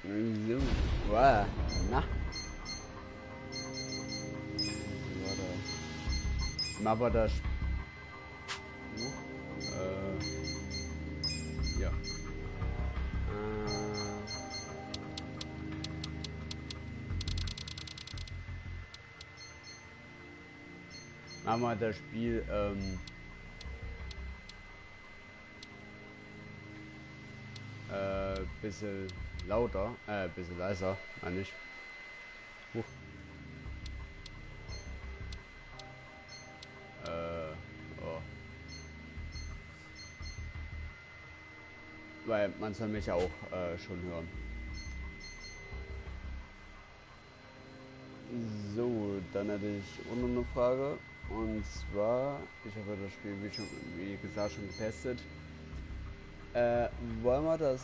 So, wow. Na? Warte. Machen wir das. Ja. Machen wir das Spiel, bisschen lauter, bisschen leiser, meine ich. Oh. Weil man soll mich ja auch schon hören. So, dann hätte ich auch noch eine Frage. Und zwar, ich habe das Spiel wie gesagt schon getestet. Wollen wir das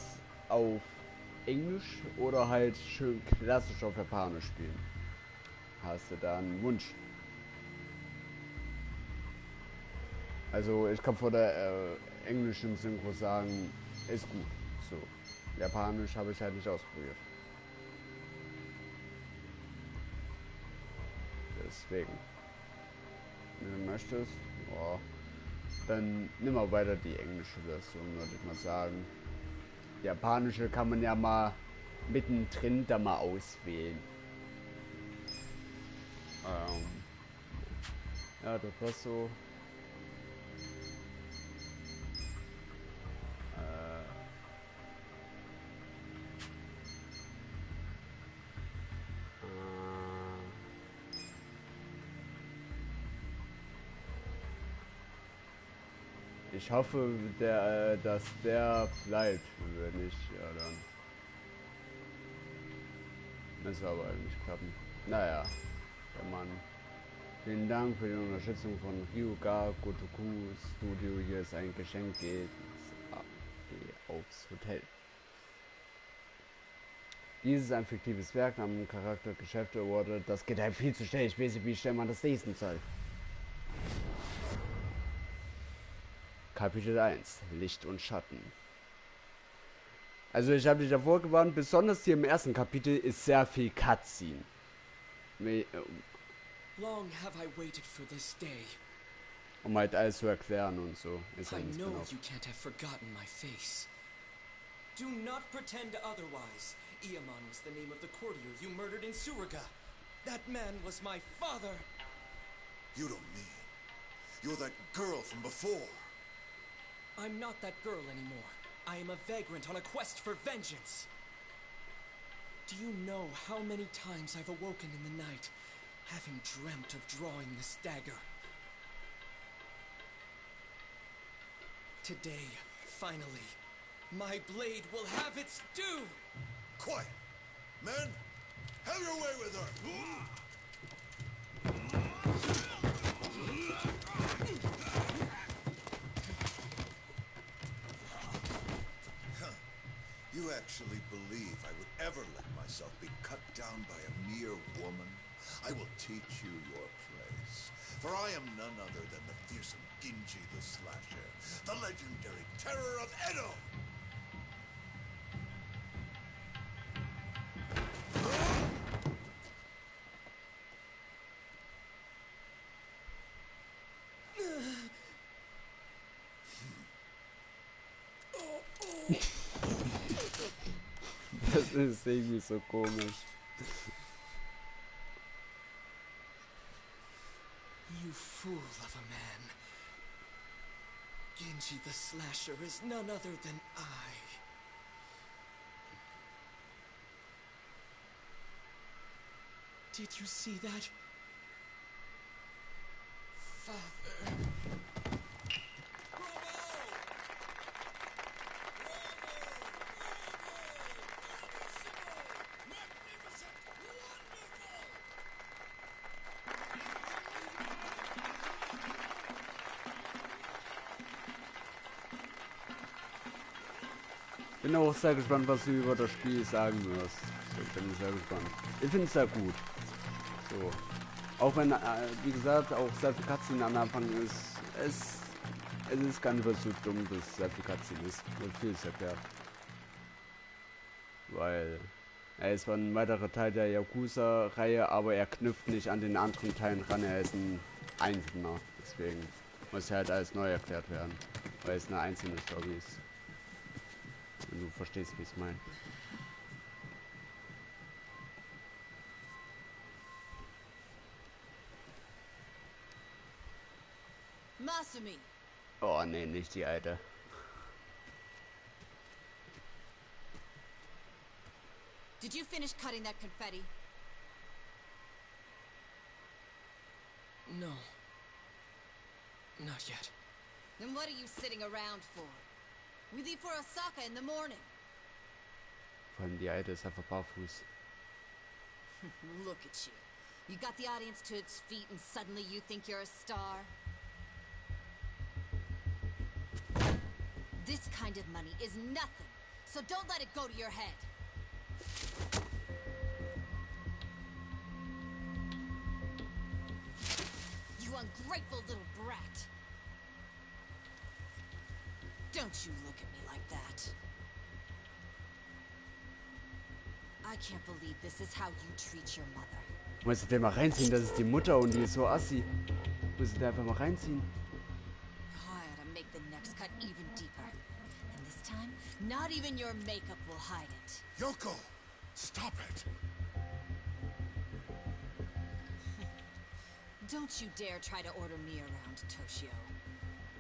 auf Englisch oder halt schön klassisch auf Japanisch spielen? Hast du da einen Wunsch? Also ich kann vor der englischen Synchro sagen, ist gut. So, Japanisch habe ich halt nicht ausprobiert. Deswegen, wenn du möchtest, oh, dann nimm mal weiter die englische Version, würde ich mal sagen. Die japanische kann man ja mal mittendrin da mal auswählen. Ja, das war so. Ich hoffe, dass der bleibt. Wenn nicht, ja dann. Müsste aber eigentlich klappen. Naja, der Mann. Vielen Dank für die Unterstützung von Ryuga Gotoku Studio. Hier ist ein Geschenk. Geht aufs Hotel. Dieses ist ein fiktives Werk namens Charakter Geschäfte Awarded. Das geht halt viel zu schnell. Ich weiß nicht, wie schnell man das lesen soll. Kapitel 1. Licht und Schatten. Also ich habe dich davor gewarnt, besonders hier im ersten Kapitel ist sehr viel Cutscene. Long have I waited for this day. Um halt alles zu erklären und so. Ist ja I nicht know genau. you can't have forgotten my face. Do not pretend otherwise. Iamon was the name of the courtier you murdered in Suruga. That man was my father. You don't mean. You're that girl from before. I'm not that girl anymore. I am a vagrant on a quest for vengeance. Do you know how many times I've awoken in the night, having dreamt of drawing this dagger? Today, finally, my blade will have its due! Quiet! Men, have your way with her! You actually believe I would ever let myself be cut down by a mere woman? I will teach you your place. For I am none other than the fearsome Genji the Slasher, the legendary terror of Edo! Das ist irgendwie so komisch. You fool of a man. Genji the Slasher is none other than I. Did you see that? Father. Bin auch sehr gespannt, was du über das Spiel sagen wirst. So, bin sehr gespannt. Ich finde es sehr gut. So. Auch wenn, wie gesagt, auch sehr viel Cutscene am Anfang ist. Es ist gar nicht so dumm, dass sehr viel Cutscene ist. Und viel ist erklärt. Weil Er ist zwar ein weiterer Teil der Yakuza-Reihe, aber er knüpft nicht an den anderen Teilen ran. Er ist ein Einzelner. Deswegen muss er halt alles neu erklärt werden. Weil es eine einzelne Story ist. Wenn du verstehst, wie ich es meine. Masumi. Oh, nee, nicht die alte. Did you finish cutting that confetti? No. Not yet. Then what are you sitting around for? We leave for Osaka in the morning. Vor allem die alte ist einfach barfuß. Look at you. You got the audience to its feet and suddenly you think you're a star? This kind of money is nothing, so don't let it go to your head. You ungrateful little brat. Don't you look at me like that. I can't believe this is how you treat your mother. Musst du dir mal reinziehen, das ist die Mutter und die ist so assi. Musst du dir einfach mal reinziehen. I ought to make the next cut even deeper. And this time, not even your makeup will hide it. Yoko, stop it. Don't you dare try to order me around, Toshio.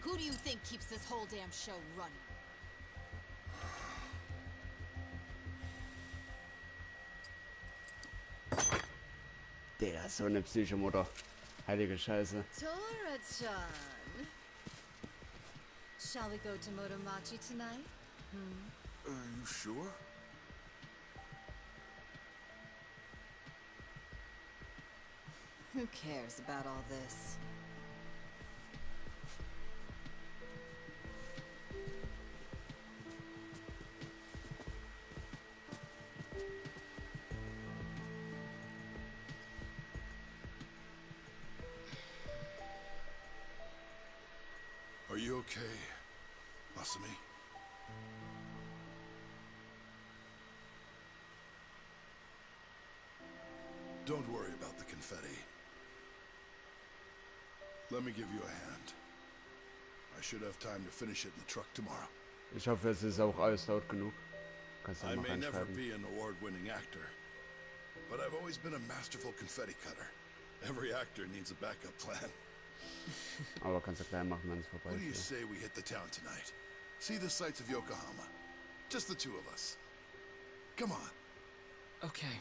Who do you think keeps this whole damn show running? Der ist so eine Psychomutter. Heilige Scheiße. Tora-chan. Shall we go to Motomachi tonight? Are you sure? Who cares about all this? Are you okay, Masumi? Don't worry about the confetti. Let me give you a hand. I should have time to finish it in the truck tomorrow. Ich hoffe, es ist auch alles laut genug. Kannst du I mal may never reinschreiben. be an award-winning actor, but I've always been a masterful confetti cutter. Every actor needs a backup plan. Aber kannst du klein machen, wenn es vorbei What do you ist. say we hit the town tonight? See the sights of Yokohama. Just the two of us. Come on. Okay.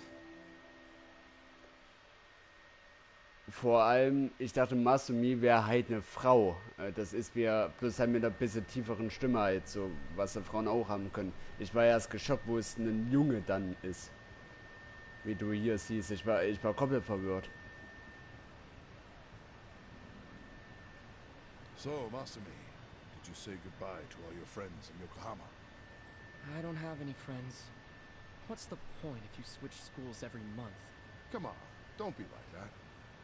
Vor allem, ich dachte, Masumi wäre halt eine Frau. Das ist mir bloß halt mit einer bisschen tieferen Stimme halt so, was die Frauen auch haben können. Ich war erst geschockt, wo es ein Junge dann ist. Wie du hier siehst. Ich war komplett verwirrt. So, Masumi, did you say goodbye to all your friends in Yokohama? I don't have any friends. What's the point if you switch schools every month? Come on, don't be like that.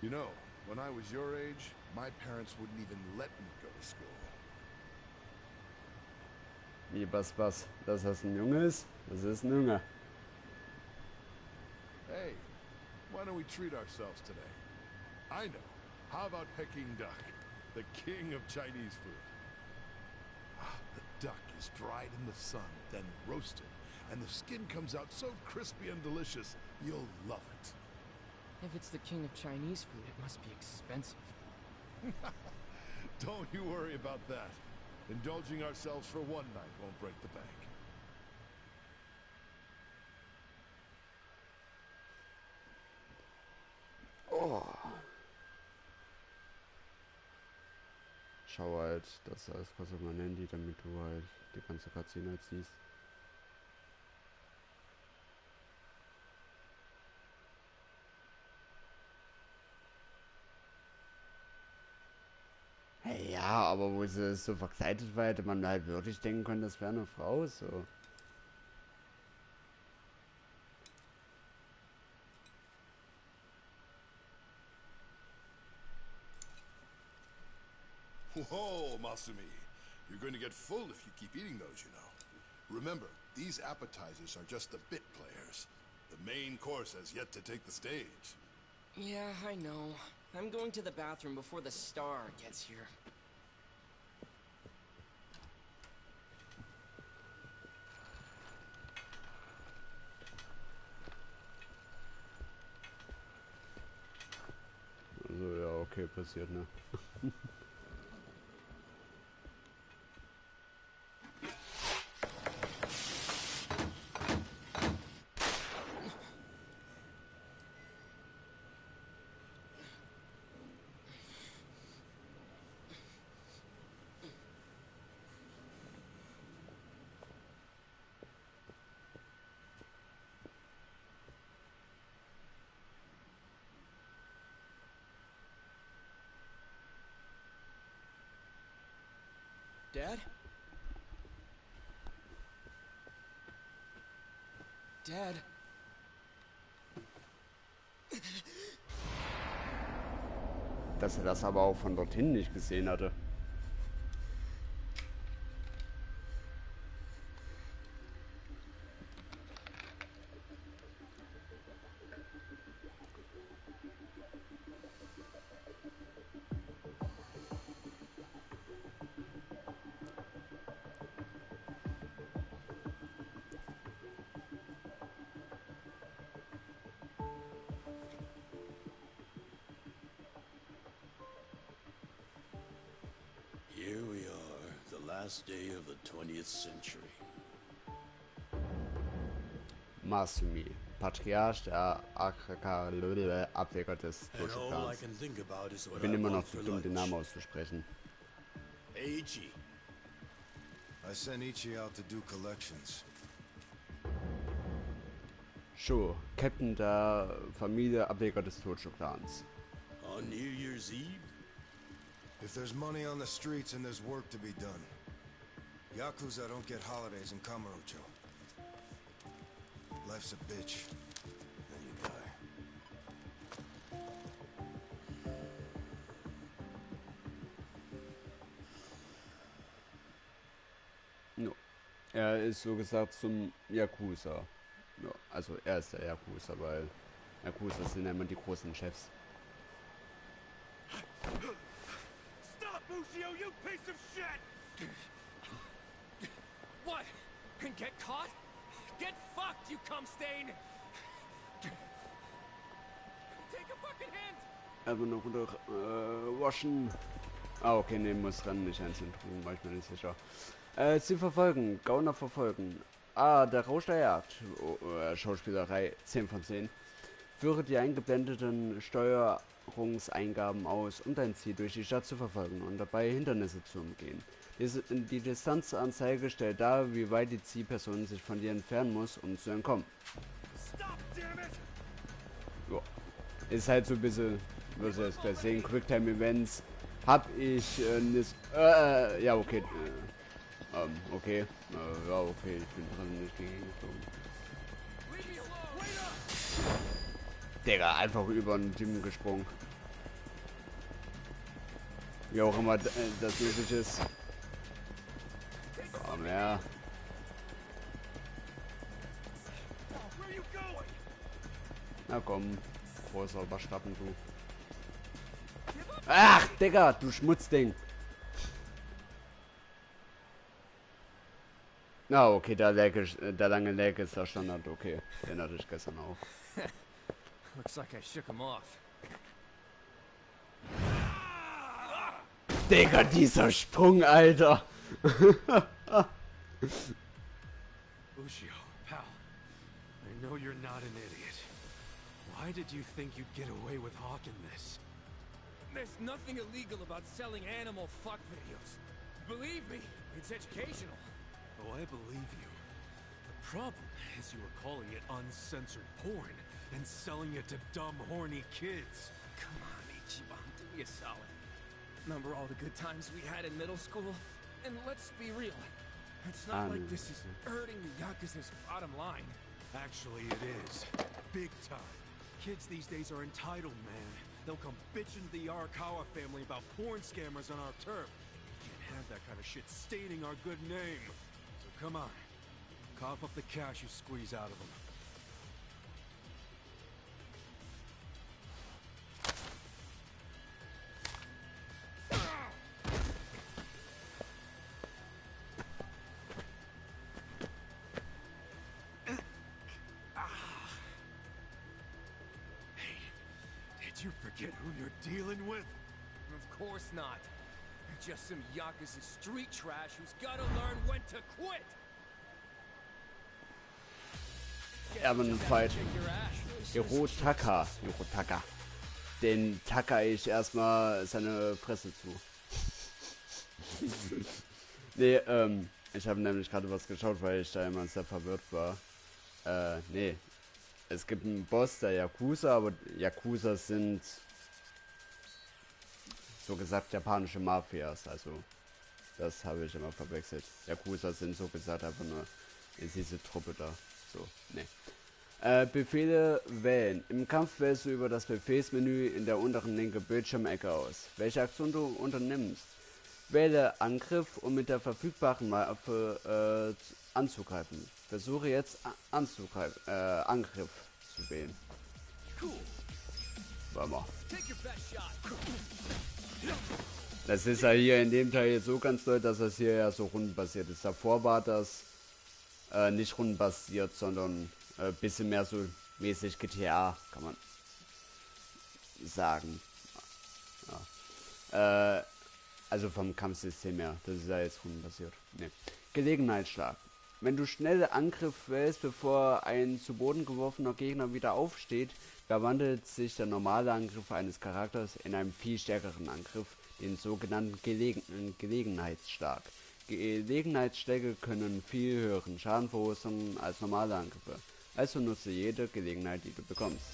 You know, when I was your age, my parents wouldn't even let me go to school. Wie, was? Dass das ein Junge ist? Das ist ein Junge. Hey, why don't we treat ourselves today? I know. How about Peking duck, the king of Chinese food? The duck is dried in the sun, then roasted, and the skin comes out so crispy and delicious, you'll love it. If it's the king of Chinese food, it must be expensive. Don't you worry about that. Indulging ourselves for one night won't break the bank. Oh. Schau halt, das alles kurz auf mein Handy, damit du halt die ganze Cutscene halt siehst. Hey, ja, aber wo sie so verkleidet war, hätte man halt wirklich denken können, das wäre eine Frau, so. Whoa, Masumi. You're going to get full if you keep eating those, you know. Remember, these appetizers are just the bit players. The main course has yet to take the stage. Yeah, I know. I'm going to the bathroom before the star gets here. Also, ja, okay, passiert, ne? Dad? Dad? Dass er das aber auch von dorthin nicht gesehen hatte. Here we are, the last day of the 20th century. Masumi, Patriarch der Ableger des And all I Toshi-Clans. can think about is Ich what bin I immer noch want zu for dumm, den Namen lunch. auszusprechen. Hey, Ichi. I sent Ichi out to do collections. Sho, Captain der Familie Ableger des Toshi-Clans. On New Year's Eve? If there's money on the streets and there's work to be done. Yakuza don't get holidays in Kamurocho. Life's a bitch. Then you die. No. Er ist so gesagt zum Yakuza. Ja, also er ist der Yakuza, weil Yakuza sind ja immer die großen Chefs. Stop, Mushio, you piece of shit! What? And get caught? Get fucked, you cum stain! Take a fucking hand! Aber noch runter waschen. Ah, okay, ne, muss rennen, nicht einzeln tun, war ich mir nicht sicher. Sie verfolgen, Gauner verfolgen. Ah, der Rausch der Jagd. Oh, Schauspielerei 10 von 10. Führe die eingeblendeten Steuerungseingaben aus, um dein Ziel durch die Stadt zu verfolgen und dabei Hindernisse zu umgehen. Die Distanzanzeige stellt dar, wie weit die Zielperson sich von dir entfernen muss, um zu entkommen. Ja. Ist halt so ein bisschen, was ihr jetzt gleich sehen, Quicktime-Events. Hab ich nicht. Ja, okay. Okay. Ja, okay, ich bin dran nicht gegengeflogen. Digga, einfach über den Typen gesprungen. Wie auch immer das möglich ist. Komm her. Na komm, großer Waschlappen, du. Ach, Digga, du Schmutzding. Na, okay, der lange Lag ist der Standard, okay. Den hatte ich gestern auch. Looks like I shook him off. Digga, dieser Sprung, Alter. Ushio, pal, I know you're not an idiot. Why did you think you'd get away with hawking this? There's nothing illegal about selling animal fuck videos. Believe me, it's educational. Oh, I believe you. The problem is you were calling it uncensored porn and selling it to dumb, horny kids. Come on, Ichiban, do me a solid. Remember all the good times we had in middle school? And let's be real, it's not like this is hurting the Yakuza's bottom line. Actually, it is. Big time. Kids these days are entitled, man. They'll come bitching to the Arakawa family about porn scammers on our turf. We can't have that kind of shit staining our good name. So come on. Cough up the cash you squeeze out of them. forget who you're dealing with? Of course not. Just some Yakuza street trash who's gotta learn when to quit. Fight. Hirotaka. Den tacker ich erstmal seine Fresse zu. Nee, ich habe nämlich gerade was geschaut, weil ich da immer sehr verwirrt war. Nee. Es gibt einen Boss der Yakuza, aber Yakuza sind so gesagt japanische Mafias, also das habe ich immer verwechselt. Yakuza sind so gesagt einfach nur diese Truppe da. So, nee. Befehle wählen. Im Kampf wählst du über das Befehlsmenü in der unteren linken Bildschirmecke aus, welche Aktion du unternimmst. Wähle Angriff, um mit der verfügbaren Waffe anzugreifen. Versuche jetzt Angriff zu wählen. Warte mal. Das ist ja hier in dem Teil jetzt so ganz doll, dass das hier ja so rundenbasiert ist. Davor war das nicht rundenbasiert, sondern bisschen mehr so mäßig GTA, kann man sagen. Ja. Also vom Kampfsystem her. Das ist ja jetzt rundenbasiert. Nee. Gelegenheitsschlag. Wenn du schnell Angriff wählst, bevor ein zu Boden geworfener Gegner wieder aufsteht, verwandelt sich der normale Angriff eines Charakters in einen viel stärkeren Angriff, den sogenannten Gelegenheitsschlag. Gelegenheitsschläge können viel höheren Schaden verursachen als normale Angriffe. Also nutze jede Gelegenheit, die du bekommst.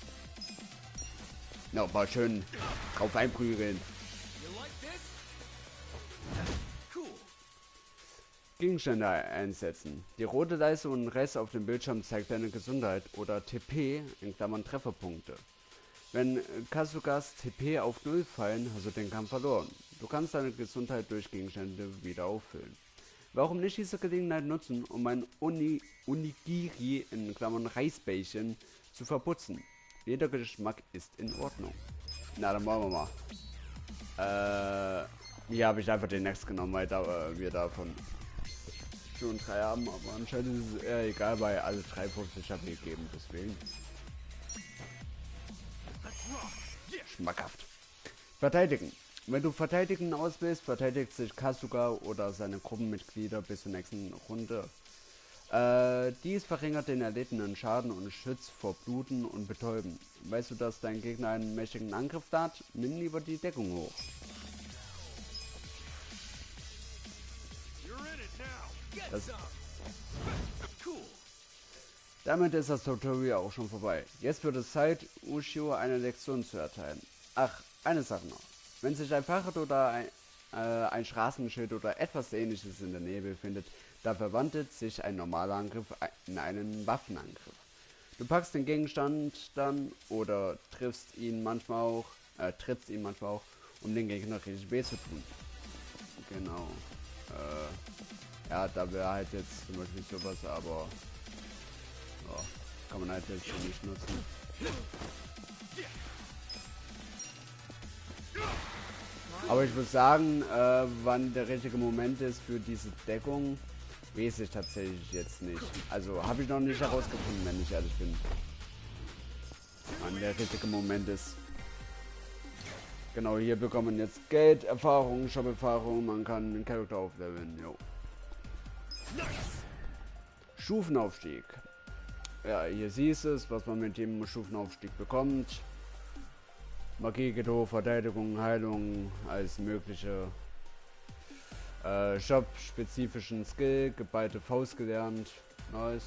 Nochmal schön drauf einprügeln. Gegenstände einsetzen. Die rote Leiste und Rest auf dem Bildschirm zeigt deine Gesundheit oder TP in Klammern Trefferpunkte. Wenn Kasugas TP auf 0 fallen, hast du den Kampf verloren. Du kannst deine Gesundheit durch Gegenstände wieder auffüllen. Warum nicht diese Gelegenheit nutzen, um ein Onigiri in Klammern Reisbällchen zu verputzen? Jeder Geschmack ist in Ordnung. Na, dann machen wir mal. Hier habe ich einfach den Next genommen, weil wir davon schon 3 haben, aber anscheinend ist es eher egal, weil alle 3 50 habe ich gegeben, deswegen. Schmackhaft. Verteidigen. Wenn du Verteidigen auswählst, verteidigt sich Kasuga oder seine Gruppenmitglieder bis zur nächsten Runde. Dies verringert den erlittenen Schaden und schützt vor Bluten und Betäuben. Weißt du, dass dein Gegner einen mächtigen Angriff hat? Nimm lieber die Deckung hoch. Damit ist das Tutorial auch schon vorbei. Jetzt wird es Zeit, Ushio eine Lektion zu erteilen. Ach, eine Sache noch. Wenn sich ein Fahrrad oder ein Straßenschild oder etwas ähnliches in der Nähe befindet, da verwandelt sich ein normaler Angriff in einen Waffenangriff. Du packst den Gegenstand dann oder trittst ihn manchmal auch, um den Gegner richtig weh zu tun. Genau. Ja, da wäre halt jetzt zum Beispiel sowas, aber ja, kann man halt jetzt so nicht nutzen. Aber ich muss sagen, wann der richtige Moment ist für diese Deckung, weiß ich tatsächlich jetzt nicht. Also habe ich noch nicht herausgefunden, wenn ich ehrlich bin. Wann der richtige Moment ist. Genau, hier bekommt man jetzt Geld, Erfahrung, Shop-Erfahrung, man kann den Charakter aufleveln, jo. Stufenaufstieg. Ja, hier siehst es, was man mit dem Stufenaufstieg bekommt. Magie, Gedo, Verteidigung, Heilung, alles mögliche. Shop-spezifischen Skill, geballte Faust gelernt. Nice.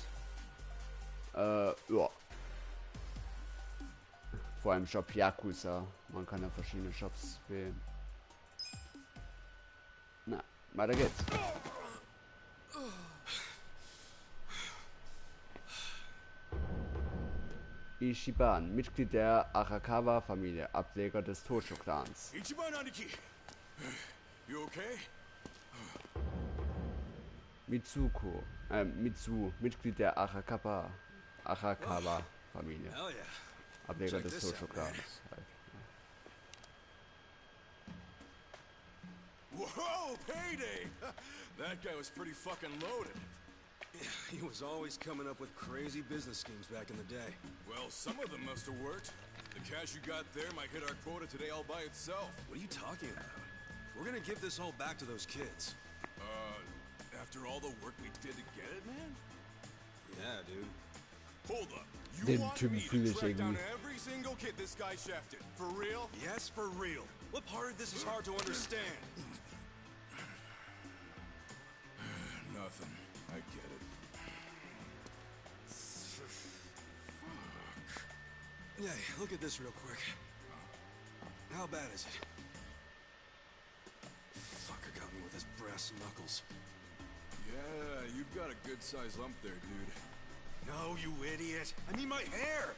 Ja. Vor allem Shop Yakuza. Man kann ja verschiedene Shops wählen. Na, weiter geht's. Ishiban, Mitglied der Arakawa-Familie, Ableger des Tosho-Clans. Mitsu, Mitglied der Arakawa-Familie, Ableger des Tosho-Clans. Whoa, payday! That guy was pretty fucking loaded. He was always coming up with crazy business schemes back in the day. Well, some of them must have worked. The cash you got there might hit our quota today all by itself. What are you talking about? We're gonna give this all back to those kids. After all the work we did to get it, man? Yeah, dude. Hold up. You Den want Typen me fühle to ich track down irgendwie. every single kid this guy shafted? For real? Yes, for real. What part of this is hard to understand? Nothing. I get it. Hey, look at this real quick. How bad is it? Fucker got me with his brass knuckles. Yeah, you've got a good-sized lump there, dude. No, you idiot. I mean my hair.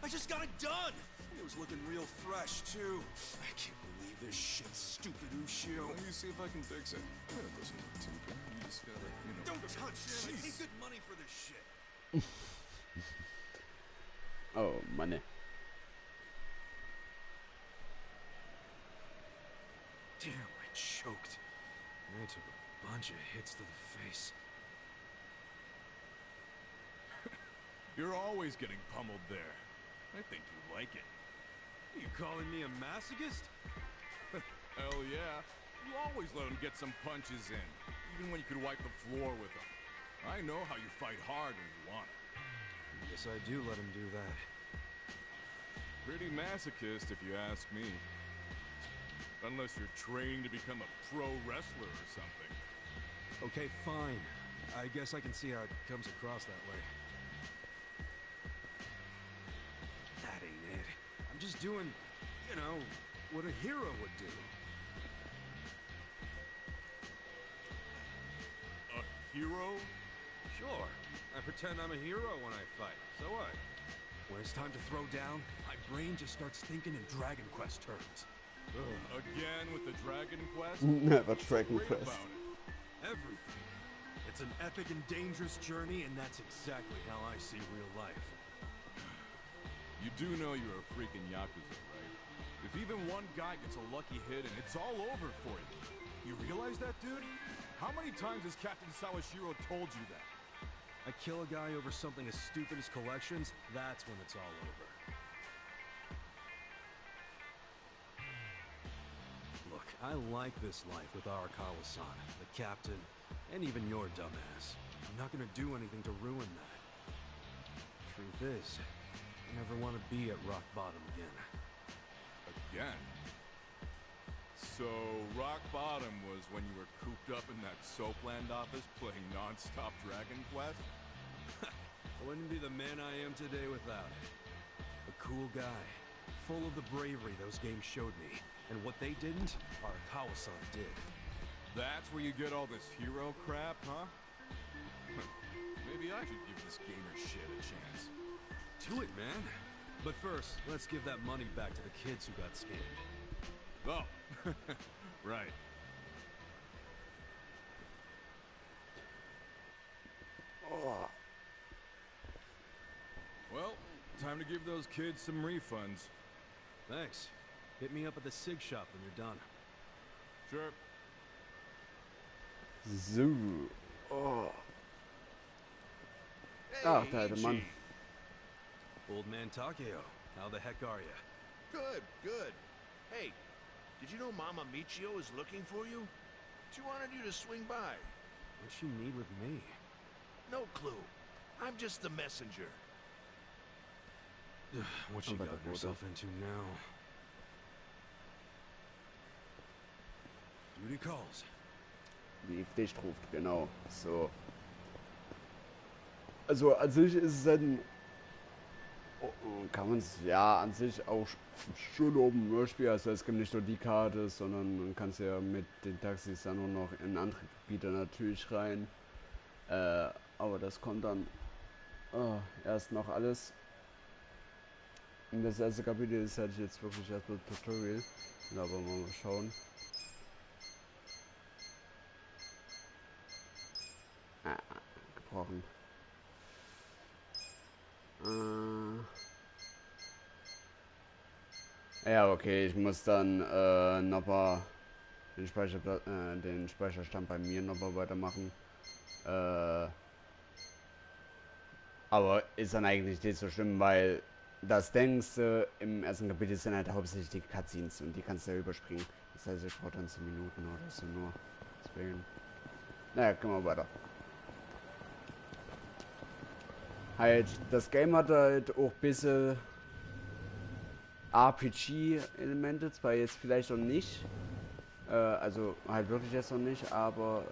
I just got it done. And it was looking real fresh, too. I can't believe this shit, stupid Ushio. Let me see if I can fix it. It doesn't look too bad. You just gotta, you know... Don't touch it. I Jeez. paid good money for this shit. Oh, Mann. Damn, I choked. I took a bunch of hits to the face. You're always getting pummeled there. I think you like it. You calling me a masochist? Hell yeah. You always let him get some punches in, even when you could wipe the floor with them. I know how you fight hard when you want it. Guess I do let him do that. Pretty masochist, if you ask me. Unless you're training to become a pro wrestler or something. Okay, fine. I guess I can see how it comes across that way. That ain't it. I'm just doing, you know, what a hero would do. A hero? Sure. I pretend I'm a hero when I fight. So what? When it's time to throw down, my brain just starts thinking in Dragon Quest terms. Again with the Dragon Quest? Never What's Dragon great Quest. about it? Everything. It's an epic and dangerous journey, and that's exactly how I see real life. You do know you're a freaking Yakuza, right? If even one guy gets a lucky hit and it's all over for you. You realize that, dude? How many times has Captain Sawashiro told you that? I kill a guy over something as stupid as collections, that's when it's all over. Look, I like this life with Arakawa-san, the captain, and even your dumbass. I'm not gonna do anything to ruin that. Truth is, I never want to be at rock bottom again. Again? So, rock bottom was when you were cooped up in that Soapland office playing non-stop Dragon Quest? I wouldn't be the man I am today without it. A cool guy, full of the bravery those games showed me. And what they didn't, Arakawa-san did. That's where you get all this hero crap, huh? Maybe I should give this gamer shit a chance. Do it, man. But first, let's give that money back to the kids who got scammed. Oh, right. Oh. Well, time to give those kids some refunds. Thanks. Hit me up at the SIG shop when you're done. Sure. So. Oh. Ach, der alte Mann. Old man Takeo, how the heck are ya? Good, good. Hey, did you know Mama Michio is looking for you? She wanted you to swing by. What'd she need with me? No clue. I'm just the messenger. What's she gotten herself into now? Duty calls. Die dich ruft, genau. So. Also an sich ist es dann, kann man es ja an sich auch schon oben durchspielen. Also es gibt nicht nur die Karte, sondern man kann es ja mit den Taxis dann auch noch in andere Gebiete natürlich rein. Aber das kommt dann erst noch alles. Und das erste Kapitel ist halt jetzt wirklich erstmal Tutorial. Aber mal schauen. Gebrochen. Ja, okay, ich muss dann nochmal den Speicherstand bei mir nochmal weitermachen. Aber ist dann eigentlich nicht so schlimm, weil das denkst du, im ersten Kapitel sind halt hauptsächlich die Cutscenes und die kannst du ja überspringen. Das heißt, ich brauche dann 10 Minuten oder so nur. Deswegen. Naja, kommen wir weiter. Halt, das Game hat halt auch ein bisschen RPG-Elemente, zwar jetzt vielleicht noch nicht. Also halt wirklich jetzt noch nicht, aber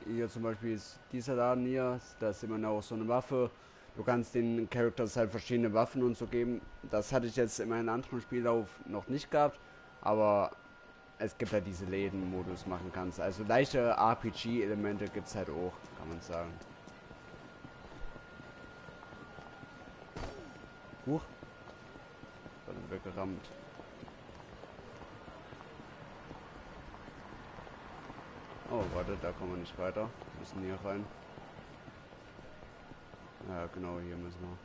hier zum Beispiel ist dieser Laden hier, da ist immer auch so eine Waffe. Du kannst den Characters halt verschiedene Waffen und so geben. Das hatte ich jetzt in meinem anderen Spiellauf noch nicht gehabt, aber es gibt halt diese Läden, wo du es machen kannst. Also leichte RPG-Elemente gibt es halt auch, kann man sagen. Huch. Dann weggerammt. Oh, warte, da kommen wir nicht weiter. Wir müssen hier rein. Ja, genau, hier müssen wir.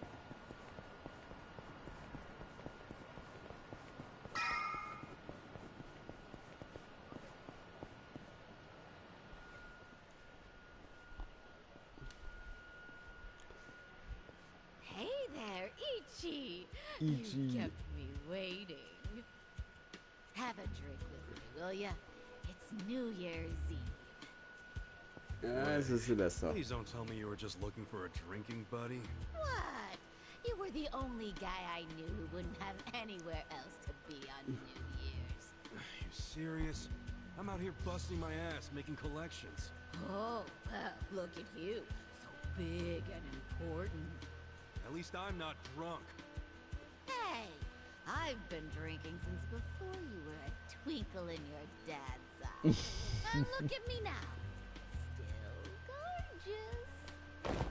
Hey there, Ichi. Ichi. You kept me waiting. Have a drink with me, will ya? It's New Year's Eve. Ja, es ist Silvester. Please don't tell me you were just looking for a drinking buddy. What? You were the only guy I knew who wouldn't have anywhere else to be on New Year's. You serious? I'm out here busting my ass making collections. Oh, well, look at you. So big and important. At least I'm not drunk. Hey, I've been drinking since before you were a twinkle in your dad's eye. And look at me now. Still gorgeous.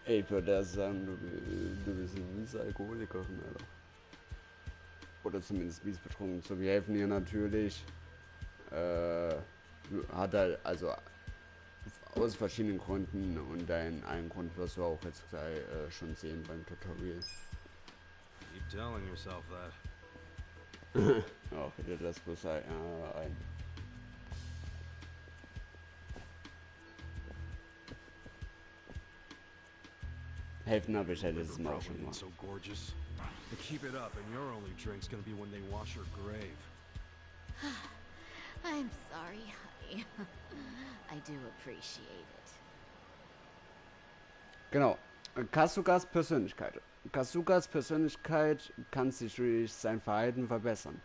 Ey, ich würde erst sagen, du bist ein miese Alkoholikerin, Alter. Oder zumindest mies betrunken. So, wir helfen hier natürlich. Hat er, also aus verschiedenen Gründen und einen Grund wirst du auch jetzt gleich schon sehen beim Tutorial. Keep telling yourself that. Ach, hätte das bloß ein. Helfen habe ich halt letztes Mal auch schon gemacht. So gorgeous. But keep it up, and your only drink's gonna be when they wash your grave. I'm sorry, honey. I do appreciate it. Genau. Kasugas Persönlichkeit. Kasugas Persönlichkeit kann sich durch sein Verhalten verbessern.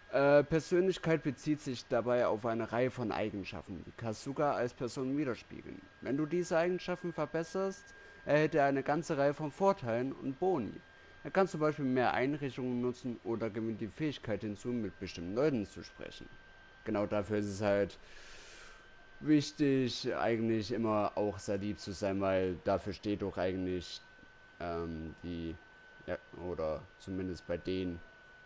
Persönlichkeit bezieht sich dabei auf eine Reihe von Eigenschaften, die Kasuga als Person widerspiegeln. Wenn du diese Eigenschaften verbesserst, erhält er eine ganze Reihe von Vorteilen und Boni. Er kann zum Beispiel mehr Einrichtungen nutzen oder gewinnt die Fähigkeit hinzu, mit bestimmten Leuten zu sprechen. Genau dafür ist es halt wichtig, eigentlich immer auch sehr lieb zu sein, weil dafür steht doch eigentlich die, ja, oder zumindest bei denen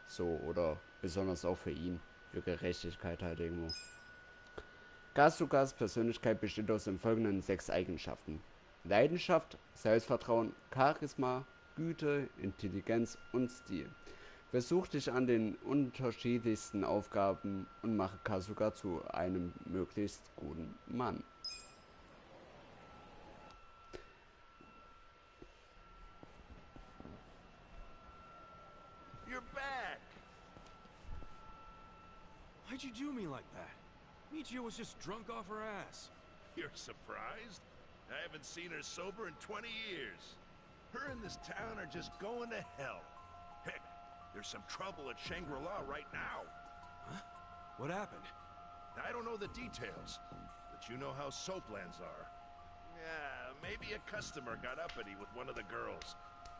so, oder besonders auch für ihn, für Gerechtigkeit halt irgendwo. Kasugas Persönlichkeit besteht aus den folgenden 6 Eigenschaften: Leidenschaft, Selbstvertrauen, Charisma, Güte, Intelligenz und Stil. Versuch dich an den unterschiedlichsten Aufgaben und mache Kasuga zu einem möglichst guten Mann. You're back! Why'd you do me like that? Michio was just drunk off her ass. You're surprised? I haven't seen her sober in 20 years. Her and this town are just going to hell. Heck, there's some trouble at Shangri-La right now. Huh? What happened? I don't know the details, but you know how soaplands are. Yeah, maybe a customer got uppity with one of the girls.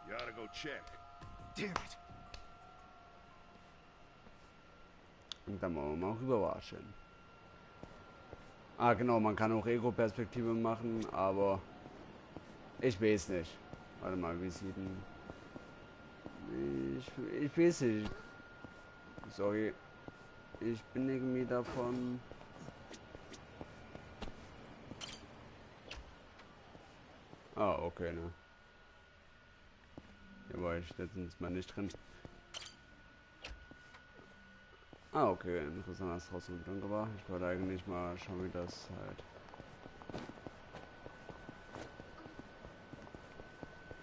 You ought to go check. Damn it! Und dann wollen wir mal rüberwaschen. Ah, genau, man kann auch Ego-Perspektive machen, aber ich weiß nicht. Warte mal, wie sieht denn... Ich weiß nicht. Sorry. Ich bin irgendwie davon... Ah, okay, ne. Hier war ich letztens mal nicht drin. Ah, okay, interessant, dass draußen im Dunkel war. Ich wollte eigentlich mal schauen, wie das halt...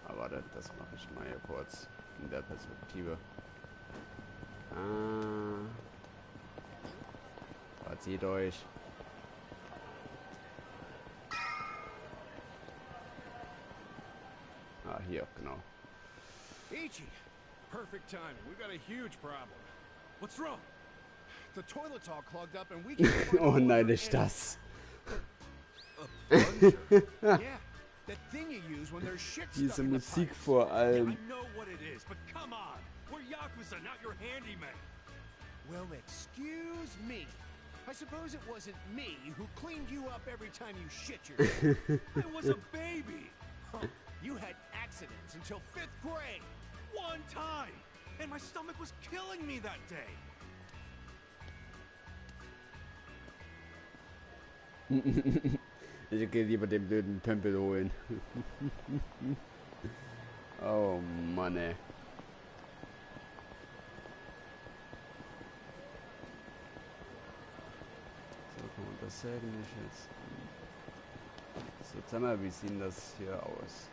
Aber Warte, das mache ich mal hier kurz in der Perspektive. Verzieht euch. Hier, genau. Ichi, perfect timing. We've got a huge problem. What's wrong? The toilet's all clogged up and we can't find Oh nein, water nicht and- das. A plunger? Yeah, that thing you use when there's shit stuck Diese in the Musik pipes. vor Yeah, allem. I know what it is, but come on. We're Yakuza, not your handyman. Well, excuse me. I suppose it wasn't me who cleaned you up every time you shit yourself. I was a baby. Huh. You had accidents until 5th grade. One time. And my stomach was killing me that day. Ich gehe lieber den blöden Pömpel holen. Oh Mann, ey. So, kann man das sagen nicht jetzt. So, sag mal, wie sieht denn das hier aus?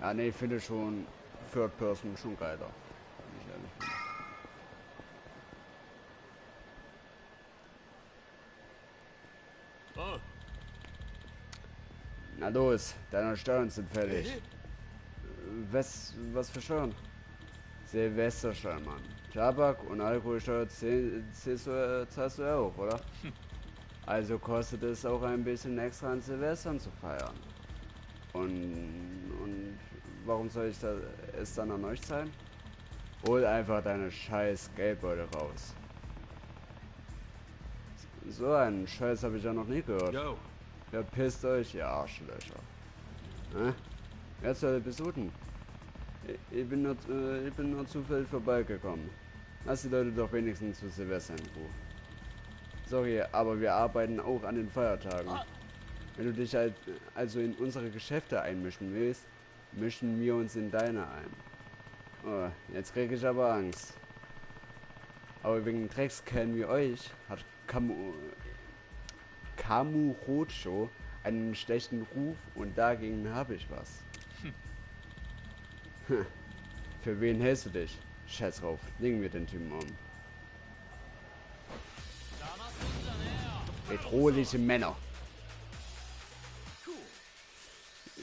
Ja, ne, ich finde schon Third Person schon geiler. Wenn ich ehrlich bin. Oh, Na los, deine Steuern sind fertig. Was für Steuern? Silvestersteuer, Mann. Tabak und Alkoholsteuer zahlst du ja auch, oder? Also kostet es auch ein bisschen extra an Silvestern zu feiern. Und warum soll ich es dann an euch zahlen? Hol einfach deine scheiß Geldbeutel raus. So einen Scheiß habe ich ja noch nie gehört. Yo, Verpisst euch, ihr Arschlöcher. Hä? Wer soll besuchen? Ich bin nur zufällig vorbeigekommen. Lass die Leute doch wenigstens zu Silvester in Ruhe. Sorry, aber wir arbeiten auch an den Feiertagen. Wenn du dich also in unsere Geschäfte einmischen willst, mischen wir uns in deine ein. Oh, jetzt kriege ich aber Angst. Aber wegen Drecks kennen wir euch, hat Kamurocho einen schlechten Ruf und dagegen habe ich was. Für wen hältst du dich? Scheiß drauf, legen wir den Typen um. Bedrohliche Männer.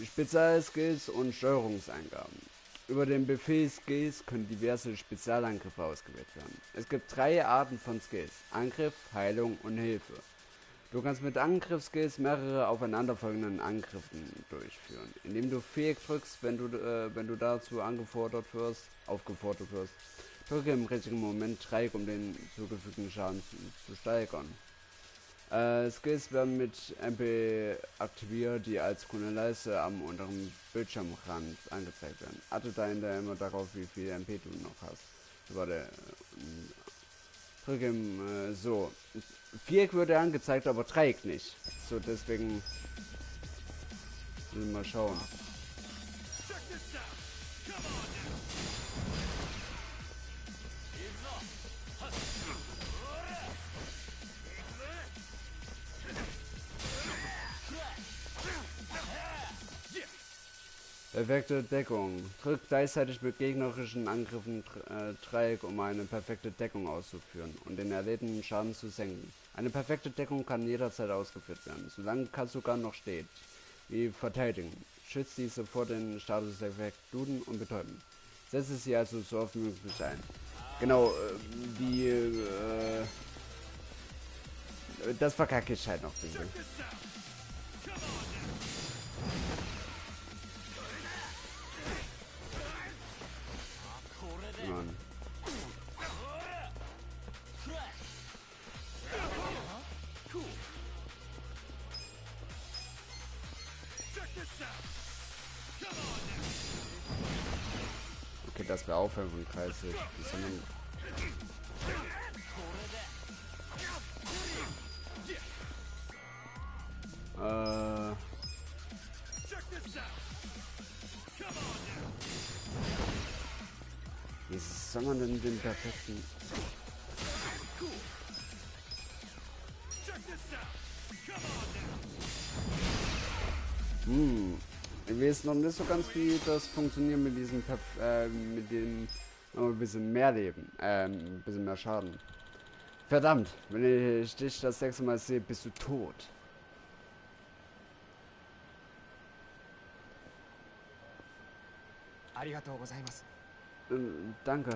Spezialskills und Steuerungseingaben. Über den Befehl Skills können diverse Spezialangriffe ausgewählt werden. Es gibt 3 Arten von Skills: Angriff, Heilung und Hilfe. Du kannst mit Angriffsskills mehrere aufeinanderfolgenden Angriffen durchführen, indem du Viereck drückst, wenn du dazu aufgefordert wirst. Drücke im richtigen Moment Dreieck, um den zugefügten Schaden zu steigern. Skills werden mit MP aktiviert, die als grüne Leiste am unteren Bildschirmrand angezeigt werden. Achte dahinter immer darauf, wie viel MP du noch hast. Warte. Drücke so. Viereck würde angezeigt, aber Dreieck nicht. So, deswegen müssen wir mal schauen. Perfekte Deckung. Drückt gleichzeitig mit gegnerischen Angriffen Dreieck, um eine perfekte Deckung auszuführen und den erlittenen Schaden zu senken. Eine perfekte Deckung kann jederzeit ausgeführt werden, solange Katsugan noch steht. Wie verteidigen. Schützt diese vor den Statuseffekt Looten und Betäuben. Setze sie also so oft wie möglich ein. Genau, das verkacke ich halt noch ein bisschen. Mann. Okay, das wäre auch 35. Das ist wie soll man denn den perfekten... Ich weiß noch nicht so ganz, wie das funktioniert mit diesem, mit dem noch ein bisschen mehr Leben, ein bisschen mehr Schaden. Verdammt, wenn ich dich das nächste Mal sehe, bist du tot. Danke.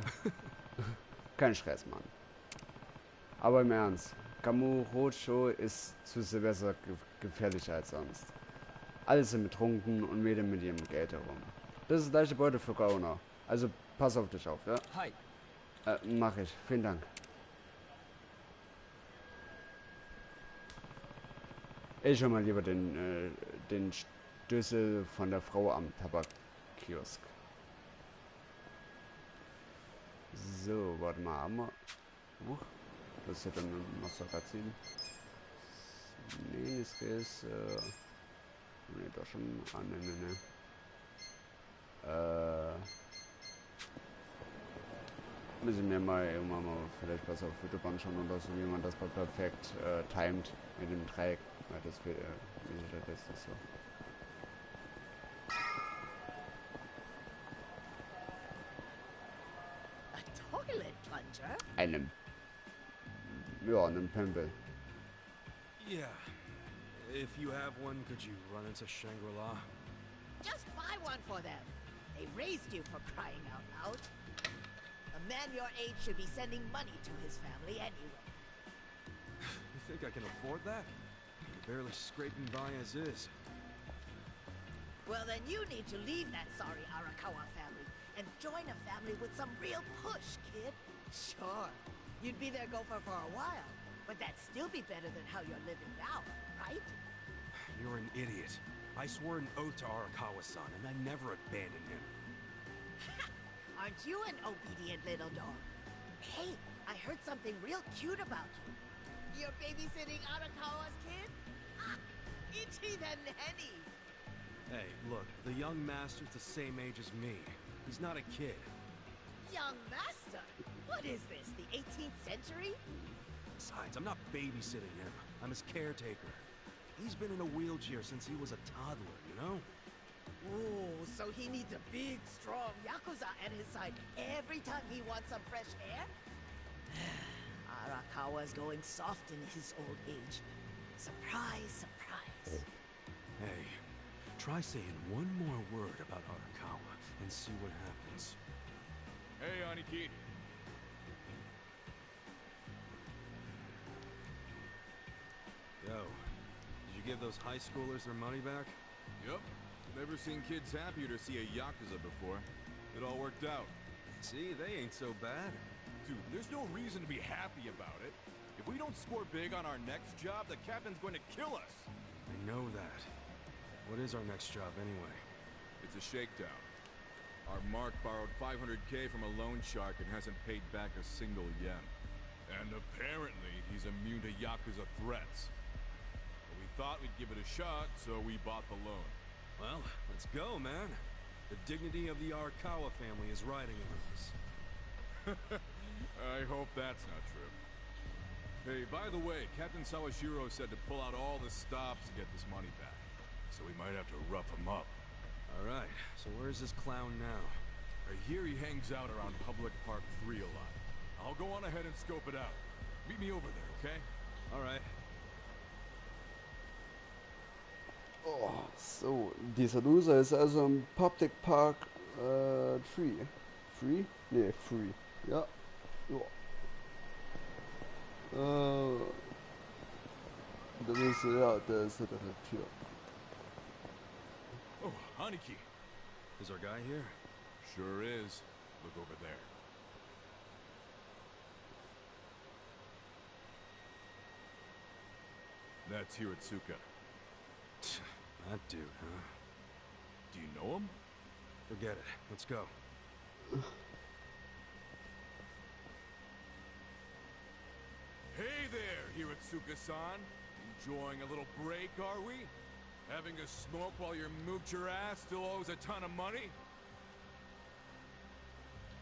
Kein Stress, Mann. Aber im Ernst, Kamurocho ist zu Silvester gefährlicher als sonst. Alle sind betrunken und wedeln mit ihrem Geld herum. Das ist gleiche Beute für Gauner. Also pass auf dich auf, ja? Hi. Mach ich. Vielen Dank. Ich hol mal lieber den Schlüssel von der Frau am Tabakkiosk. So, warte mal, haben wir... das ist ja dann ein Magazin. Nee, das ist... nee, doch schon... Ah, ne. Müssen wir mal irgendwann mal vielleicht was auf YouTube anschauen oder so, wie man das mal perfekt timet mit dem Dreieck. Ja, das wird das ist so. A toilet plunger? Einem Pömpel. Yeah. If you have one, could you run into Shangri-La? Just buy one for them. They raised you for crying out loud. A man your age should be sending money to his family anyway. You think I can afford that? I'm barely scraping by as is. Well, then you need to leave that sorry Arakawa family and join a family with some real push, kid. Sure, you'd be their gopher for a while, but that'd still be better than how you're living now, right? You're an idiot. I swore an oath to Arakawa-san, and I never abandoned him. Aren't you an obedient little dog? Hey, I heard something real cute about you. You're babysitting Arakawa's kid? Ah, itchy the nanny. Hey, look, the young master's the same age as me. He's not a kid. Young master? What is this, the 18th century? Besides, I'm not babysitting him. I'm his caretaker. He's been in a wheelchair since he was a toddler, you know? Ooh, so he needs a big, strong Yakuza at his side every time he wants some fresh air? Arakawa's going soft in his old age. Surprise, surprise. Hey, try saying one more word about Arakawa and see what happens. Hey, Aniki. Yo, did you give those high schoolers their money back? Yep. Never seen kids happier to see a Yakuza before. It all worked out. See, they ain't so bad. Dude, there's no reason to be happy about it. If we don't score big on our next job, the captain's going to kill us. I know that. What is our next job, anyway? It's a shakedown. Our Mark borrowed 500K from a loan shark and hasn't paid back a single yen. And apparently, he's immune to Yakuza threats. But we thought we'd give it a shot, so we bought the loan. Well, let's go, man. The dignity of the Arakawa family is riding on this. I hope that's not true. Hey, by the way, Captain Sawashiro said to pull out all the stops to get this money back. So we might have to rough him up. Alright, so where's this clown now? I hear he hangs out around Public Park 3 a lot. I'll go on ahead and scope it out. Meet me over there, okay? Alright. Oh, so, dieser Loser ist also im Public Park 3. Free? Nee, Free. Ja. Ja. Das ist, ja, der ist hinter der Tür. Oh, Aniki. Is our guy here? Sure is. Look over there. That's Hiratsuka. That dude, huh? Do you know him? Forget it. Let's go. Hey there, Hiratsuka-san. Enjoying a little break, are we? Having a smoke while your moocher ass still owes a ton of money?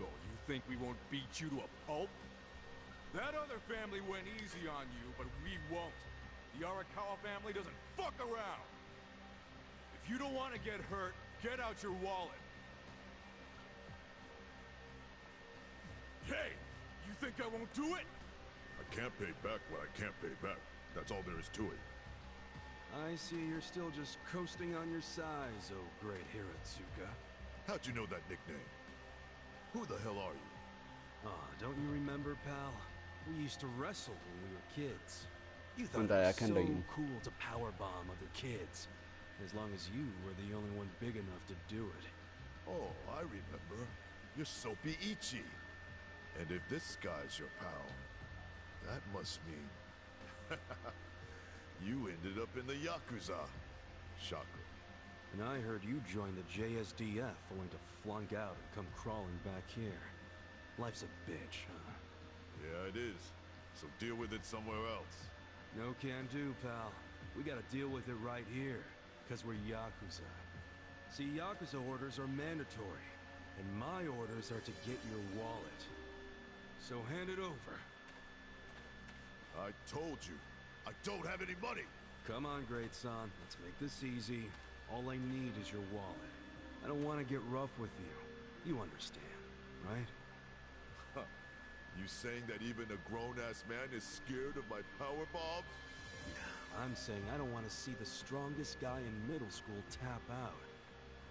Oh, you think we won't beat you to a pulp? That other family went easy on you, but we won't. The Arakawa family doesn't fuck around. If you don't want to get hurt, get out your wallet. Hey, you think I won't do it? I can't pay back what I can't pay back. That's all there is to it. I see you're still just coasting on your size, oh great Hiratsuka. How'd you know that nickname? Who the hell are you? Ah, don't you remember, pal? We used to wrestle when we were kids. You thought Und it daher was kennt so ihn. cool to powerbomb other kids. As long as you were the only one big enough to do it. Oh, I remember. You're Soapy Ichi. And if this guy's your pal, that must mean... you ended up in the Yakuza. Shocker. And I heard you joined the JSDF only to flunk out and come crawling back here. Life's a bitch, huh? Yeah, it is. So deal with it somewhere else. No can do, pal. We gotta deal with it right here. Because we're Yakuza. See, Yakuza orders are mandatory. And my orders are to get your wallet. So hand it over. I told you, I don't have any money. Come on, great son. Let's make this easy. All I need is your wallet. I don't want to get rough with you. You understand, right? Huh. You saying that even a grown-ass man is scared of my power bombs? I'm saying I don't want to see the strongest guy in middle school tap out.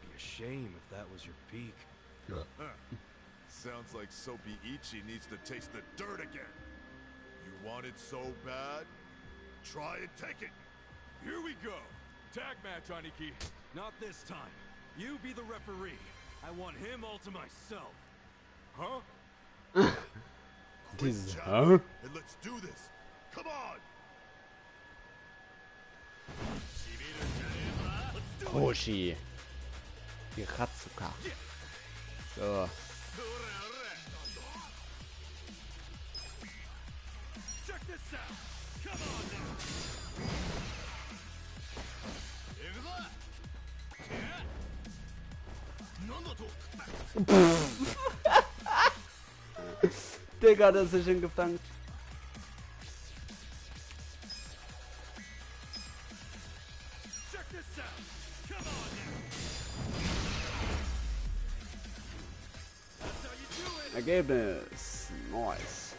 Be a shame if that was your peak. Sounds like Soapy Ichi needs to taste the dirt again. You want it so bad? Try and take it. Here we go. Tag match, Aniki. Not this time. You be the referee. I want him all to myself. Huh? Dieses, And let's do this. Come on. Hoshi. Hiratsuka. So. Check this out. Come on now. Digga, das ist schon gefangen. Check this out. Come on now. That's how you do it. Ergebnis. Nice.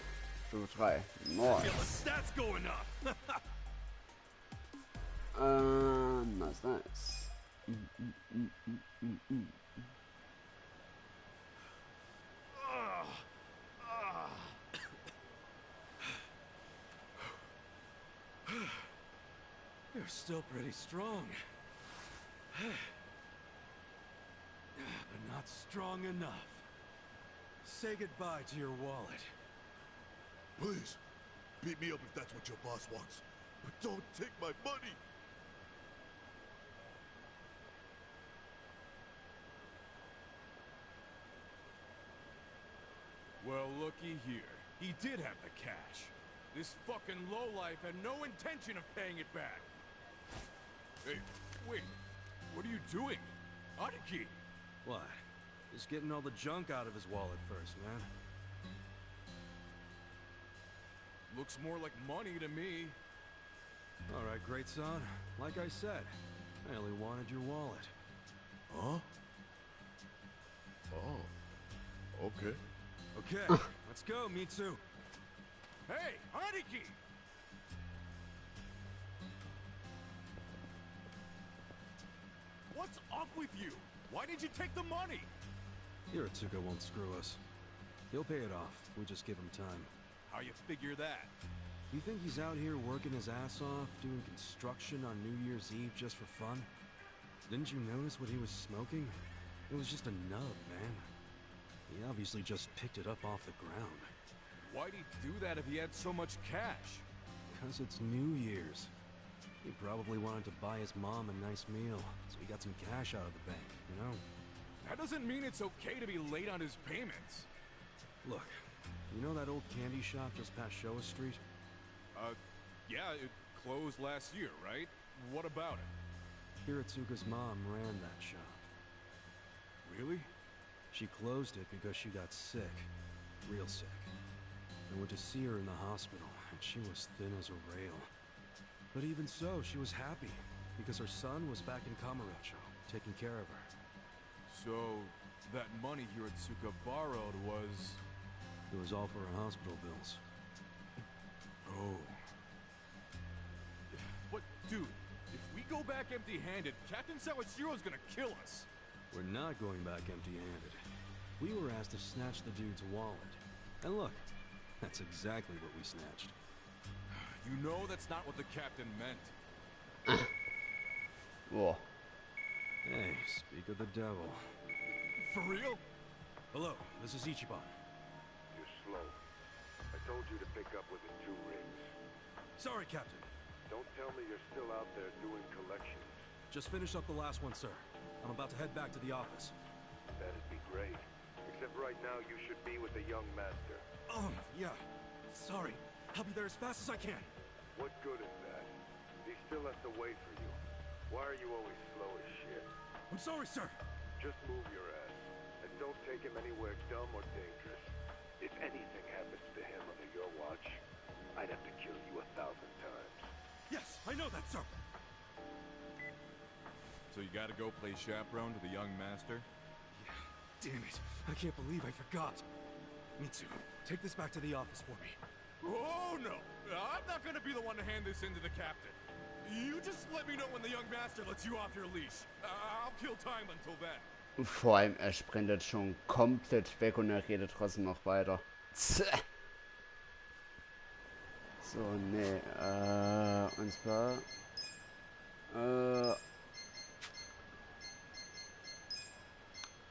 Stufe 3. Feel the Nice. stats going up. Nice, nice. You're still pretty strong. But not strong enough. Say goodbye to your wallet. Please, beat me up if that's what your boss wants. But don't take my money. Well, looky here. He did have the cash. This fucking lowlife had no intention of paying it back. Hey, wait. What are you doing? Aniki! What? Just getting all the junk out of his wallet first, man. Looks more like money to me. Alright, great son. Like I said, I only wanted your wallet. Huh? Oh. Okay. Okay, let's go, Mitsu. Hey, Aniki! What's up with you? Why did you take the money? Hiratsuka won't screw us. He'll pay it off. We just give him time. How you figure that? You think he's out here working his ass off, doing construction on New Year's Eve just for fun? Didn't you notice what he was smoking? It was just a nub, man. He obviously just picked it up off the ground. Why'd he do that if he had so much cash? Because it's New Year's. He probably wanted to buy his mom a nice meal, so he got some cash out of the bank, you know? That doesn't mean it's okay to be late on his payments. Look, you know that old candy shop just past Showa Street? Yeah, it closed last year, right? What about it? Hiratsuka's mom ran that shop. Really? She closed it because she got sick. Real sick. I went to see her in the hospital, and she was thin as a rail. But even so, she was happy, because her son was back in Kamurocho, taking care of her. So, that money Hiratsuka borrowed was... It was all for her hospital bills. Oh. But, dude, if we go back empty-handed, Captain Sawashiro's gonna kill us. We're not going back empty-handed. We were asked to snatch the dude's wallet. And look, that's exactly what we snatched. You know that's not what the captain meant. Boah. Hey, speak of the devil. For real? Hello, this is Ichiban. You're slow. I told you to pick up within 2 rings. Sorry, Captain. Don't tell me you're still out there doing collections. Just finished up the last one, sir. I'm about to head back to the office. That'd be great. Except right now you should be with the young master. Yeah. Sorry. I'll be there as fast as I can. What good is that? He still has to wait for you. Why are you always slow as shit? I'm sorry, sir. Just move your ass. And don't take him anywhere dumb or dangerous. If anything happens to him under your watch, I'd have to kill you 1,000 times. Yes, I know that, sir. So you gotta go play chaperone to the young master? Yeah, damn it. I can't believe I forgot. Me too. Take this back to the office for me. Oh, no! I'm not gonna be the one to hand this in to the captain. You just let me know when the young master lets you off your leash. I'll kill time until then. Vor allem, er sprintet schon komplett weg und er redet trotzdem noch weiter. So, nee, und zwar,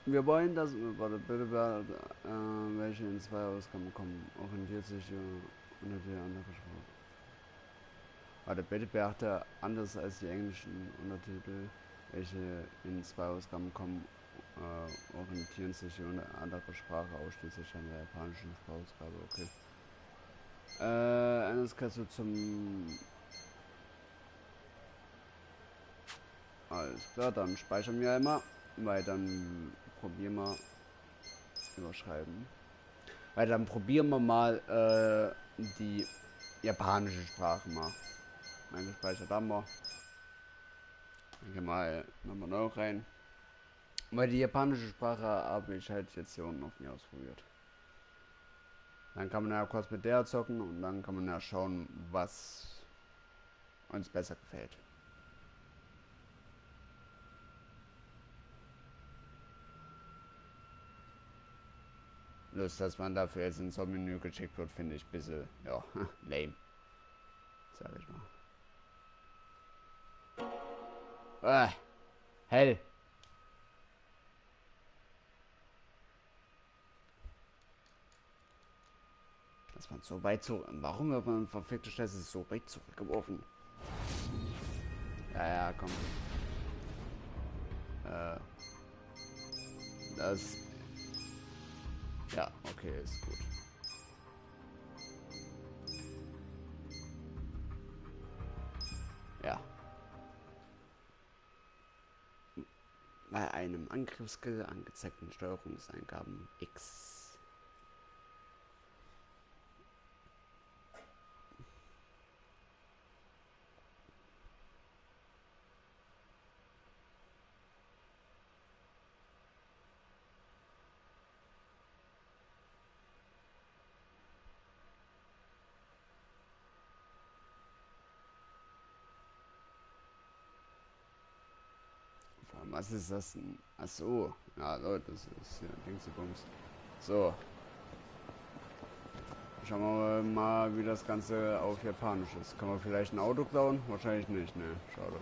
wir wollen, dass, warte, bitte, welche in 2 Ausgaben kommen, orientiert sich unter der anderen Sprache. Warte, bitte beachte, anders als die englischen Untertitel, welche in 2 Ausgaben kommen, orientieren sich unter anderer Sprache ausschließlich an der japanischen Sprachausgabe, okay. Das kannst du zum... Alles klar, dann speichern wir einmal, weil dann probieren wir... Überschreiben. Weil dann probieren wir mal die japanische Sprache mal. Eingespeichert haben wir. Dann gehen wir nochmal neu rein. Weil die japanische Sprache habe ich halt jetzt hier unten auf mir ausprobiert. Dann kann man ja kurz mit der zocken und dann kann man ja schauen, was uns besser gefällt. Bloß, dass man dafür jetzt ins Menü geschickt wird, finde ich ein bisschen, ja, lame. Sag ich mal. Hell. Dass man so weit zurück... Warum wird man verfickte Scheiße so weit zurückgeworfen? Ja, komm. Das... Ja, okay, ist gut. Ja. Bei einem Angriffsskill angezeigten Steuerungseingaben X. Was ist das denn? Achso. Ja, Leute, das ist ja Dingsbums. So. Schauen wir mal, wie das Ganze auf Japanisch ist. Kann man vielleicht ein Auto klauen? Wahrscheinlich nicht, ne? Schade.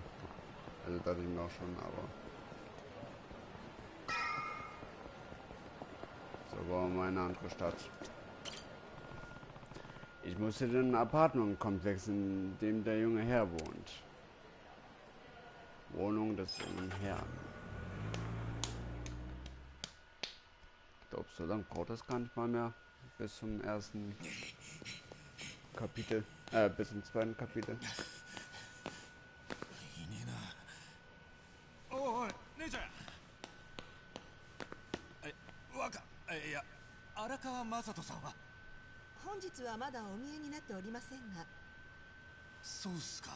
Also dachte ich mir auch schon, aber... So, wollen wir mal in eine andere Stadt. Ich musste in einen Apartmentkomplex, in dem der junge Herr wohnt. Wohnung des jungen Herrn. Ich glaube, so lange braucht das gar nicht mal mehr. Bis zum ersten Kapitel. Bis zum zweiten Kapitel. Oh, Ninja! Arakawa Masato-sanは本日はまだお見えになっておりませんが。そうっすか。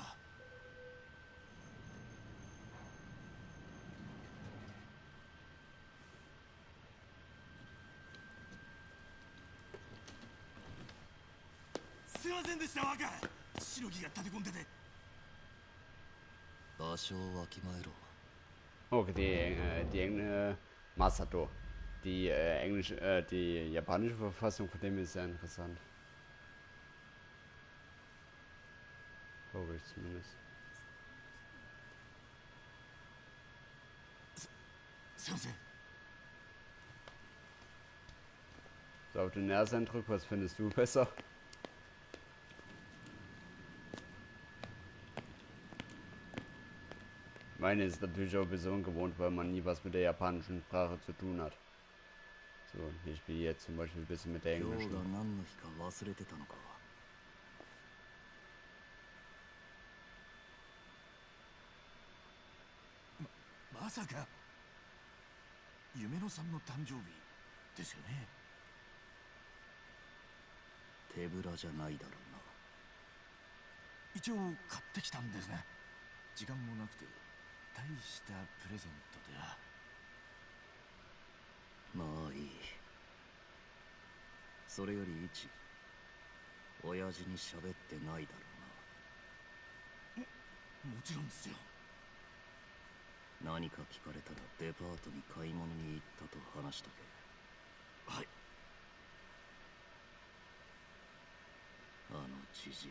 ませんでした、若。しのぎが立て込んでて。場所をわきまえろ。 Okay, Masato. Die japanische Verfassung von dem ist sehr interessant. Glaube ich zumindest. So, auf den Ersteindruck, was findest du besser? Meine ist natürlich auch ein bisschen ungewohnt, weil man nie was mit der japanischen Sprache zu tun hat. So, ich spiele jetzt zum Beispiel ein bisschen mit der englischen. Masaka? Yumeno-san no tanjoubi desu yo ne? 手ぶらじゃないだろうな。一応買ってきたんですが、時間もなくて大したプレゼントでは。まあいい。それより一、親父に喋ってないだろうな。もちろんですよ。何か聞かれたらデパートに買い物に行ったと話しとけ。はい。あのじじ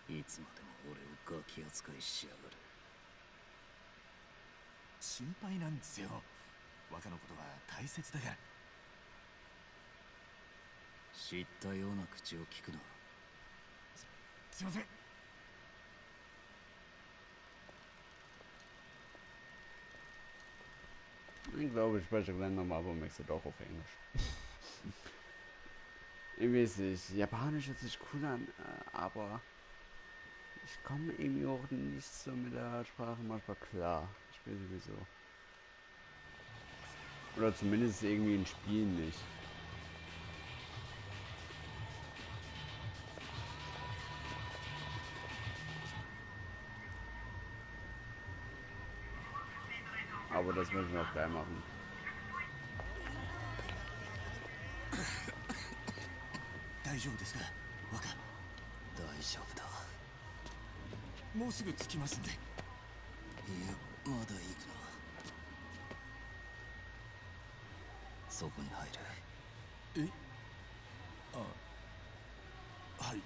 い、いつまでも俺をガキ扱いしやがる。心配なんですよ。若のことが大切だから。知ったような口を聞くな。すいません。Ich glaube, ich spreche gleich nochmal, aber wechsle doch auf Englisch. Irgendwie ist es, Japanisch hört sich cool an, aber ich komme irgendwie auch nicht so mit der Sprache manchmal klar. Ich weiß nicht wieso. Oder zumindest irgendwie in Spielen nicht. Aber das müssen wir auch gleich machen. 大丈夫ですか、若。大丈夫だ。もうすぐ着きますんで。いや、まだ行くな。そこに入る。え？あ、はい。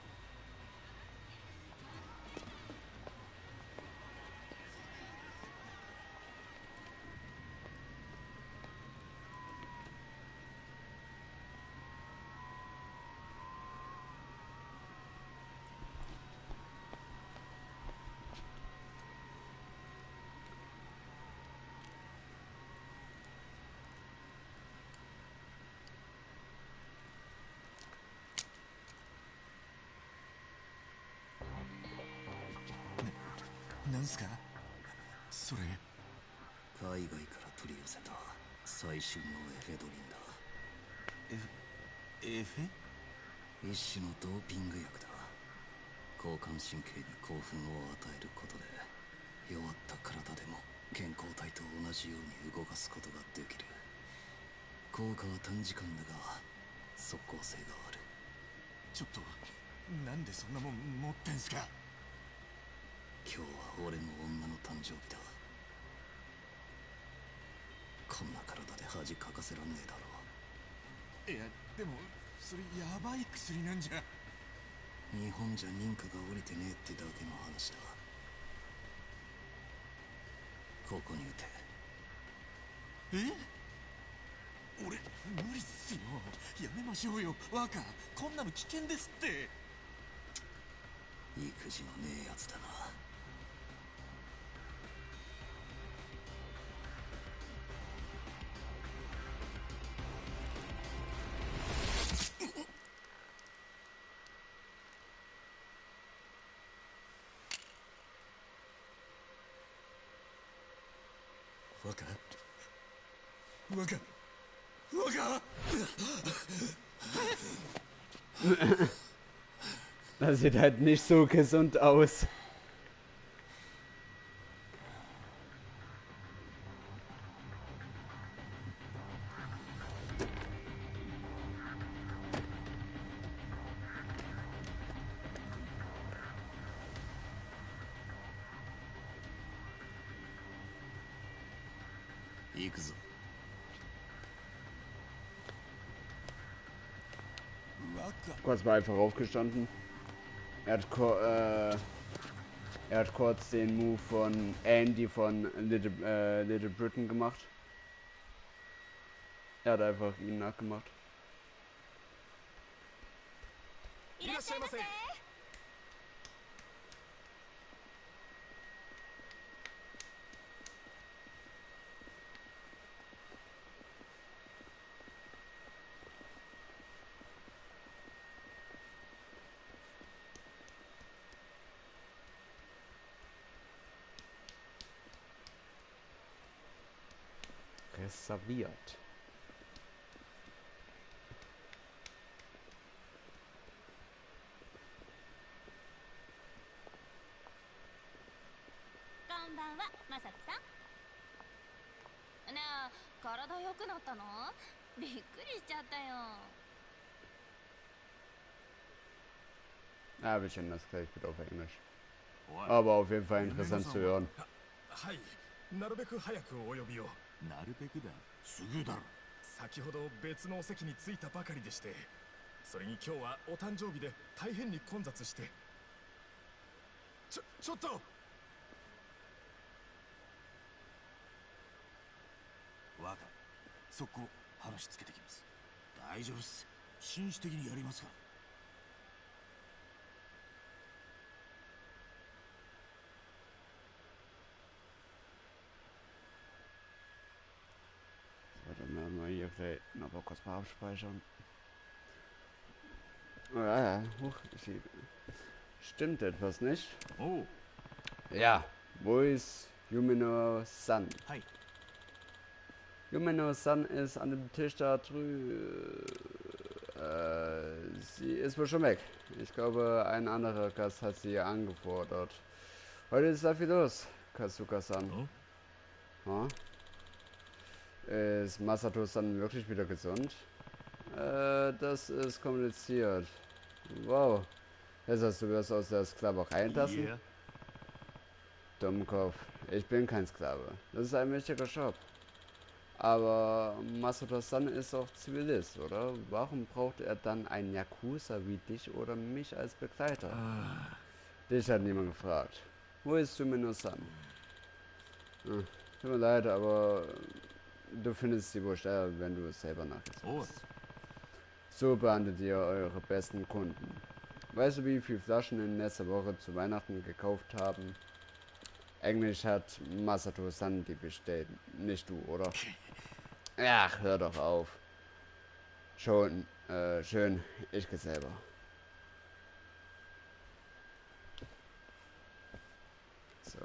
なんすかそれ。海外から取り寄せた最新のエフェドリンだ。エフェ？一種のドーピング薬だ。交感神経に興奮を与えることで弱った体でも健康体と同じように動かすことができる。効果は短時間だが即効性がある。ちょっとなんでそんなもん持ってんすか。今日は俺の女の誕生日だ。こんな体で恥かかせらんねえだろ。いやでもそれヤバい薬なんじゃ。日本じゃ認可が下りてねえってだけの話だ。ここに打て。俺無理っすよ。やめましょうよ若。こんなの危険ですって。育児のねえやつだな。若。Das sieht halt nicht so gesund aus. 行くぞ。Kurz mal einfach aufgestanden. Er hat, er hat kurz den Move von Andy von Little Britain gemacht. Er hat einfach ihn nachgemacht. Reserviert. Konbanwa, Masato-san. ねえ、体良くなったの？びっくりしちゃったよ。Ah, wir kennen das gleich wieder auf Englisch. Aber auf jeden Fall interessant zu hören. はい、なるべく早くお呼びを。なるべくだ。すぐだろ。先ほど別のお席に着いたばかりでして、それに今日はお誕生日で大変に混雑して。ちょっと。若、速攻話つけてきます。大丈夫っす。紳士的にやりますか。Dann werden wir hier vielleicht noch mal kurz mal abspeichern. Ah, stimmt etwas nicht? Oh. Ja, wo ist Yumino-san? Hi. Yumino-san ist an dem Tisch da drüben. Sie ist wohl schon weg. Ich glaube, ein anderer Gast hat sie angefordert. Heute ist da viel los, Kasuka-san. Hm? Ist Masato-san wirklich wieder gesund? Das ist kompliziert. Wow. Jetzt hast du wirst aus der Sklaverei entlassen? Yeah. Dummkopf. Ich bin kein Sklave. Das ist ein wichtiger Job. Aber Masato-san ist auch Zivilist, oder? Warum braucht er dann einen Yakuza wie dich oder mich als Begleiter? Dich hat niemand gefragt. Wo ist Yumino-san? Tut mir leid, aber du findest sie wohl schneller, wenn du es selber nachsiehst. So behandelt ihr eure besten Kunden. Weißt du, wie viele Flaschen in letzter Woche zu Weihnachten gekauft haben? Englisch hat Masato-san die bestellt, nicht du, oder? Ach, hör doch auf. Schon, schön, ich geh selber. So.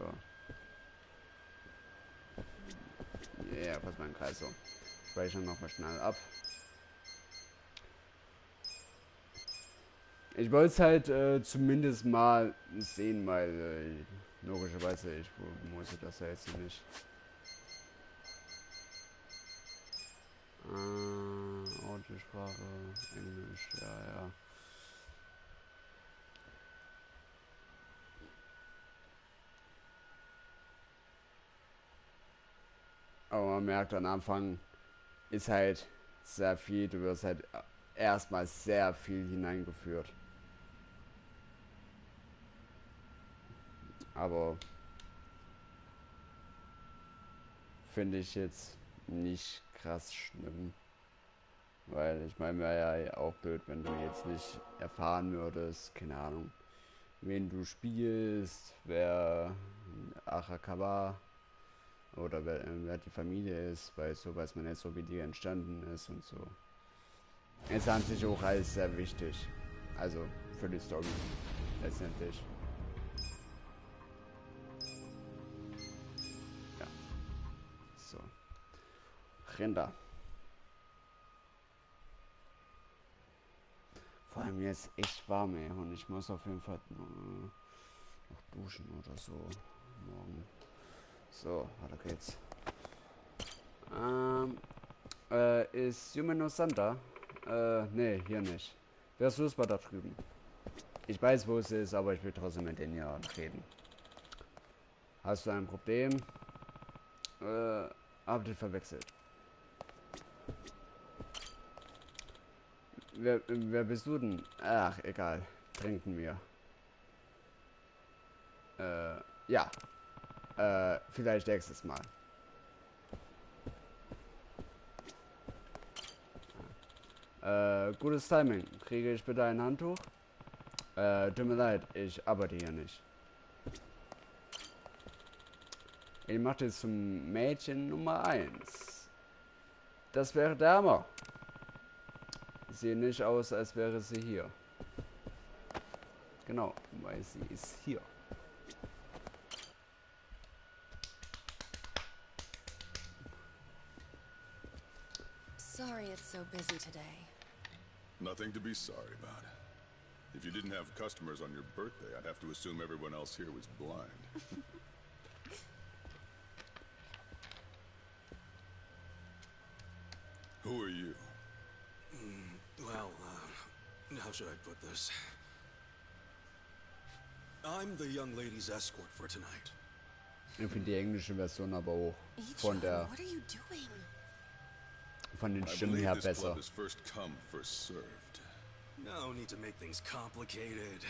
Ja, yeah, pass mal in den Kreis so. Speichern nochmal schnell ab. Ich wollte es halt zumindest mal sehen, weil logischerweise ich musste das ja jetzt nicht. Audiosprache, Englisch, ja. Aber man merkt am Anfang ist halt sehr viel, du wirst halt erstmal sehr viel hineingeführt. Aber finde ich jetzt nicht krass schlimm. Weil ich meine, wäre ja auch blöd, wenn du jetzt nicht erfahren würdest, keine Ahnung, wen du spielst, wer Arakawa oder wer die Familie ist, weil so weiß man nicht so, wie die entstanden ist und so. Ist an sich auch alles sehr wichtig. Also für die Story letztendlich. Ja. So. Rinder. Vor allem jetzt echt warm, ey. Und ich muss auf jeden Fall noch duschen oder so. Morgen. So, weiter geht's. Ist Yumino Santa? Nee, hier nicht. Wer ist los bei da drüben? Ich weiß, wo es ist, aber ich will trotzdem mit denen hier reden. Hast du ein Problem? Hab den verwechselt. Wer bist du denn? Ach, egal. Trinken wir. Ja. Vielleicht nächstes Mal. Gutes Timing. Kriege ich bitte ein Handtuch? Tut mir leid, ich arbeite hier nicht. Ich mache jetzt zum Mädchen Nummer 1. Das wäre der Hammer. Sieht nicht aus, als wäre sie hier. Genau, weil sie ist hier. Sorry it's so busy today. Nothing to be sorry about. If you didn't have customers on your birthday, I'd have to assume everyone else here was blind. Who are you? Well, how should I put this? I'm the young lady's escort for tonight. Ich finde die englische Version aber auch von der What are you doing? von den Stimmen her besser. First come, first served. No need to make things complicated.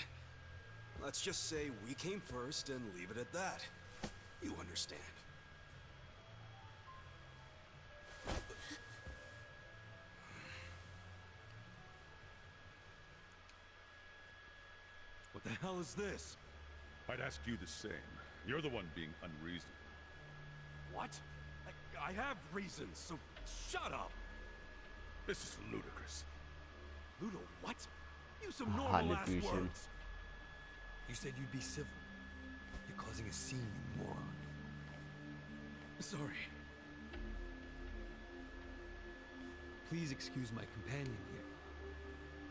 Let's just say we came first and leave it at that. You understand. What the hell is this? I'd ask you the same. You're the one being unreasonable. What? I have reasons, so shut up! This is ludicrous. Ludo, what? Use some normal ass Hannebüchen. words. You said you'd be civil. You're causing a scene, you moron. Sorry. Please excuse my companion here.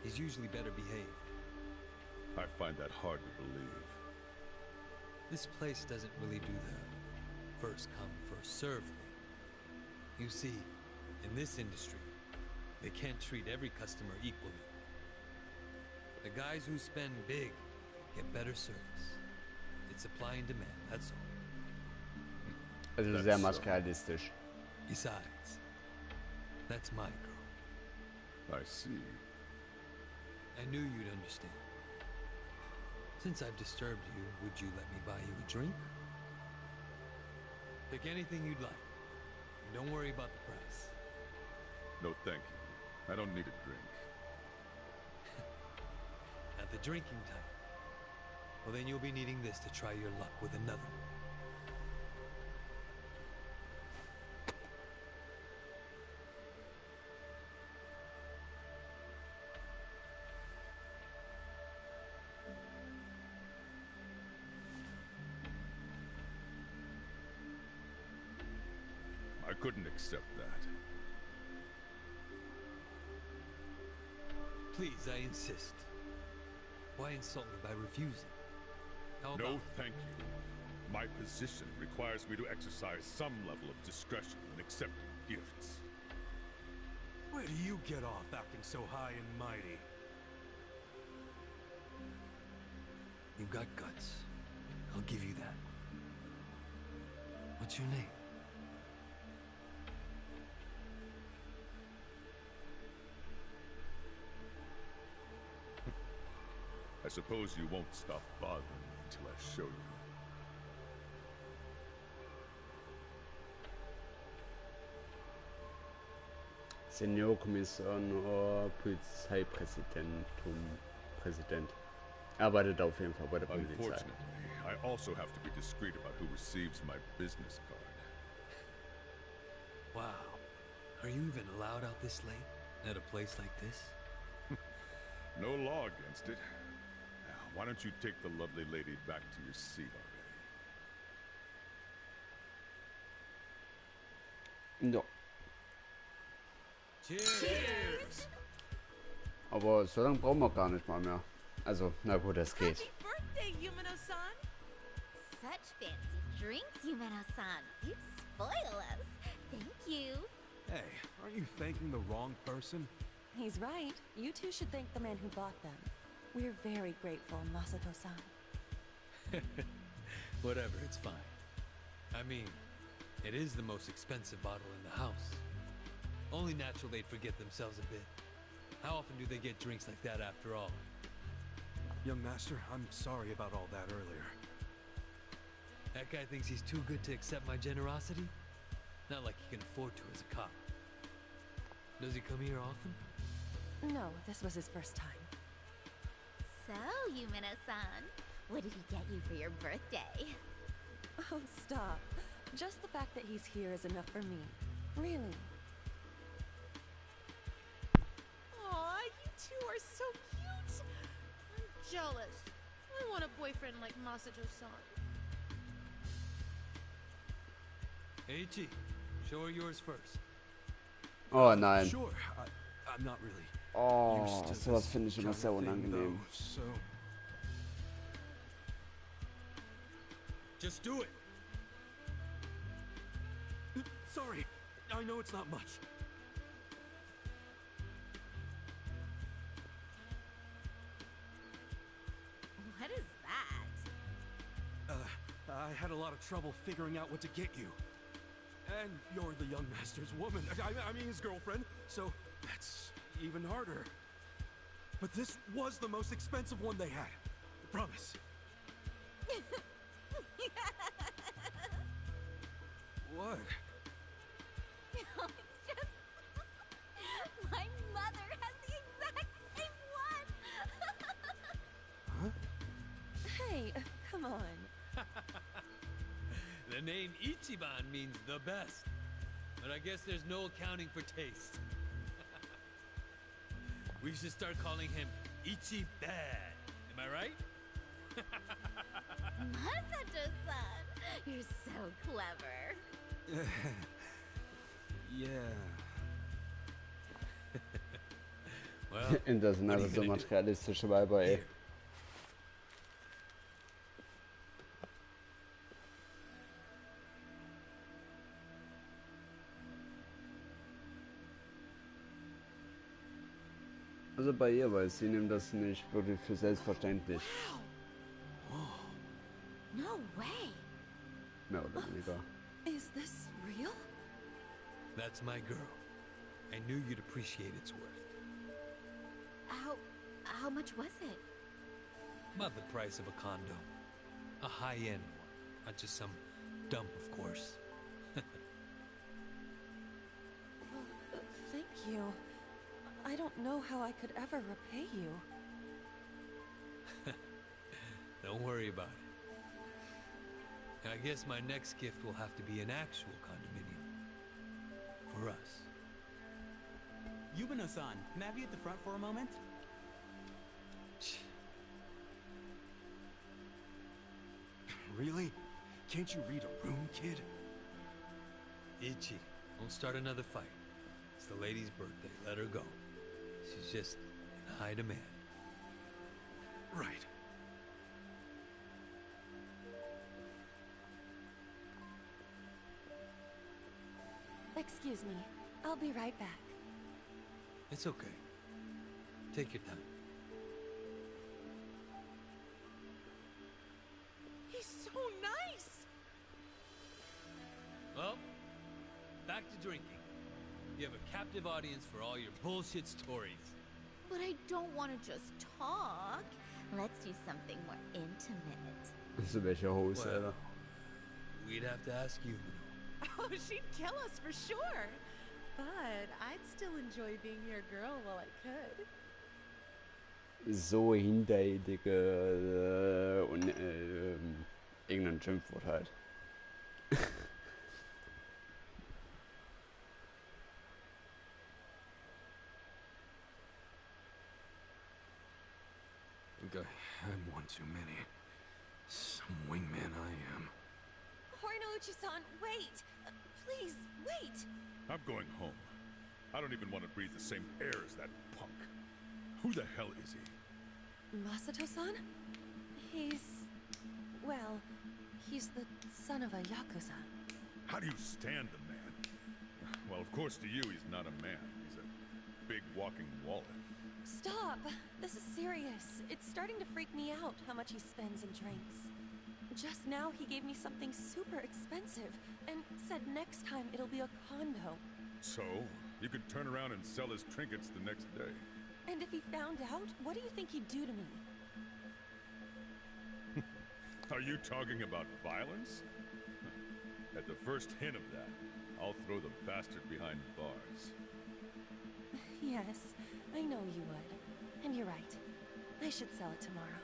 He's usually better behaved. I find that hard to believe. This place doesn't really do the first come, first serve thing. You see, in this industry, they can't treat every customer equally. The guys who spend big get better service. It's supply and demand, that's all. Also sehr materialistisch. Besides, that's my girl. I see. I knew you'd understand. Since I've disturbed you, would you let me buy you a drink? Pick anything you'd like. And don't worry about the price. No, thank you. I don't need a drink. At the drinking type. Well, then you'll be needing this to try your luck with another. I couldn't accept that. Please, I insist. Why insult me by refusing? How about... No, thank you. My position requires me to exercise some level of discretion in accepting gifts. Where do you get off acting so high and mighty? You've got guts. I'll give you that. What's your name? I suppose you won't stop bothering me until I show you. Seniorkommissar, Polizeipräsident. Arbeitet auf jeden Fall bei der Polizei. Unfortunately, I also have to be discreet about who receives my business card. Wow. Are you even allowed out this late? At a place like this? No law against it. Now, why don't you take the lovely lady back to your seat already? Ja. Cheers! Aber so lange brauchen wir gar nicht mal mehr. Also, na gut, es geht. Happy birthday, Yumeno-san! Such fancy drinks, Yumeno-san. You spoil us. Thank you. Hey, aren't you thanking the wrong person? He's right. You two should thank the man who bought them. We're very grateful, Masato-san. Whatever, it's fine. I mean, It is the most expensive bottle in the house. Only natural they'd forget themselves a bit. How often do they get drinks like that after all? Young master, I'm sorry about all that earlier. That guy thinks he's too good to accept my generosity? Not like he can afford to as a cop. Does he come here often? No, this was his first time. So, Yumino-san, what did he get you for your birthday? Oh, stop. Just the fact that he's here is enough for me. Really. Aw, you two are so cute. I'm jealous. I want a boyfriend like Masato-san. Eiichi, show her yours first. Oh nein. Sure, I'm not really Oh, used to sowas this finde ich immer kind sehr of thing, unangenehm. though, so Just do it. sorry. I know it's not much. What is that? I had a lot of trouble figuring out what to get you. And you're the young master's woman. I mean his girlfriend, so that's even harder. But this was the most expensive one they had. I promise. What? No, it's just... My mother has the exact same one! Hey, come on. The name Ichiban means the best. But I guess there's no accounting for taste. We should start calling him Ichiban. Am I right? Masato-san! You're so clever. Yeah. Well, Das sind einfach so materialistische Weiber, ey. Also bei ihr, weil sie nimmt das nicht wirklich für selbstverständlich. No way! Mehr oder weniger. Is this real? That's my girl. I knew you'd appreciate its worth. How much was it? About the price of a condo. A high-end one. Not just some dump, of course. Thank you. I don't know how I could ever repay you. Don't worry about it. I guess my next gift will have to be an actual condominium. For us. Yubino-san, can I have you at the front for a moment? Really? Can't you read a room, kid? Ichi, don't start another fight. It's the lady's birthday. Let her go. She's just in high demand. Right. Excuse me. I'll be right back. It's okay. Take your time. He's so nice! Well, back to drinking. You have a captive audience for all your bullshit stories. But I don't want to just talk. Let's do something more intimate. So welche Hose, Well, we'd have to ask you. Oh, she'd kill us for sure. But I'd still enjoy being your girl while I could. So hinterelige und irgendein Schimpfwort halt. I think I had one too many. Some wingman I am. Horinouchi-san, wait! Please, wait! I'm going home. I don't even want to breathe the same air as that punk. Who the hell is he? Masato-san? Well, he's the son of a Yakuza. How do you stand the man? Well, of course to you he's not a man. He's a big walking wallet. Stop! This is serious. It's starting to freak me out how much he spends and drinks. Just now he gave me something super expensive and said next time it'll be a condo. So, you could turn around and sell his trinkets the next day. And if he found out, what do you think he'd do to me? Are you talking about violence? At the first hint of that, I'll throw the bastard behind bars. Yes, I know you would. And you're right. I should sell it tomorrow.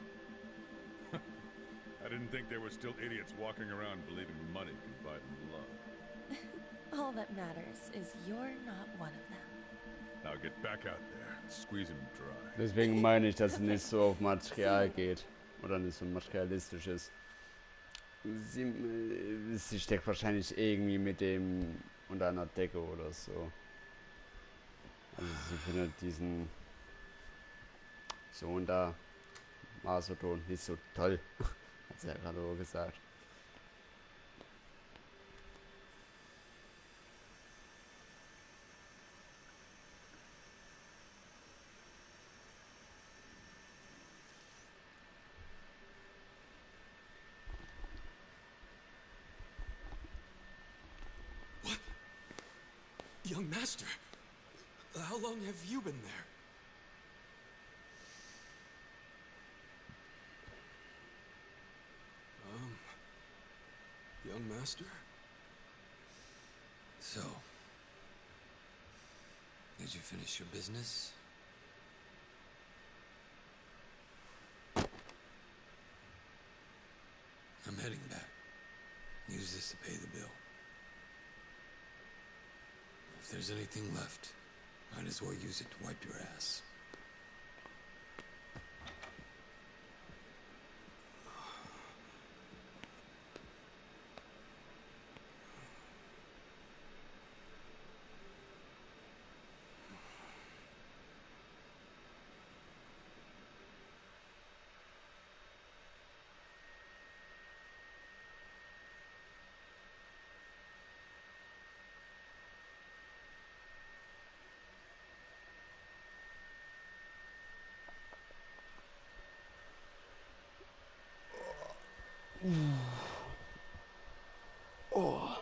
I didn't think there were still idiots walking around believing money can buy them love. All that matters is you're not one of them. Now get back out there and squeeze him dry. Deswegen meine ich, dass es nicht so auf Material geht. Oder nicht so materialistisch ist. Sie steckt wahrscheinlich irgendwie mit dem unter einer Decke oder so. Also sie findet diesen Sohn da, Masoton, nicht so toll. Hat sie ja gerade so gesagt. What? Young master, how long have you been there? Young master? So, did you finish your business? I'm heading back. Use this to pay the bill. If there's anything left, might as well use it to wipe your ass. Oh.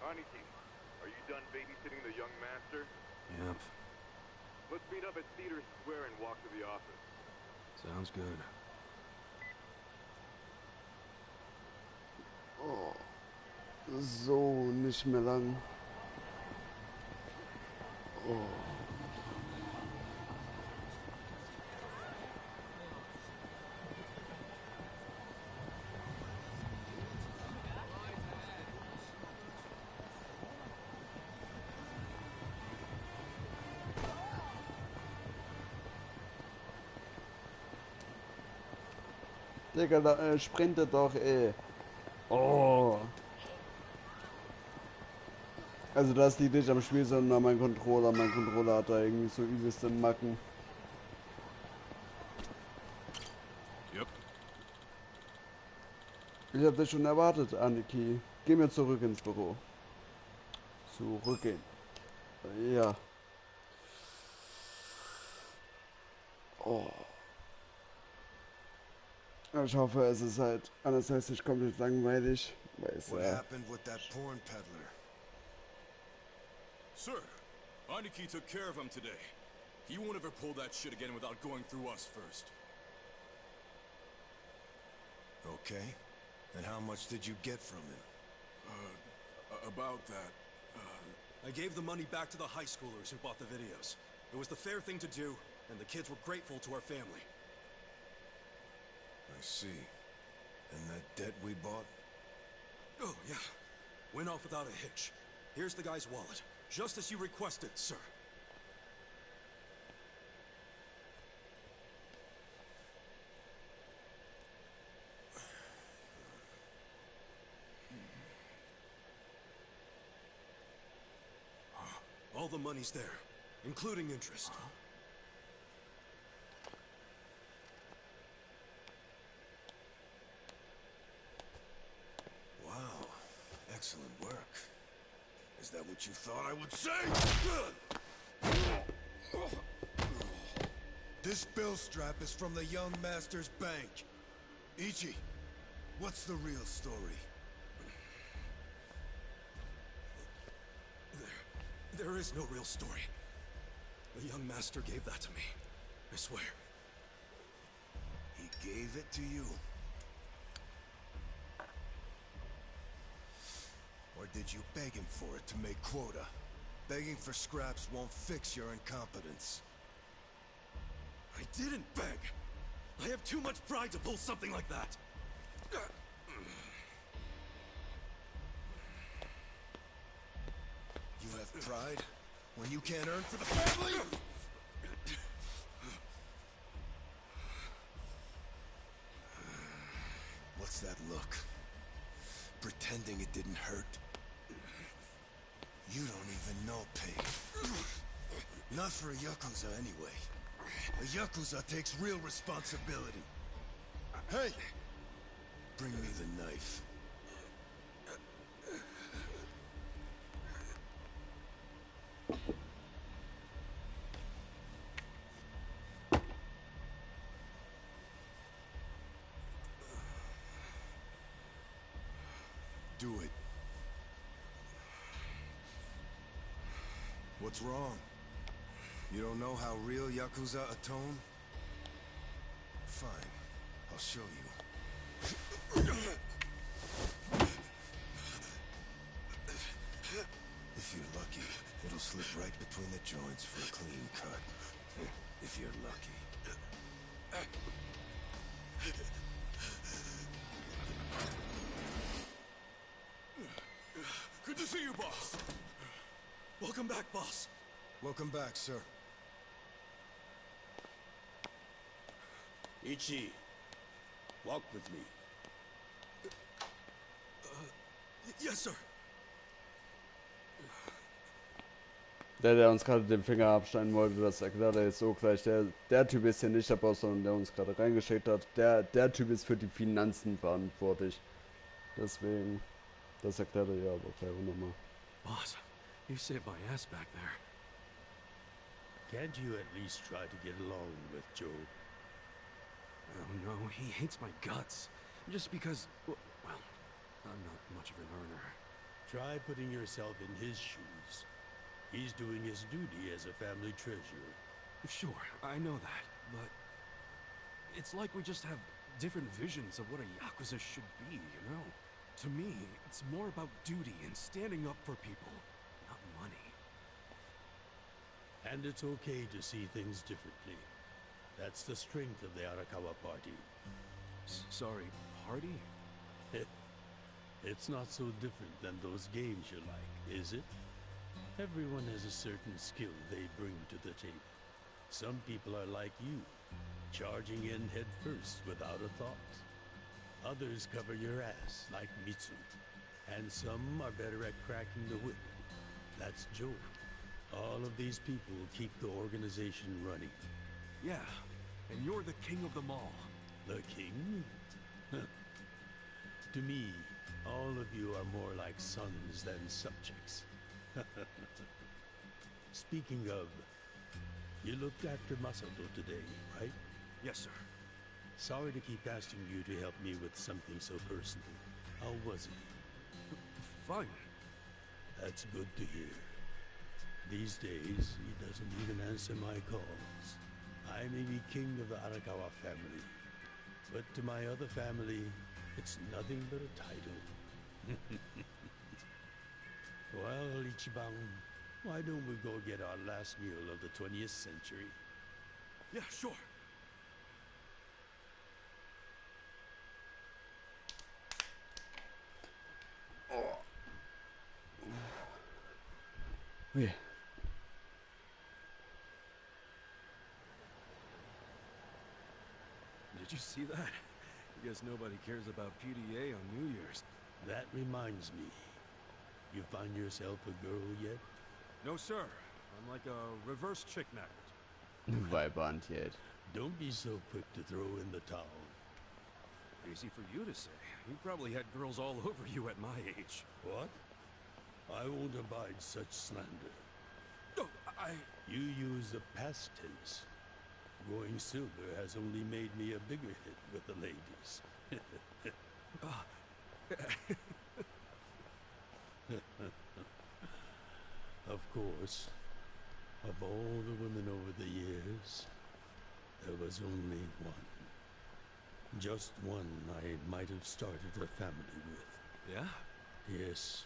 Aniki, are you done babysitting the young master? Yep. Let's meet up at Theater Square and walk to the office. Sounds good. Oh. So, nicht mehr lang. Oh. Digga, da, sprintet doch, ey. Oh. Also das liegt nicht am Spiel, sondern an meinem Controller. Mein Controller hat da irgendwie so übelste Macken. Yep. Ich hab dich schon erwartet, Aniki. Geh mir zurück ins Büro. Zurückgehen. Ja. Oh. Ich hoffe, es ist halt anders heißt nicht komplett langweilig. Weil es, What happened with that porn peddler? Sir, Aniki took care of him today. He won't ever pull that shit again without going through us first. Okay. And how much did you get from him? About that. I gave the money back to the high schoolers who bought the videos. It was the fair thing to do, and the kids were grateful to our family. I see. And that debt we bought? Oh, yeah. Went off without a hitch. Here's the guy's wallet. Just as you requested, sir. All the money's there, including interest. Is that what you thought I would say? This bill strap is from the young master's bank. Ichi, what's the real story? There is no real story. The young master gave that to me. I swear. He gave it to you? Or did you beg him for it to make quota? Begging for scraps won't fix your incompetence. I didn't beg! I have too much pride to pull something like that! You have pride? When you can't earn for the family? What's that look? Pretending it didn't hurt? You don't even know pain. Not for a Yakuza, anyway. A Yakuza takes real responsibility. Hey! Bring me the knife. Do it. What's wrong? You don't know how real Yakuza atone? Fine. I'll show you. If you're lucky, it'll slip right between the joints for a clean cut. If you're lucky. Good to see you, boss. Welcome back, boss. Welcome back, sir. Ichi, walk with me. Yes, sir. Der uns gerade den Finger abschneiden wollte, das erklärt er jetzt so gleich. Der Typ ist hier nicht der Boss, sondern der uns gerade reingeschickt hat. Der Typ ist für die Finanzen verantwortlich. Deswegen, das erklärt er ja aber gleich auch nochmal. Boss, you saved my ass back there. Can't you at least try to get along with Joe? Oh no, he hates my guts. Just because, well, I'm not much of an earner. Try putting yourself in his shoes. He's doing his duty as a family treasurer. Sure, I know that, but it's like we just have different visions of what a Yakuza should be, you know? To me, it's more about duty and standing up for people, not money. And it's okay to see things differently. That's the strength of the Arakawa party. Sorry, party? It's not so different than those games you like, is it? Everyone has a certain skill they bring to the table. Some people are like you, charging in head first without a thought. Others cover your ass, like Mitsu. And some are better at cracking the whip. That's Joe. All of these people keep the organization running. Yeah, and you're the king of them all. The king? To me, all of you are more like sons than subjects. Speaking of, you looked after Masato today, right? Yes, sir. Sorry to keep asking you to help me with something so personal. How was he? Fine. That's good to hear. These days, he doesn't even answer my calls. I may be king of the Arakawa family, but to my other family, it's nothing but a title. Well, Ichiban, why don't we go get our last meal of the 20th century? Yeah, sure. Yeah. Did you see that? I guess nobody cares about PDA on New Year's. That reminds me. You find yourself a girl yet? No, sir. I'm like a reverse chick magnet. Weiband yet. Don't be so quick to throw in the towel. Easy for you to say. You probably had girls all over you at my age. What? I won't abide such slander. Oh, You use the past tense. Going silver has only made me a bigger hit with the ladies. Of course, of all the women over the years, there was only one. Just one I might have started a family with. Yeah? Yes.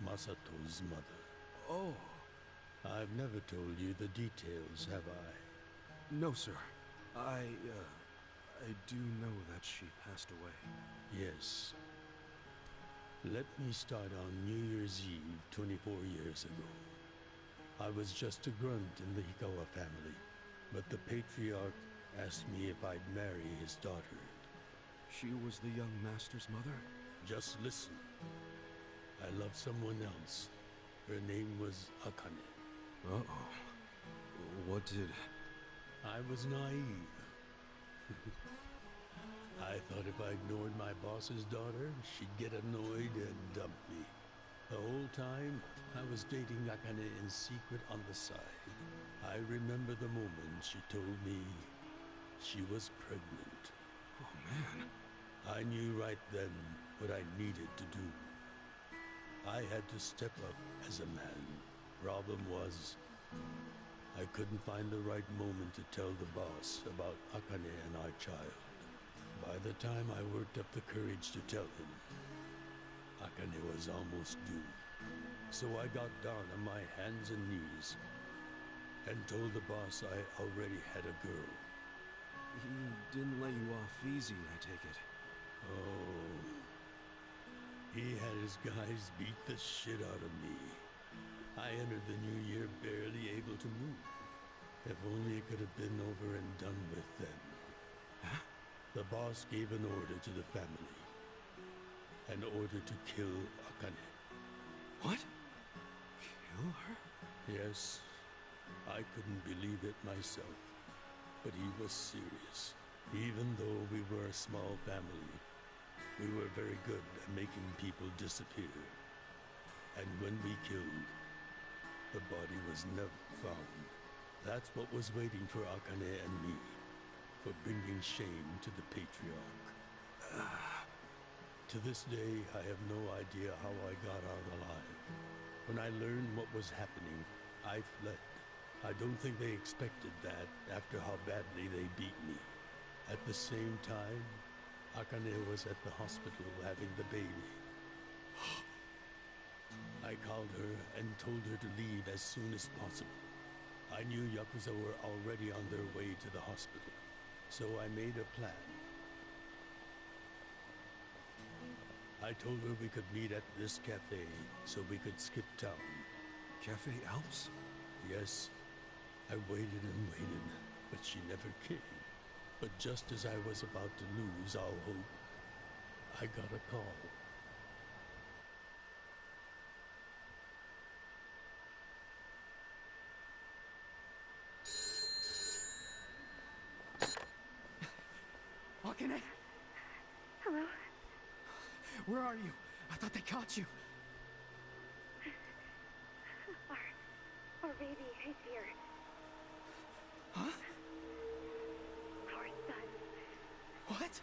Masato's mother. Oh. I've never told you the details, have I? No, sir. I do know that she passed away. Yes. Let me start on New Year's Eve 24 years ago. I was just a grunt in the Hikawa family, but the patriarch asked me if I'd marry his daughter. She was the young master's mother? Just listen. I loved someone else. Her name was Akane. Uh-oh. What did... I was naive. I thought if I ignored my boss's daughter, she'd get annoyed and dump me. The whole time, I was dating Akane in secret on the side. I remember the moment she told me she was pregnant. Oh, man. I knew right then what I needed to do. I had to step up as a man. Problem was, I couldn't find the right moment to tell the boss about Akane and our child. By the time I worked up the courage to tell him, Akane was almost due. So I got down on my hands and knees and told the boss I already had a girl. He didn't let you off easy, I take it. Oh. He had his guys beat the shit out of me. I entered the new year barely able to move. If only it could have been over and done with then. Huh? The boss gave an order to the family. An order to kill Akane. What? Kill her? Yes. I couldn't believe it myself. But he was serious. Even though we were a small family, we were very good at making people disappear. And when we killed, the body was never found. That's what was waiting for Akane and me, for bringing shame to the patriarch. To this day, I have no idea how I got out alive. When I learned what was happening, I fled. I don't think they expected that after how badly they beat me. At the same time, Akane was at the hospital having the baby. I called her and told her to leave as soon as possible. I knew Yakuza were already on their way to the hospital, so I made a plan. I told her we could meet at this cafe so we could skip town. Cafe Alps? Yes. I waited and waited, but she never came. But just as I was about to lose all hope, I got a call. Akane? Hello? Where are you? I thought they caught you. Our baby is here. Huh? Our son. What?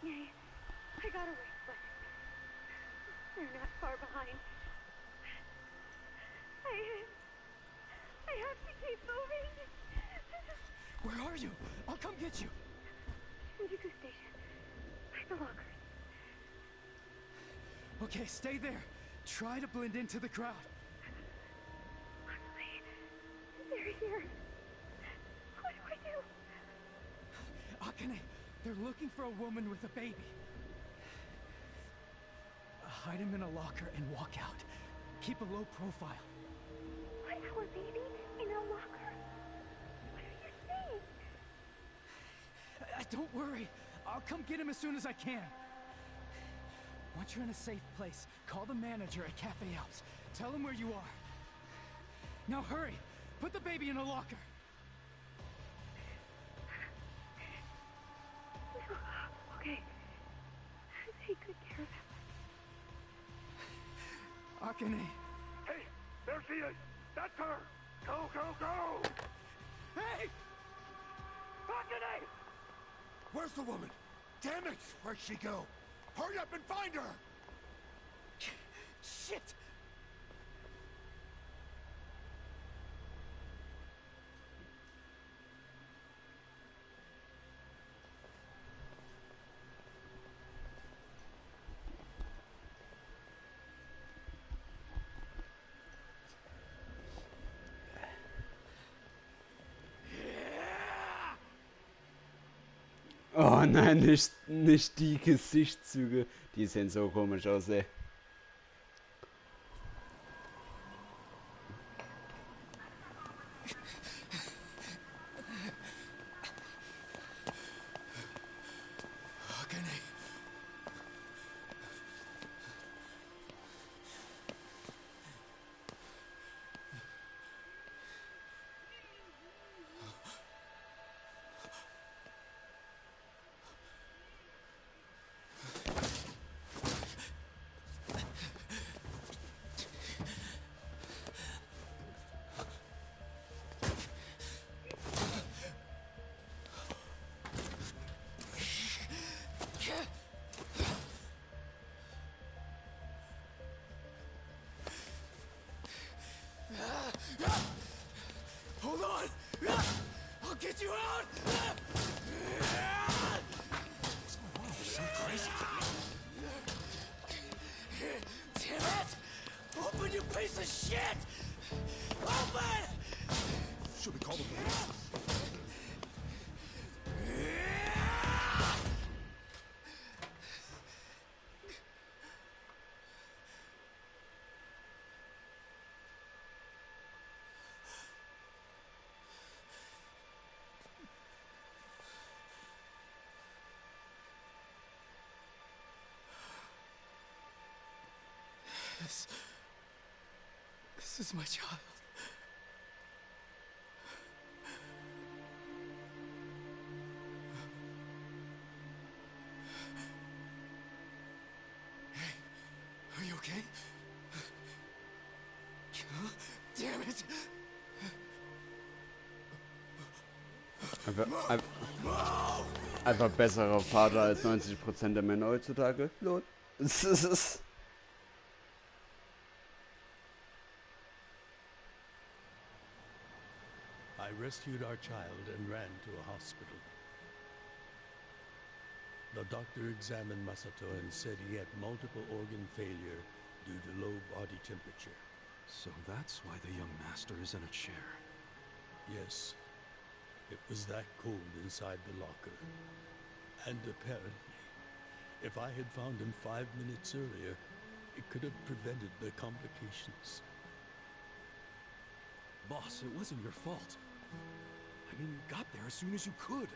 I got away, but they're not far behind. I have to keep moving. Where are you? I'll come get you. Shinjuku Station. By the lockers. Okay, stay there. Try to blend into the crowd. They're here. What do I do? Akane, they're looking for a woman with a baby. Hide him in a locker and walk out. Keep a low profile. What, our baby? In a locker? What are you saying? Don't worry. I'll come get him as soon as I can. Once you're in a safe place, call the manager at Cafe Alps. Tell him where you are. Now hurry! Put the baby in a locker! Okay. Take good care of him. Akane! Hey, there she is! That's her! Go, go, go! Hey! Akane! Where's the woman? Damn it! Where'd she go? Hurry up and find her! Shit! Oh nein, nicht die Gesichtszüge. Die sehen so komisch aus, ey. Akane. Hold on! I'll get you out! So crazy. Damn it! Open, you piece of shit! Open! Should we call the police? This is my child. Hey, are you okay? Damn it! Einfach besserer Vater als 90% der Männer heutzutage. Lol. I rescued our child and ran to a hospital. The doctor examined Masato and said he had multiple organ failure due to low body temperature. So that's why the young master is in a chair. Yes, it was that cold inside the locker. And apparently, if I had found him 5 minutes earlier, it could have prevented the complications. Boss, it wasn't your fault. I mean, you got there as soon as you could.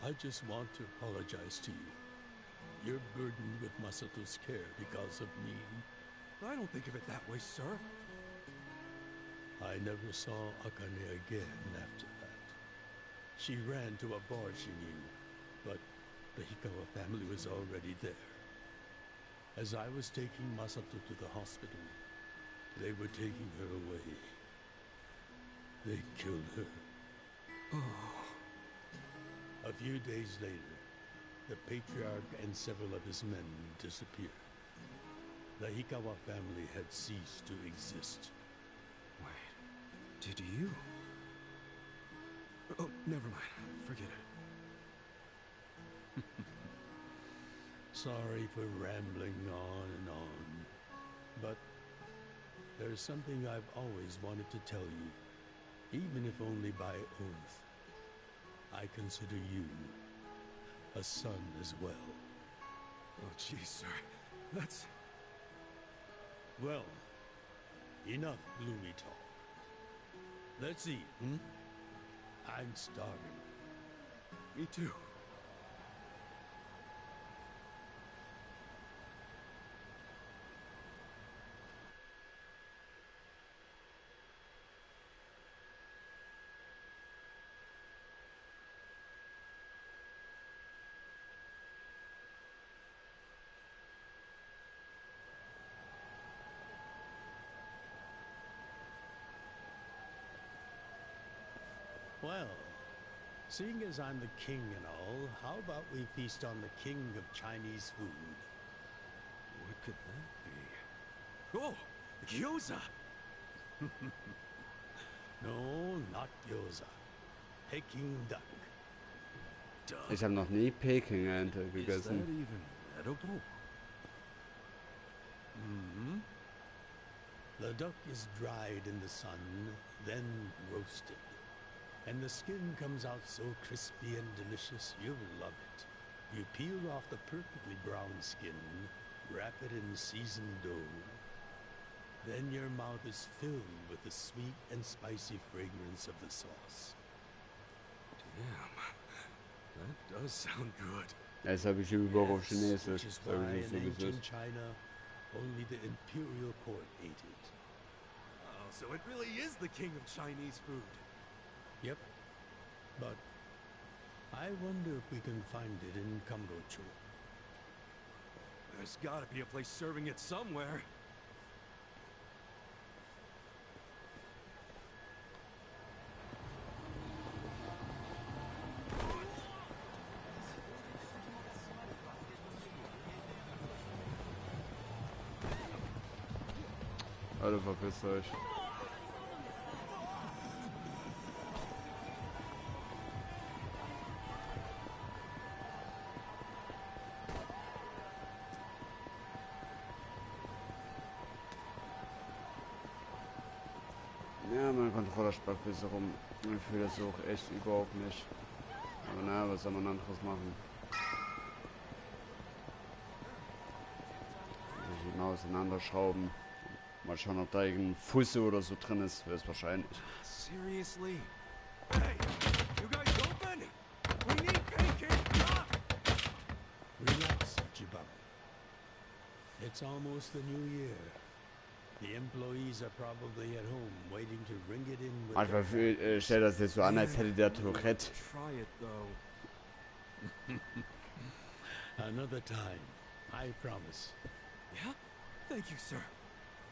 I just want to apologize to you. You're burdened with Masato's care because of me. I don't think of it that way, sir. I never saw Akane again after that. She ran to a bar she knew, but the Hikawa family was already there. As I was taking Masato to the hospital, they were taking her away. They killed her. Oh. A few days later, the patriarch and several of his men disappeared. The Hikawa family had ceased to exist. Wait, did you? Oh, never mind. Forget it. Sorry for rambling on and on, but there's something I've always wanted to tell you, even if only by oath. I consider you a son as well. Oh, geez, sir. That's... Well, enough gloomy talk. Let's eat, I'm starving. Me too. Well, seeing as I'm the king and all, how about we feast on the king of Chinese food? What could that be? Oh, Yakuza! No, not gyoza. Peking duck. Ich habe noch nie Peking-Ente Is that gegessen. even edible? Mm-hmm. The duck is dried in the sun, then roasted. And the skin comes out so crispy and delicious, you'll love it. You peel off the perfectly brown skin, wrap it in seasoned dough. Then your mouth is filled with the sweet and spicy fragrance of the sauce. Damn, that does sound good. Jetzt habe ich über auf Chinesisch. Which is Sag why ich in so, wie es ancient ist. China, only the imperial court ate it. Oh, so it really is the king of Chinese food. Yep. But I wonder if we can find it in Kambocho. There's gotta be a place serving it somewhere. Alter, verpisst euch. Ja, mein Controller spackt ein bisschen rum. Ich fühle das auch echt überhaupt nicht. Aber naja, was soll man anderes machen? Muss ich ihn auseinanderschrauben. Mal schauen, ob da irgendein Fusse oder so drin ist. Wäre es wahrscheinlich. Seriously? Hey, you guys open? We need Peking duck! Relax, Jibam. It's almost the new year. The employees are probably at home waiting to ring it in with Manchmal stellt das jetzt so an, als hätte der Tourette. Try it though. Another time, I promise. Yeah? Thank you, sir.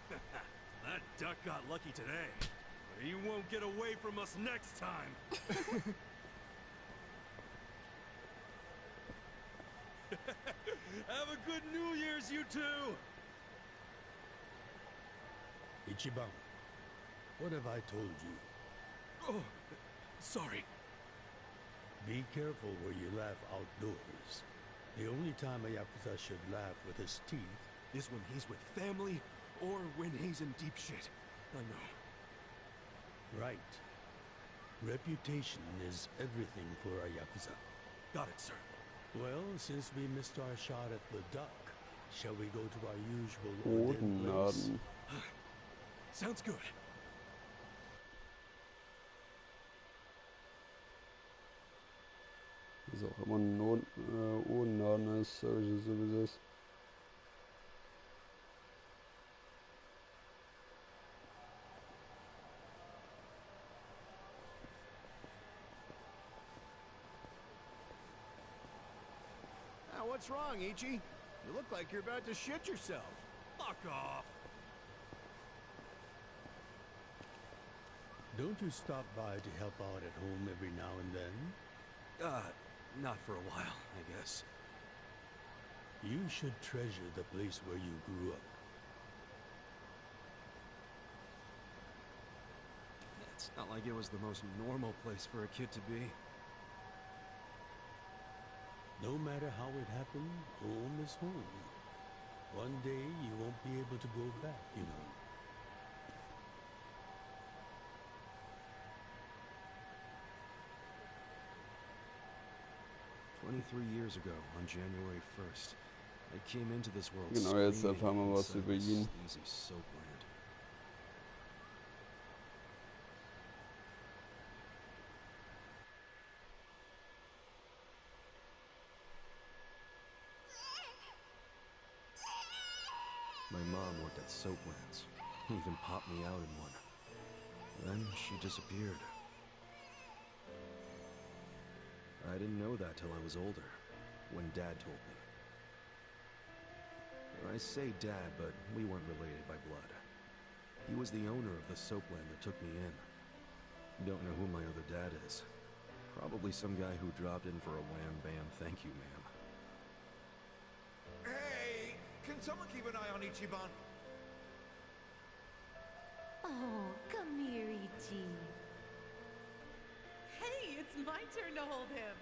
That duck got lucky today. But he won't get away from us next time. Have a good New Year's, you two! Ichiban, what have I told you? Oh, sorry. Be careful where you laugh outdoors. The only time a Yakuza should laugh with his teeth is when he's with family or when he's in deep shit. I know. Right. Reputation is everything for a Yakuza. Got it, sir. Well, since we missed our shot at the duck, shall we go to our usual ordained place? Sounds good. Ist auch immer ein Unladen ist, sag ich so wie es ist. Now, what's wrong, Ichi? You look like you're about to shit yourself. Fuck off. Don't you stop by to help out at home every now and then? Not for a while, I guess. You should treasure the place where you grew up. It's not like it was the most normal place for a kid to be. No matter how it happened, home is home. One day you won't be able to go back, you know. 23 years ago, on January 1st, I came into this world Genau, jetzt erfahren wir was über ihn. easy soapland. My mom worked at Soaplands. Even popped me out in one. Then she disappeared. I didn't know that till I was older, when Dad told me. I say Dad, but we weren't related by blood. He was the owner of the soapland that took me in. Don't know who my other dad is. Probably some guy who dropped in for a wham bam thank you, ma'am. Hey! Can someone keep an eye on Ichiban? Oh, come here, Ichi. Hey, it's my turn to hold him.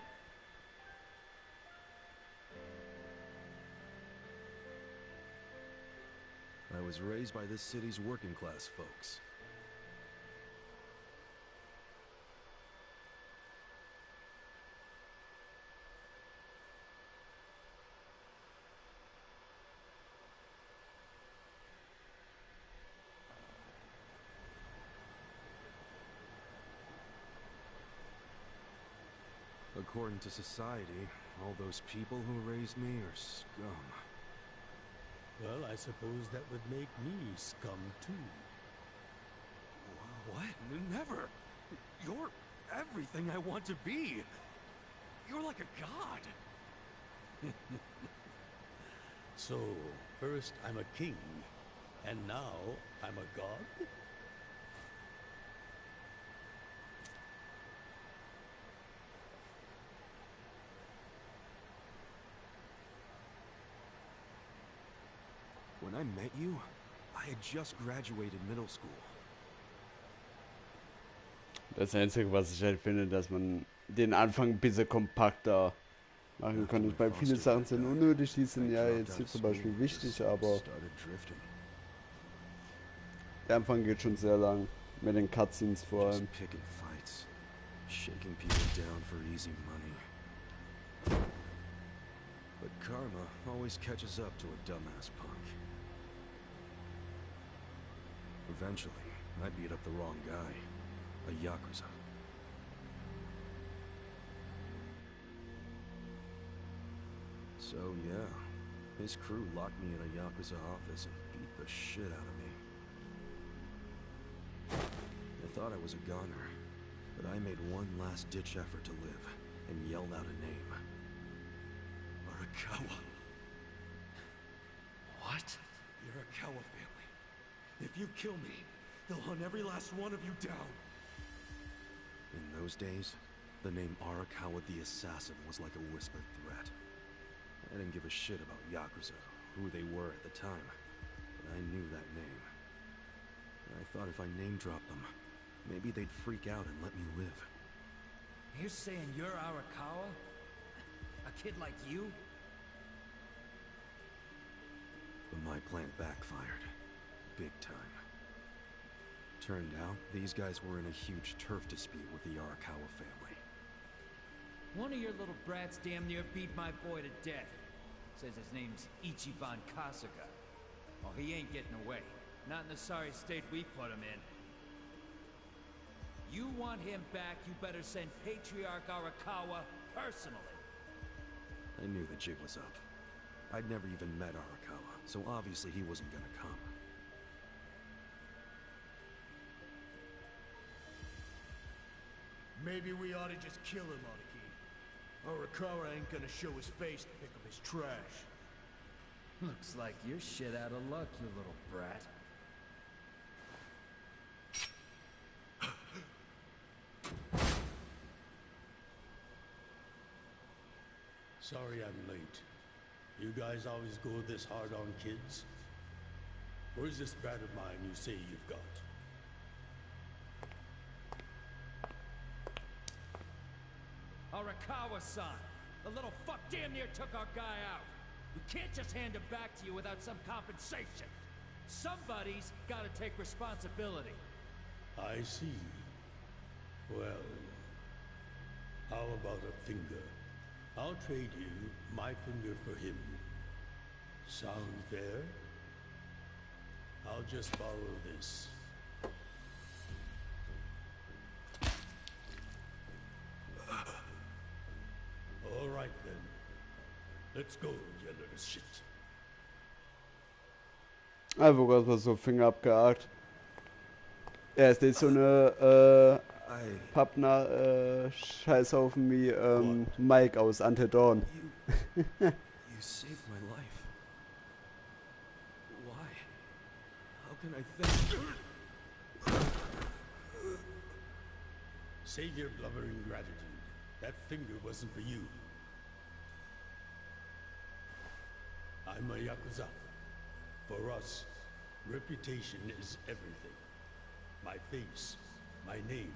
I was raised by this city's working class folks. According to society, all those people who raised me are scum. Well, I suppose that would make me scum too. What? Never! You're everything I want to be! You're like a god! So, first I'm a king, and now I'm a god? When I met you, I had just graduated middle school. Das Einzige, was ich halt finde, dass man den Anfang ein bisschen kompakter machen kann. Ich meine, viele Sachen sind unnötig, die sind ja jetzt hier zum Beispiel wichtig, aber der Anfang geht schon sehr lang, mit den Cutscenes vor allem. Picking fights, shaking people down for easy money. But karma always catches up to a dumbass punk. Eventually, I beat up the wrong guy, a Yakuza. So yeah, his crew locked me in a Yakuza office and beat the shit out of me. I thought I was a goner, but I made one last-ditch effort to live and yelled out a name. Arakawa. What? The Arakawa family. If you kill me, they'll hunt every last one of you down. In those days, the name Arakawa the Assassin was like a whispered threat. I didn't give a shit about Yakuza, who they were at the time, but I knew that name. I thought if I name-dropped them, maybe they'd freak out and let me live. You're saying you're Arakawa? A kid like you? But my plan backfired. Big time. Turned out, these guys were in a huge turf dispute with the Arakawa family. One of your little brats damn near beat my boy to death. Says his name's Ichiban Kasuga. Oh, he ain't getting away. Not in the sorry state we put him in. You want him back, you better send Patriarch Arakawa personally. I knew the jig was up. I'd never even met Arakawa, so obviously he wasn't gonna come. Maybe we ought to just kill him, Aniki. Arakawa ain't gonna show his face to pick up his trash. Looks like you're shit out of luck, you little brat. Sorry I'm late. You guys always go this hard on kids? Where's this brat of mine you say you've got? Arakawa-san! The little fuck damn near took our guy out! We can't just hand him back to you without some compensation! Somebody's gotta take responsibility! I see. Well, how about a finger? I'll trade you my finger for him. Sound fair? I'll just borrow this. All right then. Let's go, you little shit. Einfach erstmal so Finger abgehakt. Er ist nicht so eine Scheißhaufen wie Mike aus Until Dawn. You saved my life. Why? How can I thank you? Save your blubbering gratitude. That finger wasn't for you. I'm a Yakuza. For us, reputation is everything. My face, my name,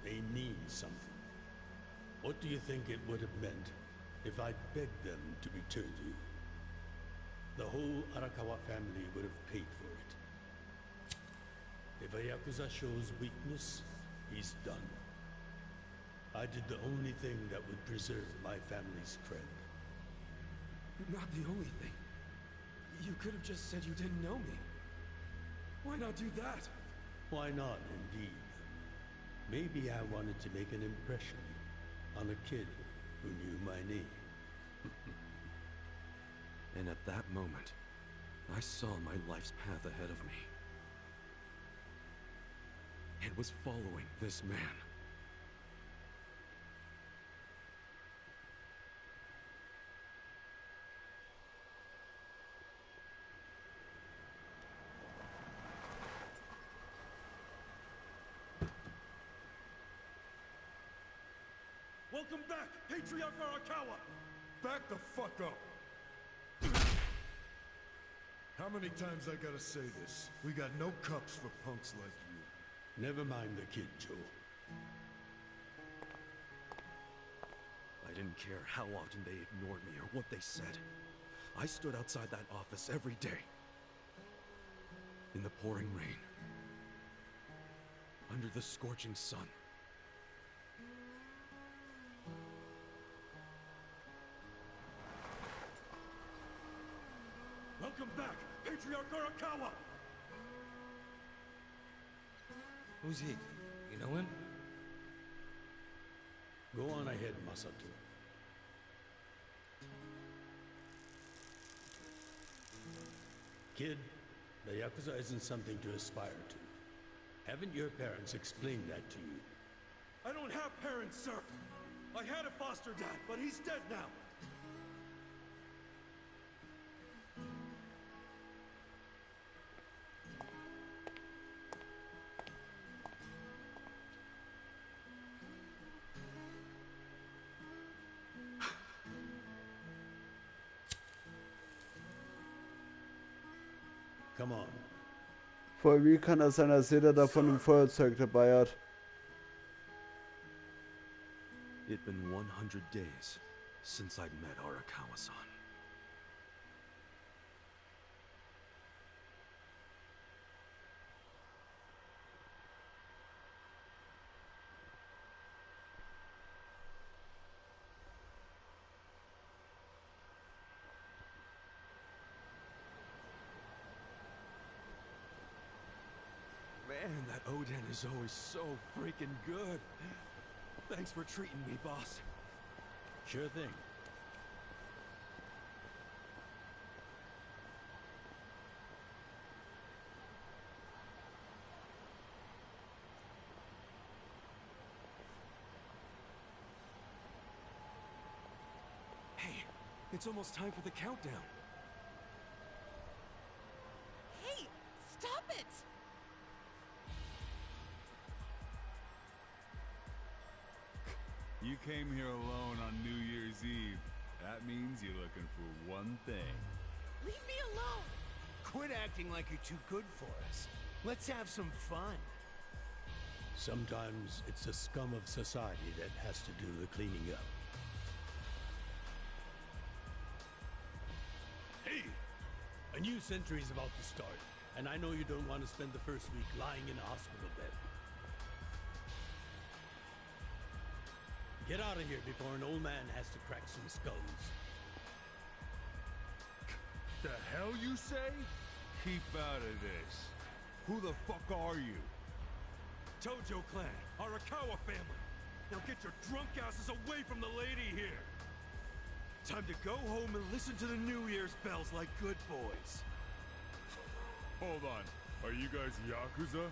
they mean something. What do you think it would have meant if I begged them to return you? The whole Arakawa family would have paid for it. If a Yakuza shows weakness, he's done. I did the only thing that would preserve my family's cred. Not the only thing. You could have just said you didn't know me. Why not do that? Why not, indeed? Maybe I wanted to make an impression on a kid who knew my name. And at that moment, I saw my life's path ahead of me. It was following this man. Welcome back, Patriarch Arakawa! Back the fuck up! How many times I gotta say this? We got no cups for punks like you. Never mind the kid, Joe. I didn't care how often they ignored me or what they said. I stood outside that office every day. In the pouring rain. Under the scorching sun. Welcome back, Patriarch Arakawa! Who's he? You know him? Go on ahead, Masato. Kid, the Yakuza isn't something to aspire to. Haven't your parents explained that to you? I don't have parents, sir! I had a foster dad, but he's dead now! Come on. Vor allem, wie kann er sein, dass jeder davon ein Feuerzeug dabei hat? It'd been 100 days since I'd met Arakawa-san. Man, that Oden is always so freaking good. Thanks for treating me, boss. Sure thing. Hey, it's almost time for the countdown. Hey, stop it! You came here alone on New Year's Eve. That means you're looking for one thing. Leave me alone! Quit acting like you're too good for us. Let's have some fun. Sometimes it's the scum of society that has to do the cleaning up. Hey! A new century's about to start, and I know you don't want to spend the first week lying in a hospital bed. Get out of here before an old man has to crack some skulls. The hell you say? Keep out of this. Who the fuck are you? Tojo clan, Arakawa family. Now get your drunk asses away from the lady here. Time to go home and listen to the New Year's bells like good boys. Hold on. Are you guys Yakuza?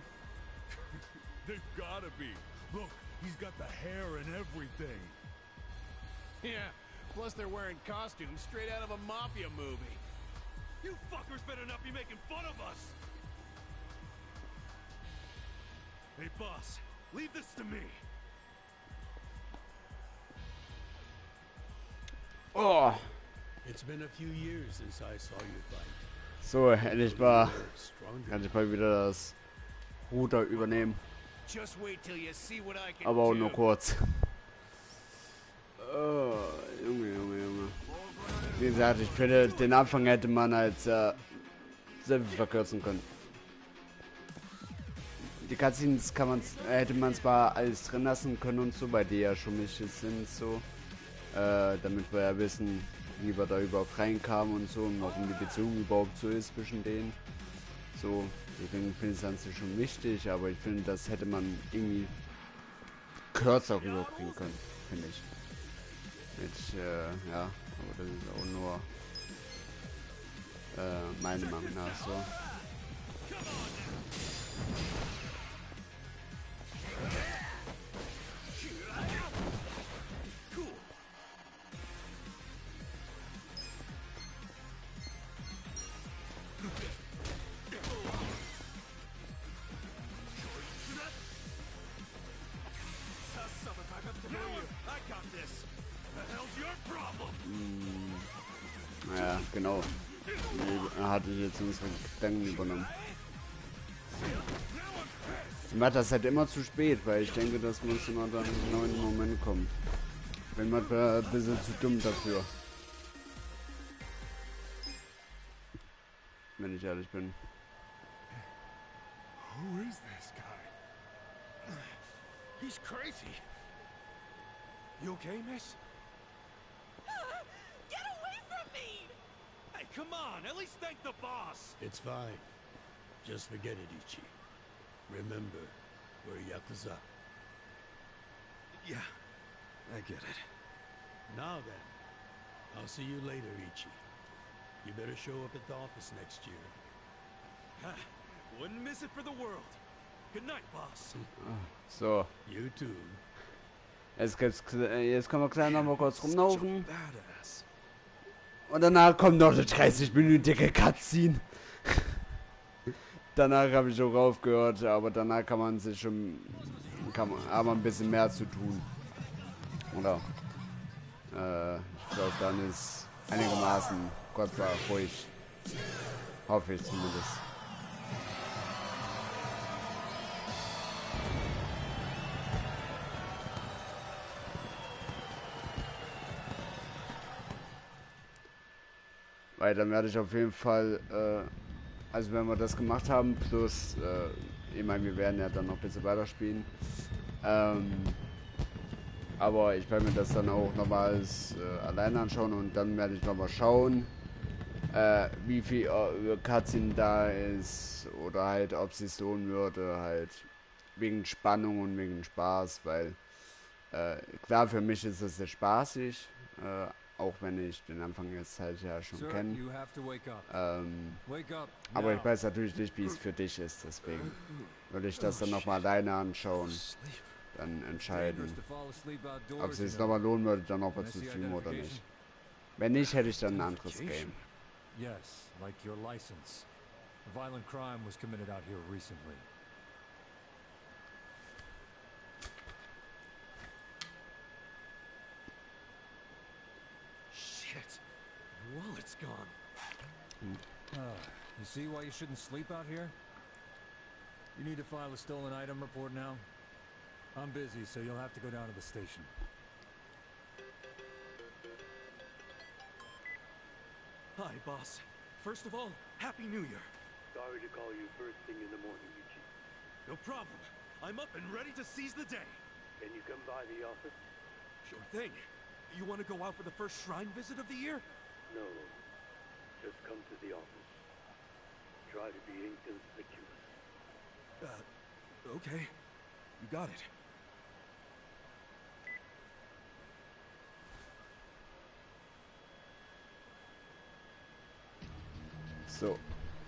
They've gotta be. Look, he's got the hair and everything. Yeah, plus they're wearing costumes straight out of a mafia movie. You fuckers better not be making fun of us! Hey, boss, leave this to me. Oh. It's been a few years since I saw you fight. So, endlich mal kann ich mal wieder das Ruder übernehmen. Just wait till you see what I can Aber auch do. nur kurz. Oh, Junge. Wie gesagt, ich finde, den Anfang hätte man halt sehr viel verkürzen können. Die Cutscenes hätte man zwar alles drin lassen können und so, weil die ja schon nicht sind, so. Damit wir ja wissen, wie wir da überhaupt reinkamen und so und warum die Beziehung überhaupt so ist zwischen denen. So, deswegen finde ich es an sich schon wichtig, aber ich finde, das hätte man irgendwie kürzer rüberbringen können, finde ich. Ja, aber das ist auch nur meine Meinung nach so. Ja, genau. Er hatte jetzt unsere Gedanken übernommen. Ich mache das halt immer zu spät, weil ich denke, das muss immer dann im neuen Moment kommen. Wenn man ein bisschen zu dumm dafür. Wenn ich ehrlich bin. Who is this guy? He's crazy. You okay, miss? Get away from me! Hey, come on! At least thank the boss! It's fine. Just forget it, Ichi. Remember, we're Yakuza. Yeah, I get it. Now then, I'll see you later, Ichi. You better show up at the office next year. Ha, wouldn't miss it for the world. Good night, boss. So. You too. Jetzt können wir gleich noch mal kurz rumlaufen. Und danach kommt noch eine 30-minütige Cutscene. Danach habe ich auch aufgehört, aber danach kann man sich schon aber ein bisschen mehr zu tun. Oder? Ich glaube, dann ist einigermaßen Gott war ruhig. Hoffe ich zumindest. Weil dann werde ich auf jeden Fall, also wenn wir das gemacht haben, plus, ich meine, wir werden ja dann noch ein bisschen weiterspielen. Aber ich werde mir das dann auch nochmals alleine anschauen und dann werde ich nochmal schauen, wie viel Cutscene da ist oder halt, ob sie es lohnen würde, halt wegen Spannung und wegen Spaß, weil klar, für mich ist es sehr spaßig, auch wenn ich den Anfang jetzt halt ja schon kenne. Aber ich weiß natürlich nicht, wie es für dich ist, deswegen würde ich das dann nochmal alleine anschauen, dann entscheiden, ob es sich nochmal lohnen würde, dann noch was zu streamen oder nicht. Wenn nicht, hätte ich dann ein anderes Game. Yes, like your license. A violent crime was committed out here recently. Shit, my wallet's gone. You see why you shouldn't sleep out here? You need to file a stolen item report now? I'm busy, so you'll have to go down to the station. Hi, boss. First of all, Happy New Year. Sorry to call you first thing in the morning, Ichi. No problem. I'm up and ready to seize the day. Can you come by the office? Sure thing. You want to go out for the first shrine visit of the year? No. Just come to the office. Try to be inconspicuous. Okay. You got it. So.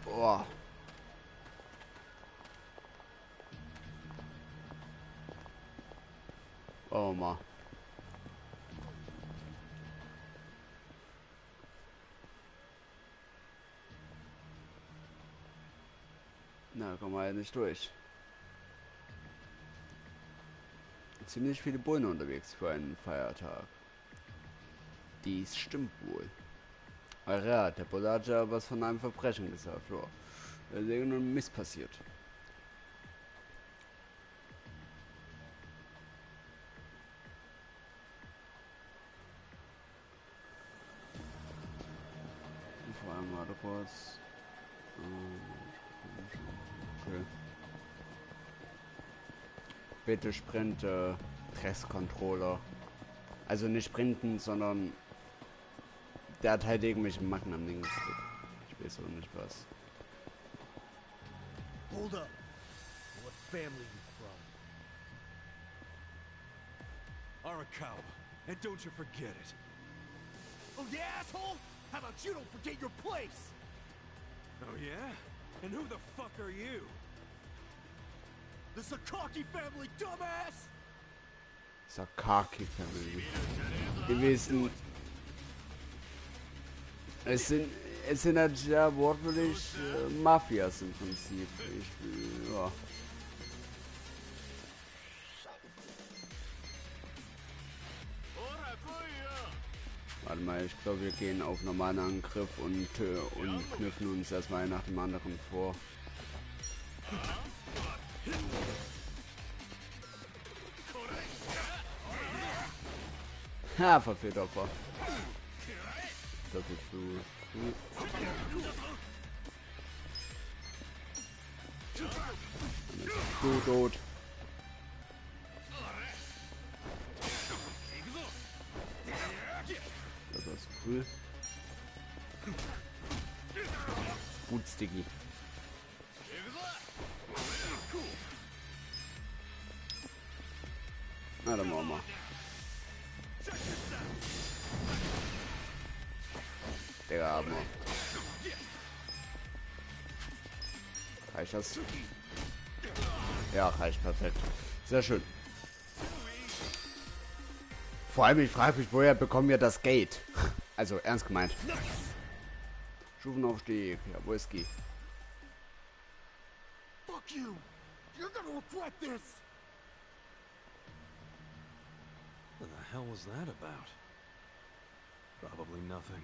Oh. Oh mal. Na, kommen wir ja nicht durch. Ziemlich viele Bullen unterwegs für einen Feiertag. Dies stimmt wohl. Ach ja, der Bulle hat ja was von einem Verbrechen gesagt. Ja. Da ist irgendein Mist passiert. Vor allem warte kurz. Okay. Bitte sprinte, Presscontroller. Also nicht sprinten, sondern der hat halt irgendwelche Macken am linken Stick. Ich weiß auch nicht was. Hold up. What family you from? Arakawa. And don't you forget it. Oh, yeah, asshole? How about you don't forget your place? Oh, yeah? And who the fuck are you? The Sakaki family, dumbass! Sakaki Family. Wir wissen. Es sind halt ja wortwörtlich Mafias im Prinzip. Ja. Warte mal, ich glaube, wir gehen auf normalen Angriff und knüpfen uns erstmal nach dem anderen vor. Ha, verfehlt Opfer. Das ist so tot. Das ist cool. Gut, Sticky. Na, dann machen wir. Digga, haben wir. Reicht das? Ja, reicht perfekt. Sehr schön. Vor allem, ich frage mich, woher bekommen wir das Geld? Also, ernst gemeint. Stufenaufstieg. Ja, Whisky. Fuck you! You're gonna regret this! What the hell was that about? Probably nothing.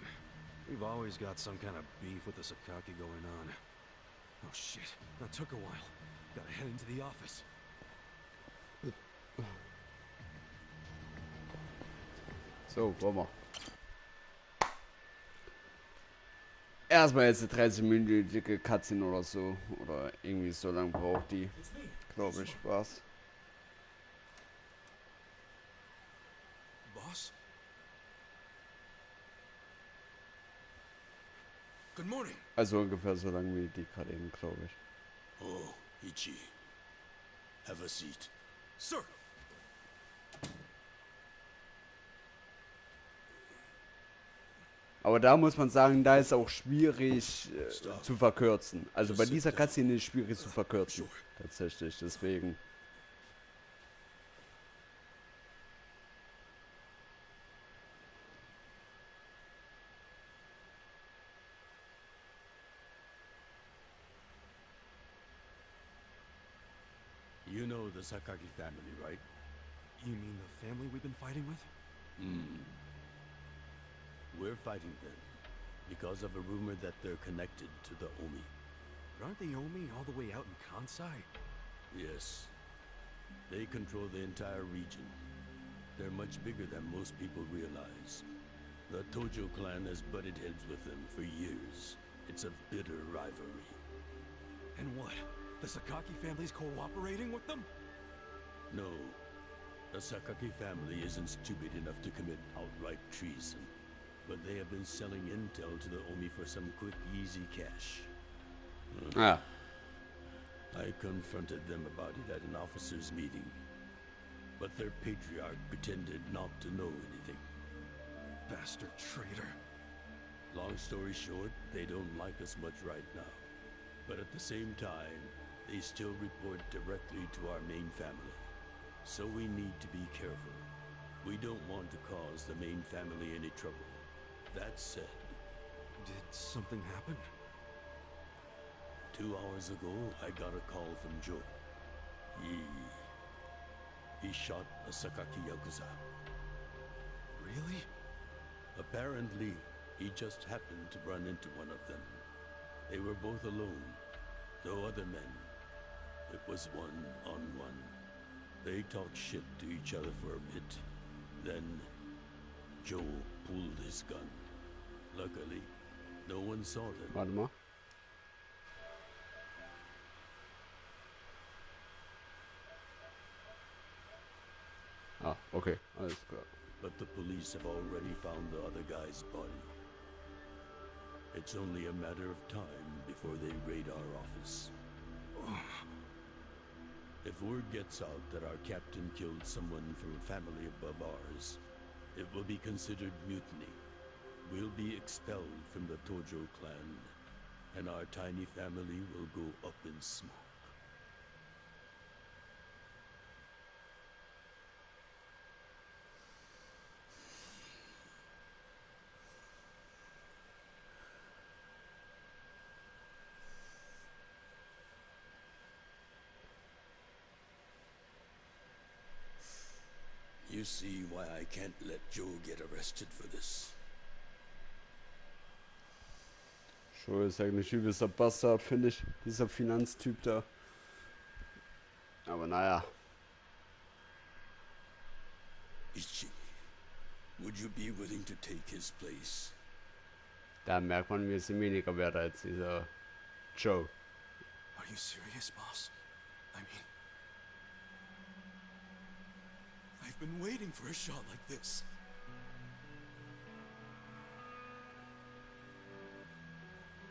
We've always got some kind of beef with the Sakaki going on. Oh shit, that took a while. Gotta head into the office. So, wollen wir. Erstmal jetzt eine 30-minütige Cutscene oder so. Oder irgendwie so lang braucht die. Glaube ich, was. Boss? Good morning. Also ungefähr so lang wie die gerade eben, glaube ich. Oh, Ichi. Have a seat. Sir! Aber da muss man sagen, da ist auch schwierig zu verkürzen. Also bei dieser Cutscene ist es schwierig zu verkürzen. Tatsächlich, deswegen. You know the Sakaki family, right? You mean the family we've been fighting with? We're fighting them because of a rumor that they're connected to the Omi. But aren't the Omi all the way out in Kansai? Yes. They control the entire region. They're much bigger than most people realize. The Tojo clan has butted heads with them for years. It's a bitter rivalry. And what? The Sakaki family's cooperating with them? No. The Sakaki family isn't stupid enough to commit outright treason. But they have been selling intel to the Omi for some quick, easy cash. I confronted them about it at an officers' meeting. But their patriarch pretended not to know anything. Bastard traitor. Long story short, they don't like us much right now. But at the same time, they still report directly to our main family. So we need to be careful. We don't want to cause the main family any trouble. That said... Did something happen? 2 hours ago, I got a call from Joe. He shot a Sakaki Yakuza. Really? Apparently, he just happened to run into one of them. They were both alone. No other men. It was one-on-one. They talked shit to each other for a bit. Then, Joe pulled his gun. Luckily, no one saw them. Warte mal. Ah, okay, alles klar. But the police have already found the other guy's body. It's only a matter of time before they raid our office. If word gets out that our captain killed someone from a family above ours, it will be considered mutiny. We'll be expelled from the Tojo clan, and our tiny family will go up in smoke. You see why I can't let Joe get arrested for this. Joe ist eigentlich übelster Bastard, finde ich. Dieser Finanztyp da. Aber naja. Ichi, would you be willing to take his place? Da merkt man, wir sind weniger wert als dieser Joe. Are you serious, boss? I mean, I've been waiting for a shot like this.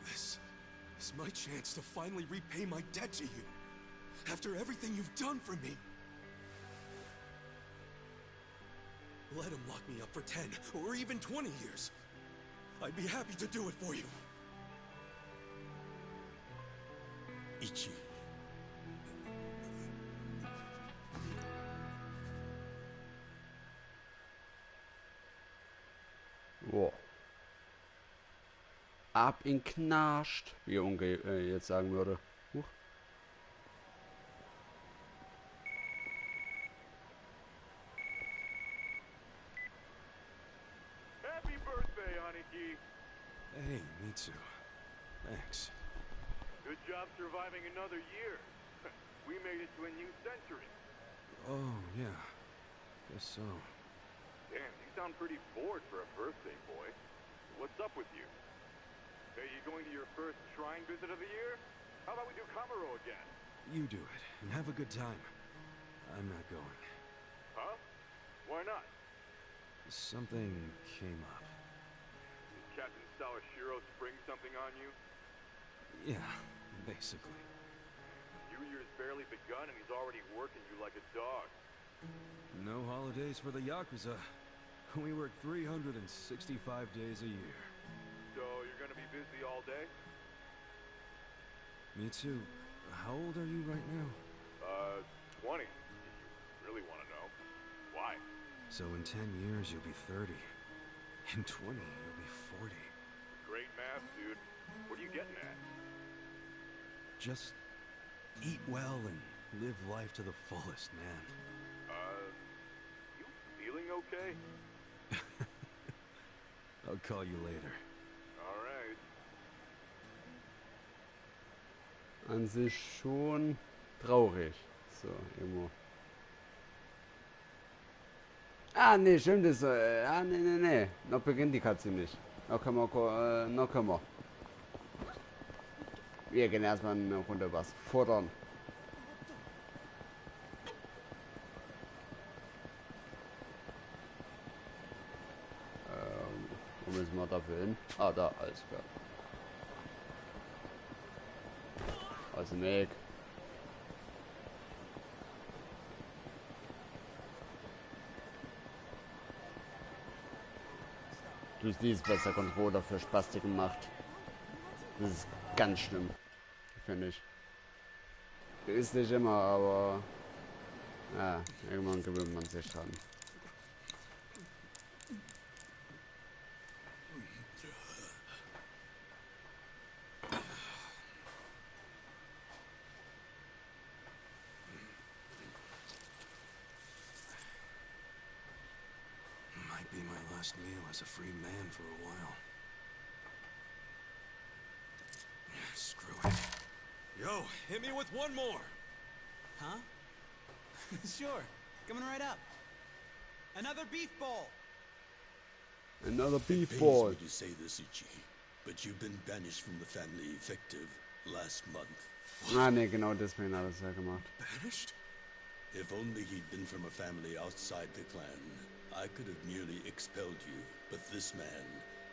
This is my chance to finally repay my debt to you. After everything you've done for me. Let him lock me up for 10 or even 20 years. I'd be happy to do it for you. Ichi. Wow. Ab in Knascht, wie Unge jetzt sagen würde. Huch. Happy birthday, Aniki. Hey, me too. Thanks. Good job surviving another year. We made it to a new century. Oh, yeah. Guess so. Damn, you sound pretty bored for a birthday boy. What's up with you? Hey, you going to your first shrine visit of the year? How about we do Kamaro again? You do it, and have a good time. I'm not going. Huh? Why not? Something came up. Did Captain Sawashiro spring something on you? Yeah, basically. New Year's barely begun and he's already working you like a dog. No holidays for the Yakuza. We work 365 days a year. So you're gonna be busy all day? Me too. How old are you right now? 20. You really want to know? Why? So in 10 years, you'll be 30. In 20, you'll be 40. Great math, dude. What are you getting at? Just eat well and live life to the fullest, man. You feeling okay? I'll call you later. All right. An sich schon traurig. So, irgendwo. Ah, nee, stimmt es. Nee. Noch beginnt die Katze nicht. Noch können wir. Wir gehen erstmal eine Runde was futtern. Wo müssen wir dafür hin? Ah, da, alles klar. Aus dem Weg. Du siehst, was der Controller für Spastiken macht. Das ist ganz schlimm, finde ich. Ist nicht immer, aber ja, irgendwann gewöhnt man sich dran. Might be my last meal was a free man for a while. Screw it. Yo, hit me with one more! Huh? Sure. Coming right up. Another beef bowl! Another beef It ball. pains me to say this, Ichi, but you've been banished from the family effective last month. Ah, ne, genau deswegen hat er es ja gemacht. Banished? If only he'd been from a family outside the clan, I could have merely expelled you. But this man,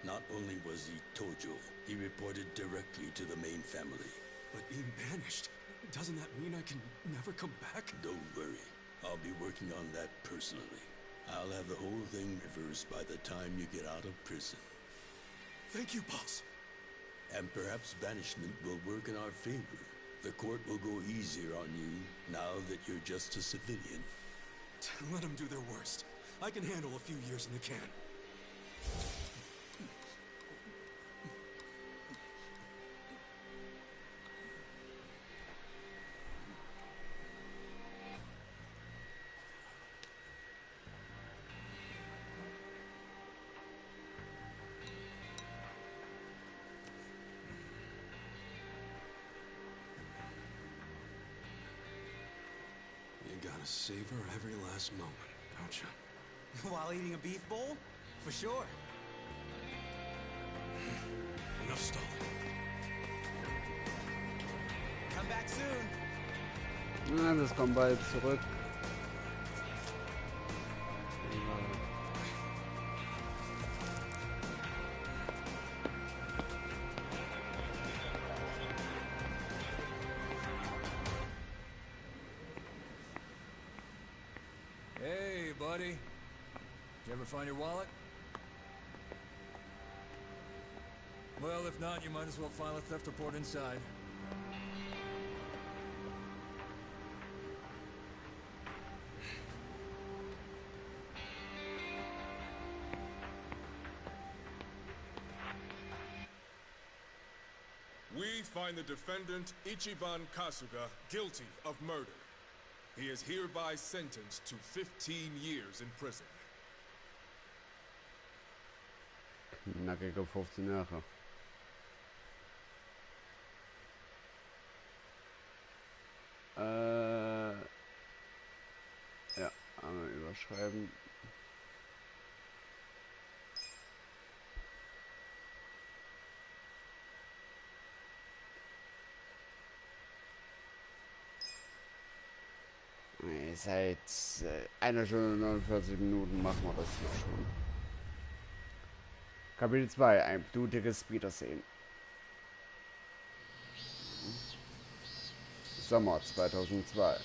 not only was he Tojo, he reported directly to the main family. But being banished, doesn't that mean I can never come back? Don't worry, I'll be working on that personally. I'll have the whole thing reversed by the time you get out of prison. Thank you, boss. And perhaps banishment will work in our favor. The court will go easier on you now that you're just a civilian. Let them do their worst. I can handle a few years in the can. You gotta savor every last moment, don't you? While eating a beef bowl? For sure. Enough stalling. Come back soon. Na, das kommt bald zurück. Hey, buddy. Did you ever find your wallet? Well, if not, you might as well file a theft report inside. We find the defendant, Ichiban Kasuga, guilty of murder. He is hereby sentenced to 15 years in prison. Knackige 15 Jahre. Ja, einmal überschreiben. Seit 1 Stunde und 49 Minuten machen wir das hier schon. Kapitel 2, ein blutiges Wiedersehen. Sommer 2002.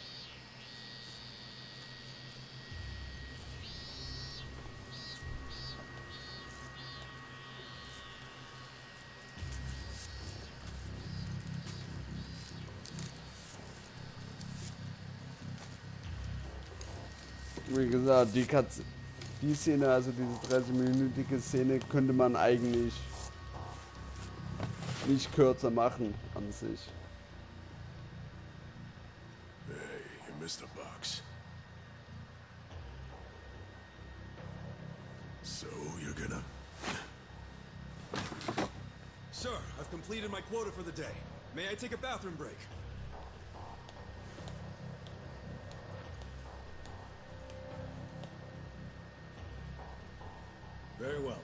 Wie gesagt, die Szene, also diese 30-minütige Szene, könnte man eigentlich nicht kürzer machen an sich. Hey, you missed a box. So, you're gonna... Sir, I've completed my quota for the day. May I take a bathroom break? Very well.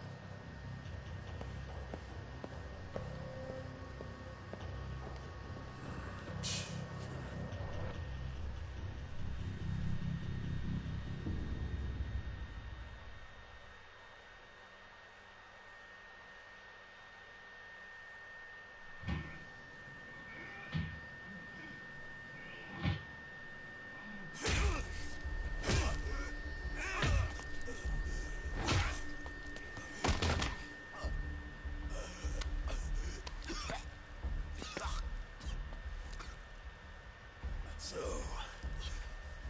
So,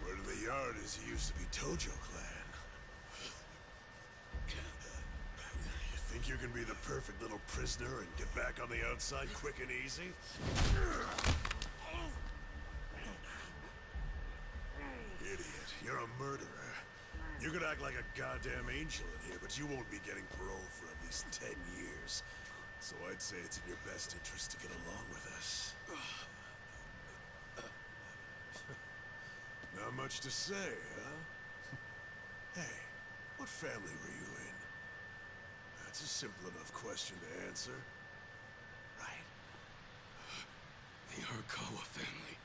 word of the yard is you used to be Tojo clan. You think you can be the perfect little prisoner and get back on the outside quick and easy? Idiot, you're a murderer. You could act like a goddamn angel in here, but you won't be getting parole for at least 10 years. So I'd say it's in your best interest to get along with us. Not much to say, huh? Hey, what family were you in? That's a simple enough question to answer. Right? The Arakawa family.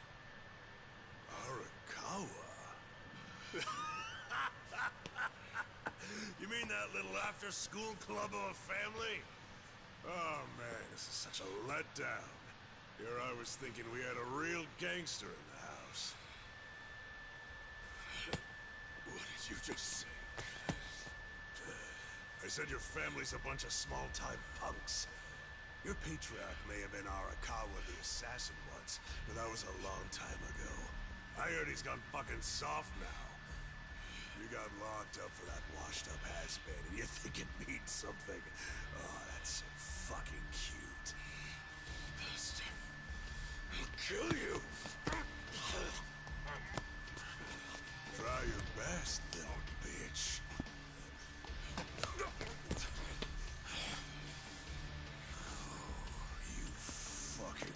Arakawa? You mean that little after-school club of a family? Oh man, this is such a letdown. Here I was thinking we had a real gangster in the house. What did you just say? I said your family's a bunch of small-time punks. Your patriarch may have been Arakawa the assassin once, but that was a long time ago. I heard he's gone fucking soft now. You got locked up for that washed-up has-been, and you think it means something. Oh, that's so fucking cute. Bastard. I'll kill you. Try your best, little bitch. Oh, you fucking...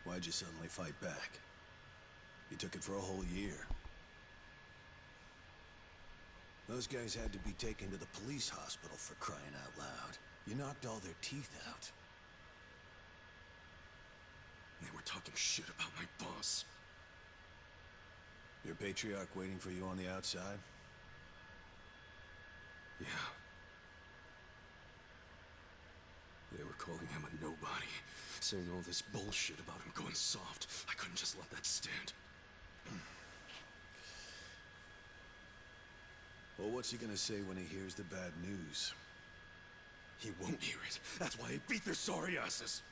Why'd you suddenly fight back? You took it for a whole year. Those guys had to be taken to the police hospital for crying out loud. You knocked all their teeth out. They were talking shit about my boss. Your patriarch waiting for you on the outside? Yeah. They were calling him a nobody, saying all this bullshit about him going soft. I couldn't just let that stand. Well, what's he gonna say when he hears the bad news? He won't hear it. That's why he beat their sorry asses.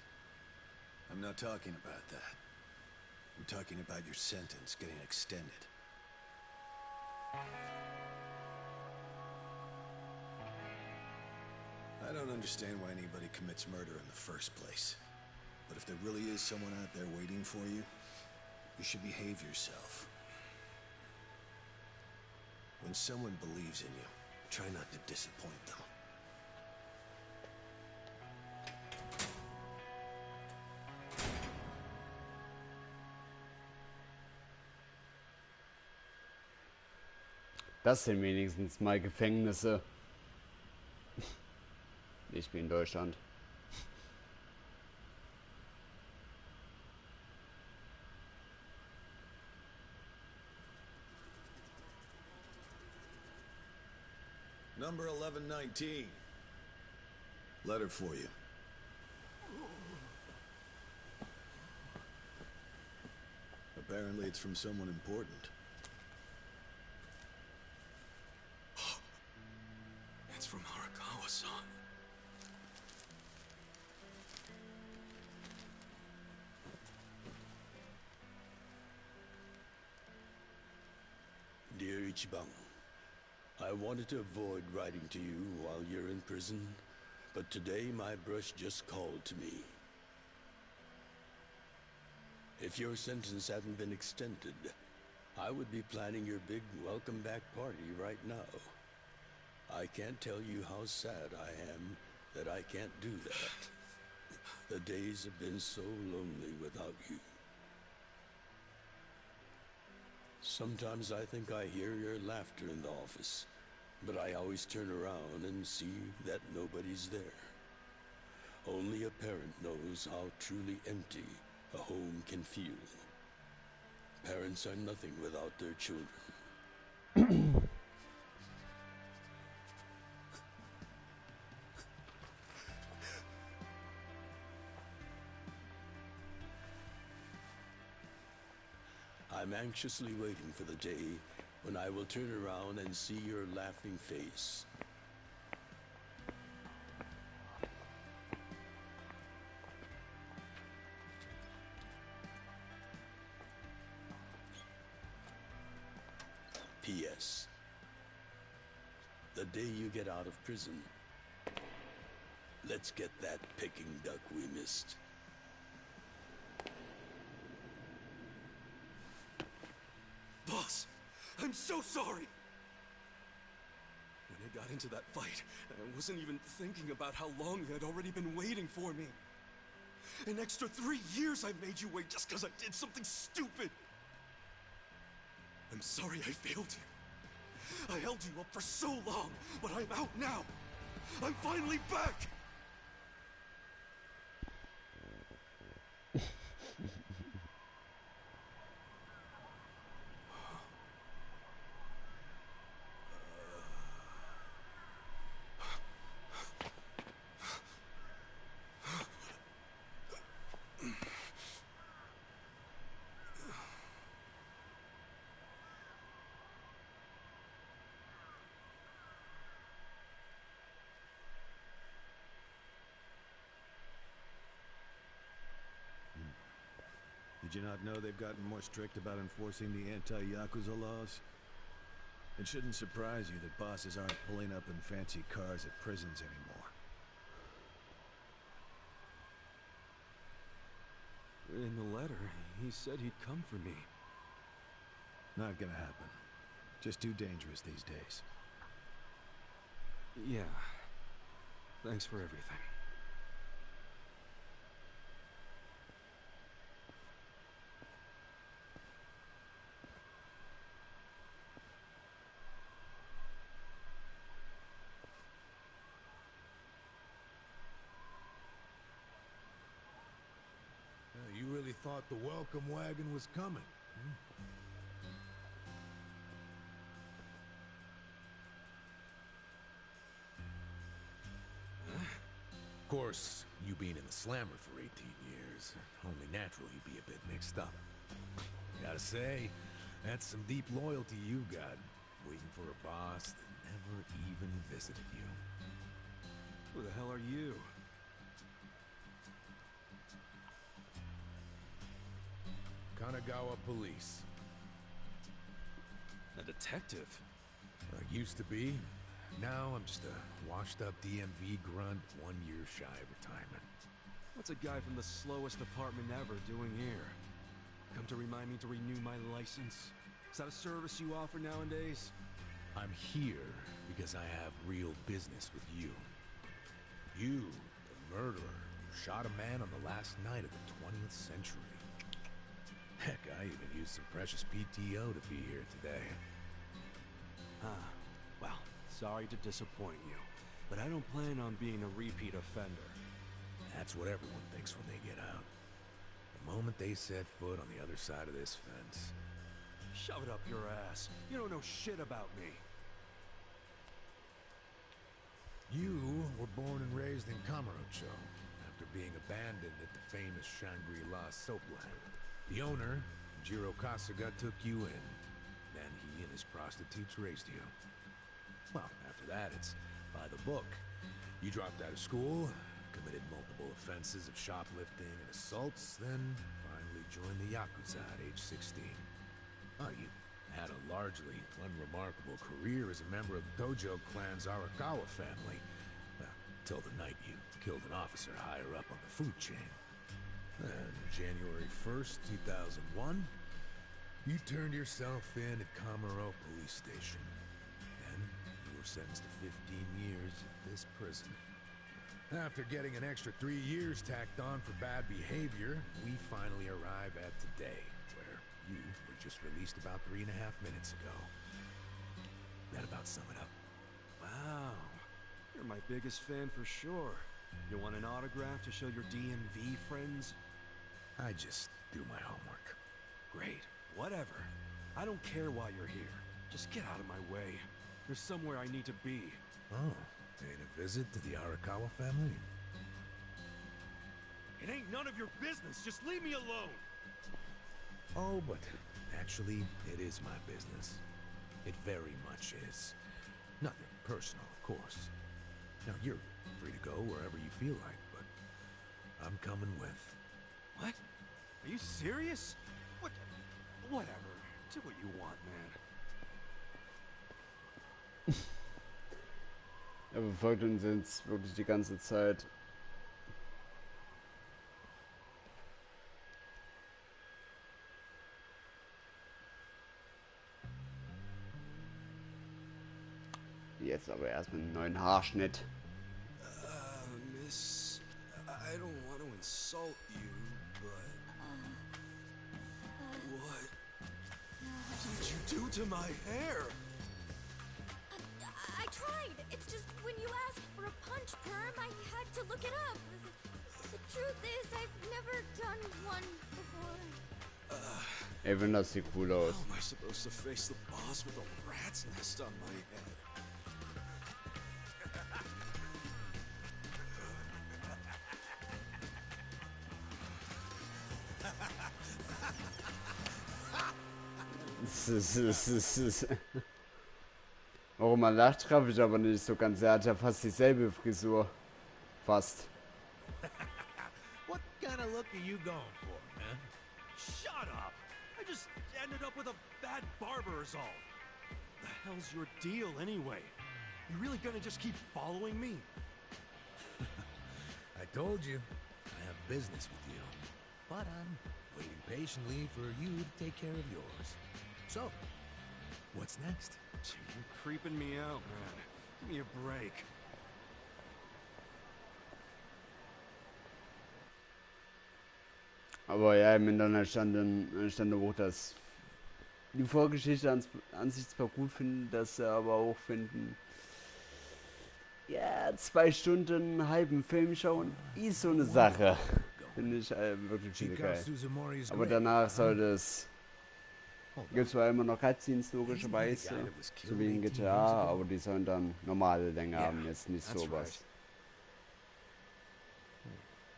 I'm not talking about that. I'm talking about your sentence getting extended. I don't understand why anybody commits murder in the first place. But if there really is someone out there waiting for you, you should behave yourself. When someone believes in you, try not to disappoint them. Das sind wenigstens mal Gefängnisse. Nicht wie in Deutschland. Number 1119. Letter for you. Apparently it's from someone important. It's from Arakawa-san. Dear Ichiban, I wanted to avoid writing to you while you're in prison, but today my brush just called to me. If your sentence hadn't been extended, I would be planning your big welcome back party right now. I can't tell you how sad I am that I can't do that. The days have been so lonely without you. Sometimes I think I hear your laughter in the office, but I always turn around and see that nobody's there. Only a parent knows how truly empty a home can feel. Parents are nothing without their children. I'm anxiously waiting for the day when I will turn around and see your laughing face. P.S. The day you get out of prison, let's get that Peking duck we missed. Boss, I'm so sorry! When I got into that fight, I wasn't even thinking about how long you had already been waiting for me. An extra 3 years I made you wait just because I did something stupid! I'm sorry I failed you. I held you up for so long, but I'm out now! I'm finally back! Did you not know they've gotten more strict about enforcing the anti-Yakuza laws? It shouldn't surprise you that bosses aren't pulling up in fancy cars at prisons anymore. In the letter, he said he'd come for me. Not gonna happen. Just too dangerous these days. Yeah. Thanks for everything. You really thought the welcome wagon was coming? Of course, you being in the slammer for 18 years, only natural you'd be a bit mixed up. Gotta say, that's some deep loyalty you got, waiting for a boss that never even visited you. Who the hell are you? Kanagawa Police. A detective? I used to be. Now I'm just a washed-up DMV grunt, 1 year shy of retirement. What's a guy from the slowest department ever doing here? Come to remind me to renew my license? Is that a service you offer nowadays? I'm here because I have real business with you. You, the murderer, shot a man on the last night of the 20th century. Heck, I even used some precious PTO to be here today. Well, sorry to disappoint you, but I don't plan on being a repeat offender. That's what everyone thinks when they get out. The moment they set foot on the other side of this fence. Shove it up your ass. You don't know shit about me. You were born and raised in Kamurocho, after being abandoned at the famous Shangri-La soapland. The owner, Jiro Kasuga, took you in. Then he and his prostitutes raised you. Well, after that, it's by the book. You dropped out of school, committed multiple offenses of shoplifting and assaults, then finally joined the Yakuza at age 16. Oh, you had a largely unremarkable career as a member of the Tojo clan's Arakawa family. Till the night you killed an officer higher up on the food chain. And January 1st, 2001, you turned yourself in at Kamuro Police Station. Then you were sentenced to 15 years at this prison. After getting an extra 3 years tacked on for bad behavior, we finally arrive at today, where you were just released about 3.5 minutes ago. That about sum it up. Wow. You're my biggest fan for sure. You want an autograph to show your DMV friends? I just do my homework. Great. Whatever. I don't care why you're here. Just get out of my way. There's somewhere I need to be. Oh, paying a visit to the Arakawa family? It ain't none of your business. Just leave me alone. Oh, but Actually, it is my business. It very much is. Nothing personal, of course. Now, you're free to go wherever you feel like, but I'm coming with. What? Are you serious? What? Whatever. Do what you want, man. Er verfolgt uns jetzt wirklich die ganze Zeit. Jetzt aber erstmal einen neuen Haarschnitt. Miss, I don't want to insult you, but what did you do to my hair? I tried. It's just when you asked for a punch perm, I had to look it up. The truth is, I've never done one before. Ey, wenn das sieht cool aus. How am I supposed to face the boss with a rat's nest on my head? Warum er lacht, treffe ich aber nicht so ganz. Er hat ja fast dieselbe Frisur. Fast. What kind of look are you going for, man? Shut up! I just ended up with a bad barber is all. The hell's your deal anyway? You really gonna just keep following me? I told you, I have business with you. But I'm waiting patiently for you to take care of yours. So, what's next? You're creeping me out, man. Give me a break. Aber ja, im Internet stand auch, dass die Vorgeschichte an sich zwar gut finden, dass sie aber auch finden, ja, 2 Stunden einen halben Film schauen, ist so eine Sache. Finde ich wirklich viel geil. Aber danach sollte es... Gibt zwar immer noch Cutscenes, logischerweise, so wie in GTA, aber die sollen dann normale Länge haben, jetzt nicht sowas.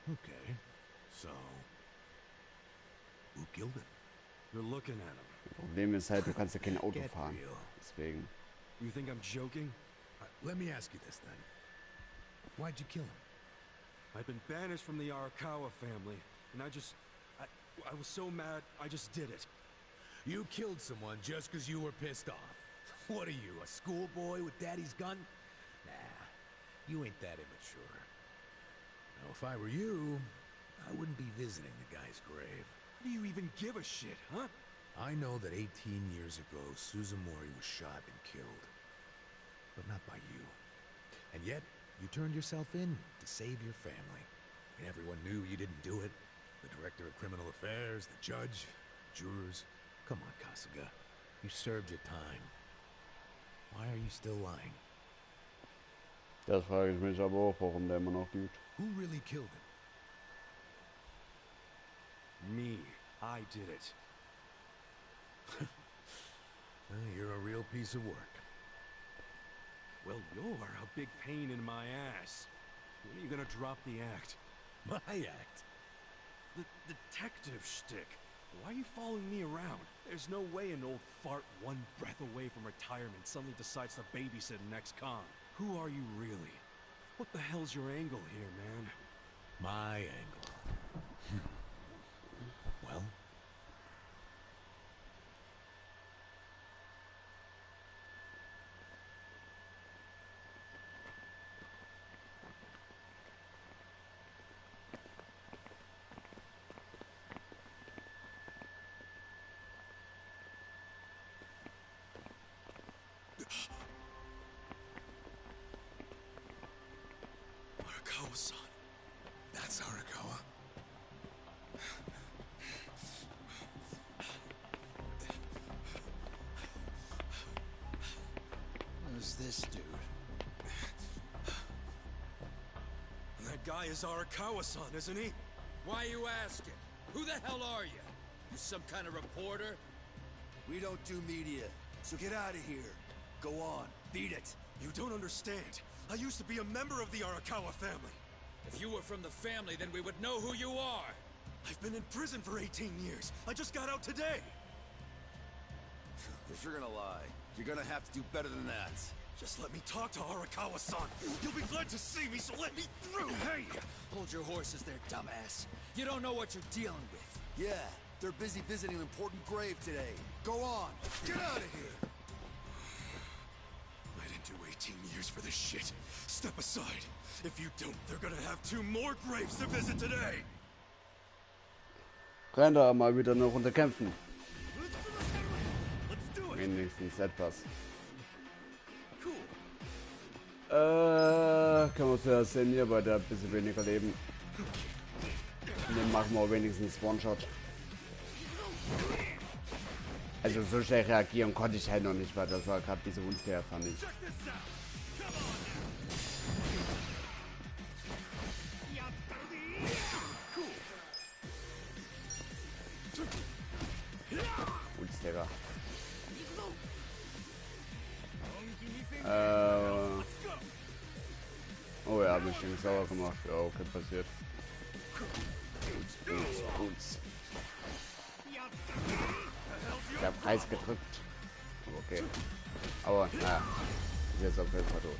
Okay, so... Who killed him? You're looking at him. Das Problem ist halt, du kannst ja kein Auto fahren. Deswegen. You think I'm joking? Let me ask you this then. Why'd you kill him? I've been banished from the Arakawa family, and I was so mad, I just did it. You killed someone just because you were pissed off. What are you, a schoolboy with daddy's gun? Nah, you ain't that immature. Now, if I were you, I wouldn't be visiting the guy's grave. Do you even give a shit, huh? I know that 18 years ago, Suzumori was shot and killed. But not by you. And yet, you turned yourself in to save your family. And everyone knew you didn't do it. The director of criminal affairs, the judge, jurors. Come on, Kasuga. You served your time. Why are you still lying? Das frage ich mich aber auch, warum der immer noch lügt. Who really killed him? Me. I did it. You're a real piece of work. Well, you're a big pain in my ass. When are you gonna drop the act? My act? The detective shtick. Why are you following me around? There's no way an old fart one breath away from retirement suddenly decides to babysit an ex-con. Who are you really? What the hell's your angle here, man? My angle. Well? Arakawa-san. That's Arakawa. Who's this dude? That guy is Arakawa-san, isn't he? Why are you asking? Who the hell are you? You some kind of reporter? We don't do media, so get out of here. Go on, beat it. You don't understand. I used to be a member of the Arakawa family. If you were from the family, then we would know who you are. I've been in prison for 18 years. I just got out today. If you're gonna lie, you're gonna have to do better than that. Just let me talk to Arakawa-san. You'll be glad to see me, so let me through! Hey! Hold your horses there, dumbass. You don't know what you're dealing with. Yeah, they're busy visiting an important grave today. Go on, get out of here! I didn't do 18 years for this shit. Step aside. If you don't, they're gonna have 2 more graves to visit today! Rein da mal wieder eine Runde kämpfen. Wenigstens etwas. Kann man zuerst sehen hier bei der bisschen weniger Leben. Und dann machen wir wenigstens One-Shot. Also so schnell reagieren konnte ich halt noch nicht, weil das war gerade diese unfair, fand ich. Ups, Digga. Oh ja, hab ich den sauer gemacht. Ja, okay, passiert. Ups. Ich hab Preis gedrückt. Okay. Aber, naja. Ist jetzt auf jeden Fall tot.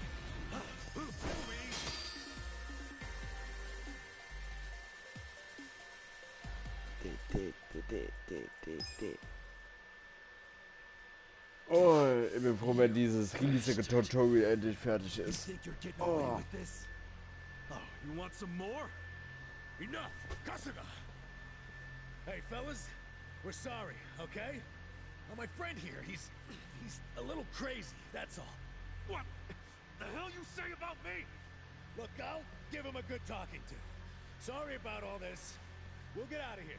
Oh, ich bin froh, wenn dieses riesige Tutorial endlich fertig ist. Oh. Oh, you want some more? Enough! Kasuga! Hey, fellas, we're sorry, okay? My friend here, he's a little crazy, that's all. What the hell you say about me? Look, I'll give him a good talking to. Sorry about all this. We'll get out of here.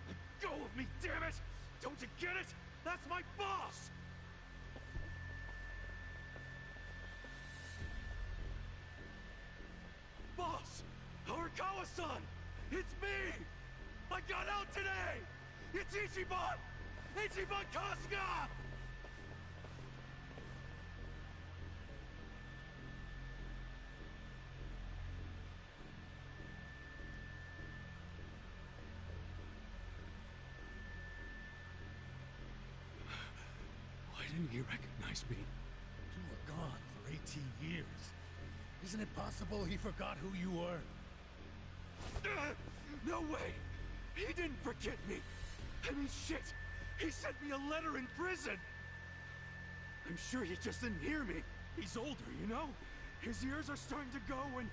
Let go of me, damn it! Don't you get it? That's my boss! Boss! Arakawa-san! It's me! I got out today! It's Ichiban! Ichiban Kasuga! Why didn't he recognize me? You were gone for 18 years. Isn't it possible he forgot who you were? No way! He didn't forget me! I mean, shit! He sent me a letter in prison! I'm sure he just didn't hear me. He's older, you know? His ears are starting to go, and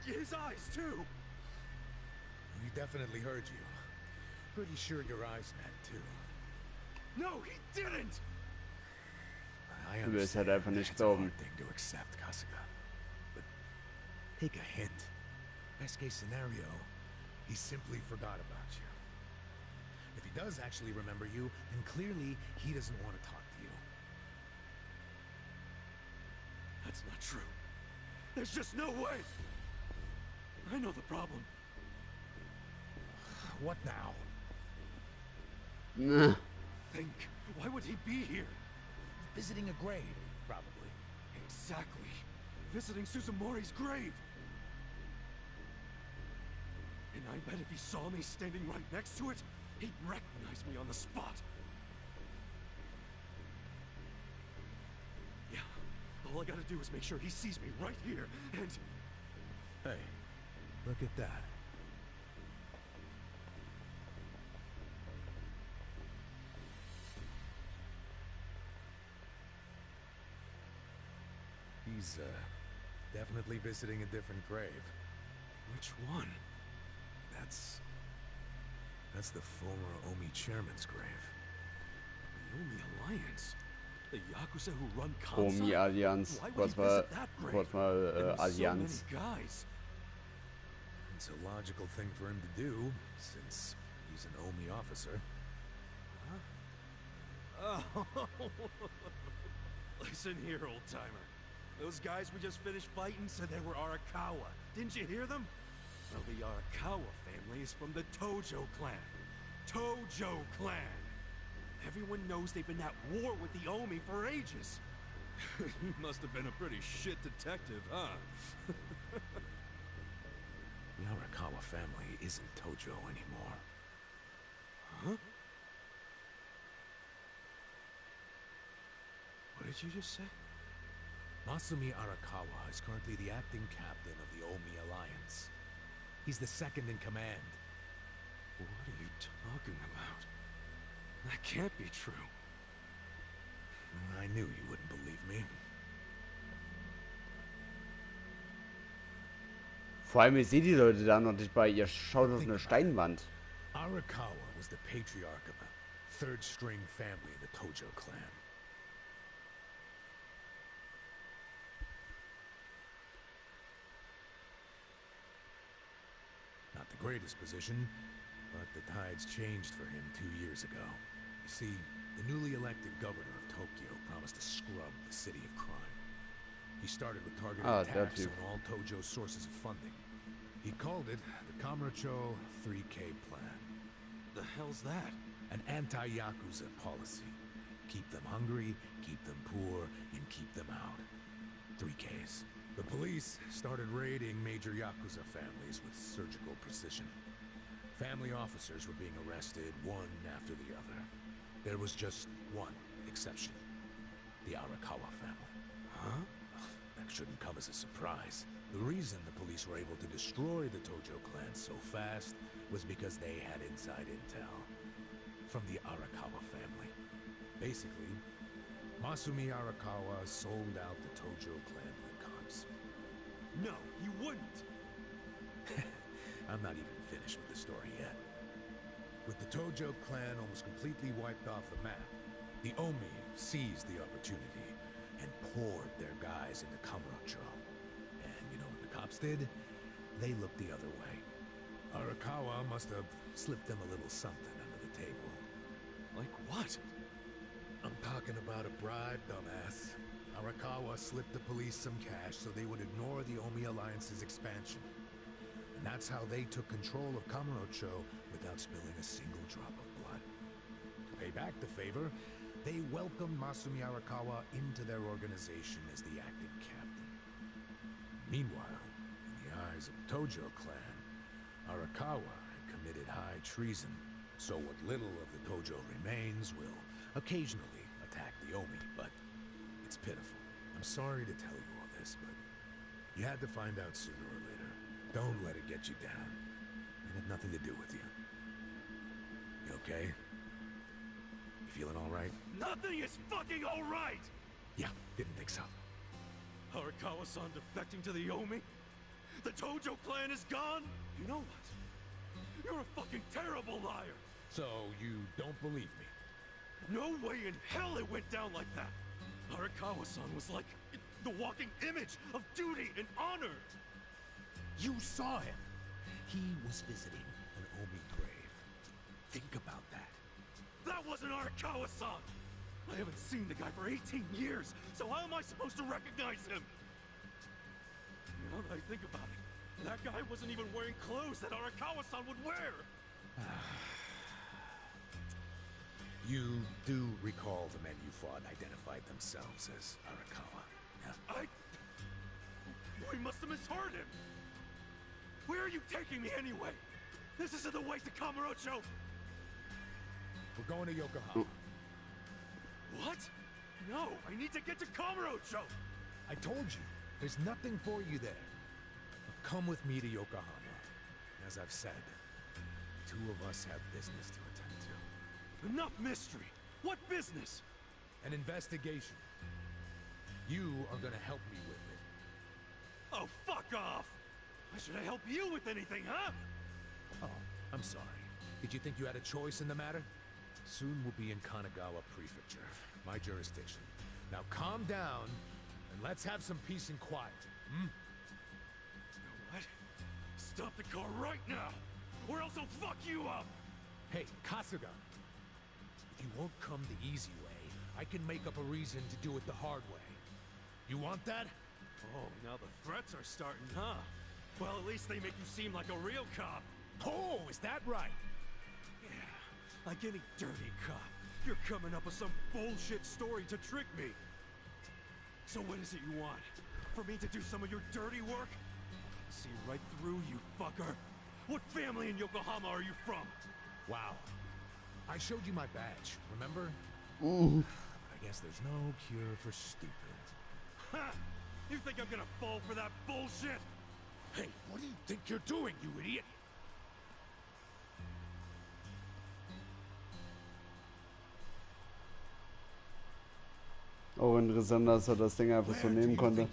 his eyes, too. He definitely heard you. Pretty sure your eyes met, too. No, he didn't! I Du willst halt understand einfach nicht that's a glauben. hard thing to accept, Kasuga. But take a hint. Best case scenario, he simply forgot about you. If he does actually remember you, then clearly he doesn't want to talk to you. That's not true. There's just no way! I know the problem. What now? Nah. Think, why would he be here? Visiting a grave, probably. Exactly. Visiting Suzumori's grave. And I bet if he saw me standing right next to it, he'd recognize me on the spot. Yeah, all I gotta do is make sure he sees me right here, and... Hey, look at that. He's, definitely visiting a different grave. Which one? That's the former Omi chairman's grave. The Omi Alliance? The Yakuza who run Kansai? Omi Allianz. Why would he visit that grave? Kurz mal And with Allianz. so many guys. It's a logical thing for him to do, since he's an Omi officer. Huh? Oh. Listen here, old-timer. Those guys we just finished fighting said they were Arakawa. Didn't you hear them? Well, the Arakawa family is from the Tojo clan. Tojo clan! Everyone knows they've been at war with the Omi for ages. He must have been a pretty shit detective, huh? The Arakawa family isn't Tojo anymore. Huh? What did you just say? Masumi Arakawa is currently the acting captain of the Omi Alliance. He's the second in command. What are you talking about? That can't be true. I knew you wouldn't believe me. Vor allem, ich sehe die Leute da noch nicht bei. Ihr schaut auf eine Steinwand. Arakawa was the patriarch of a third-string family in the Tojo clan. Not the greatest position, but the tides changed for him 2 years ago. You see, the newly elected governor of Tokyo promised to scrub the city of crime. He started with targeted attacks on all Tojo sources of funding. He called it the Kamurocho 3K Plan. The hell's that? An anti-Yakuza policy. Keep them hungry, keep them poor, and keep them out. 3Ks. The police started raiding major Yakuza families with surgical precision. Family officers were being arrested one after the other. There was just one exception. The Arakawa family. Huh? That shouldn't come as a surprise. The reason the police were able to destroy the Tojo clan so fast was because they had inside intel from the Arakawa family. Basically, Masumi Arakawa sold out the Tojo clan to the cops. No, you wouldn't! I'm not even finished with the story yet. With the Tojo clan almost completely wiped off the map, the Omi seized the opportunity and poured their guys into Kamurocho. And you know what the cops did? They looked the other way. Arakawa must have slipped them a little something under the table. Like what? I'm talking about a bribe, dumbass. Arakawa slipped the police some cash so they would ignore the Omi Alliance's expansion. And that's how they took control of Kamurocho without spilling a single drop of blood. To pay back the favor, they welcomed Masumi Arakawa into their organization as the acting captain. Meanwhile, in the eyes of the Tojo clan, Arakawa had committed high treason, so what little of the Tojo remains will occasionally attack the Omi, but it's pitiful. I'm sorry to tell you all this, but you had to find out sooner or later. Don't let it get you down. It had nothing to do with you. You okay? You feeling all right? Nothing is fucking all right! Yeah, didn't think so. Arakawa-san defecting to the Omi? The Tojo clan is gone? You know what? You're a fucking terrible liar! So, you don't believe me? No way in hell it went down like that! Arakawa-san was like the walking image of duty and honor! You saw him! He was visiting an Omi grave. Think about that. That wasn't Arakawa-san! I haven't seen the guy for 18 years, so how am I supposed to recognize him? Now that I think about it, that guy wasn't even wearing clothes that Arakawa-san would wear! You do recall the men you fought identified themselves as Arakawa, yeah? We must have misheard him! Where are you taking me anyway? This isn't the way to Kamurocho! We're going to Yokohama. What? No, I need to get to Kamurocho! I told you, there's nothing for you there. Come with me to Yokohama. As I've said, the two of us have business to attend to. Enough mystery! What business? An investigation. You are gonna help me with it. Oh, fuck off! Why should I help you with anything, huh? Oh, I'm sorry. Did you think you had a choice in the matter? Soon we'll be in Kanagawa Prefecture, my jurisdiction. Now calm down, and let's have some peace and quiet, hmm? You know what? Stop the car right now, or else I'll fuck you up! Hey, Kasuga! If you won't come the easy way, I can make up a reason to do it the hard way. You want that? Oh, now the threats are starting, huh? Well, at least they make you seem like a real cop. Oh, is that right? Yeah, like any dirty cop. You're coming up with some bullshit story to trick me. So what is it you want? For me to do some of your dirty work? See right through you, fucker. What family in Yokohama are you from? Wow. I showed you my badge, remember? Mhm. I guess there's no cure for stupid. Ha! You think I'm gonna fall for that bullshit? Hey, what do you think you're doing, you idiot? Auch interessant, dass er das Ding einfach so nehmen konnte.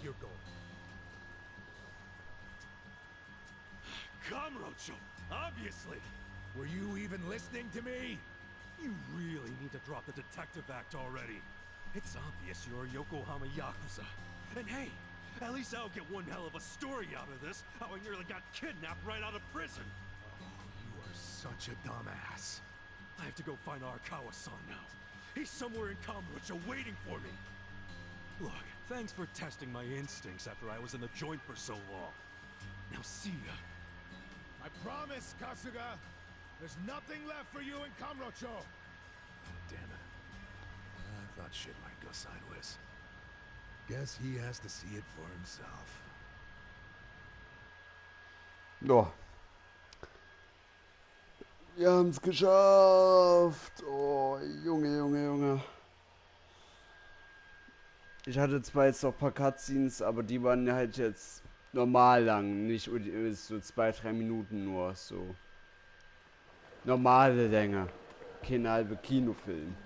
Kamurocho, obviously. Were you even listening to me? You really need to drop the detective act already. It's obvious you're a Yokohama Yakuza. And hey, at least I'll get one hell of a story out of this, how I nearly got kidnapped right out of prison. You are such a dumbass. I have to go find Arakawa-san now. He's somewhere in Kamurocho waiting for me. Look, thanks for testing my instincts after I was in the joint for so long. Now see ya. I promise, Kasuga. There's nothing left for you in Kamurocho. Damn it. I thought shit might go sideways. Guess he has to see it for himself. Ja. Wir haben es geschafft. Oh, Junge, Junge, Junge. Ich hatte zwar jetzt noch ein paar Cutscenes, aber die waren halt jetzt normal lang. Nicht so 2-3 Minuten nur. So. Normale Länge. Kein halber Kinofilm.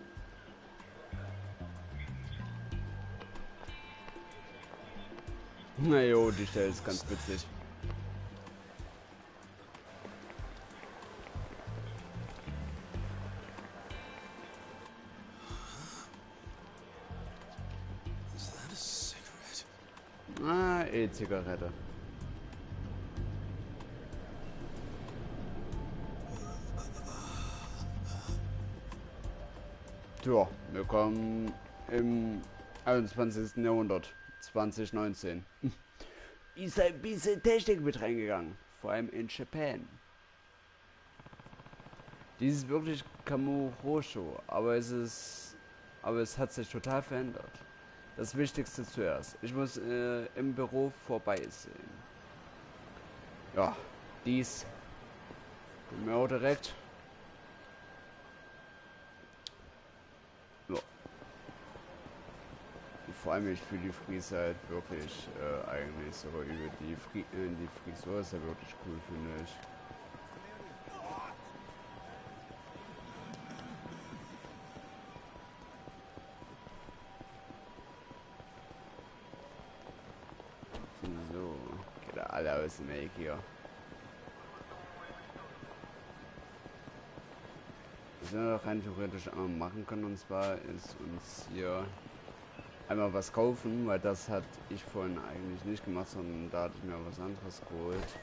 Na jo, die Stelle ist ganz witzig. Ah, E-Zigarette. Tja, wir kommen im 21. Jahrhundert, 2019. Ist ein bisschen Technik mit reingegangen, vor allem in Japan. Dies ist wirklich Kamurocho, aber es hat sich total verändert. Das Wichtigste zuerst. Ich muss im Büro vorbeisehen. Ja, dies. Bin mir auch direkt. Ja. Vor allem ich fühle die Frise halt wirklich eigentlich sogar über die Frisur ist ja wirklich cool, finde ich. So, geht alle aus dem Weg hier. Was wir noch rein theoretisch einmal machen können, und zwar ist uns hier einmal was kaufen, weil das hatte ich vorhin eigentlich nicht gemacht, sondern da hatte ich mir was anderes geholt.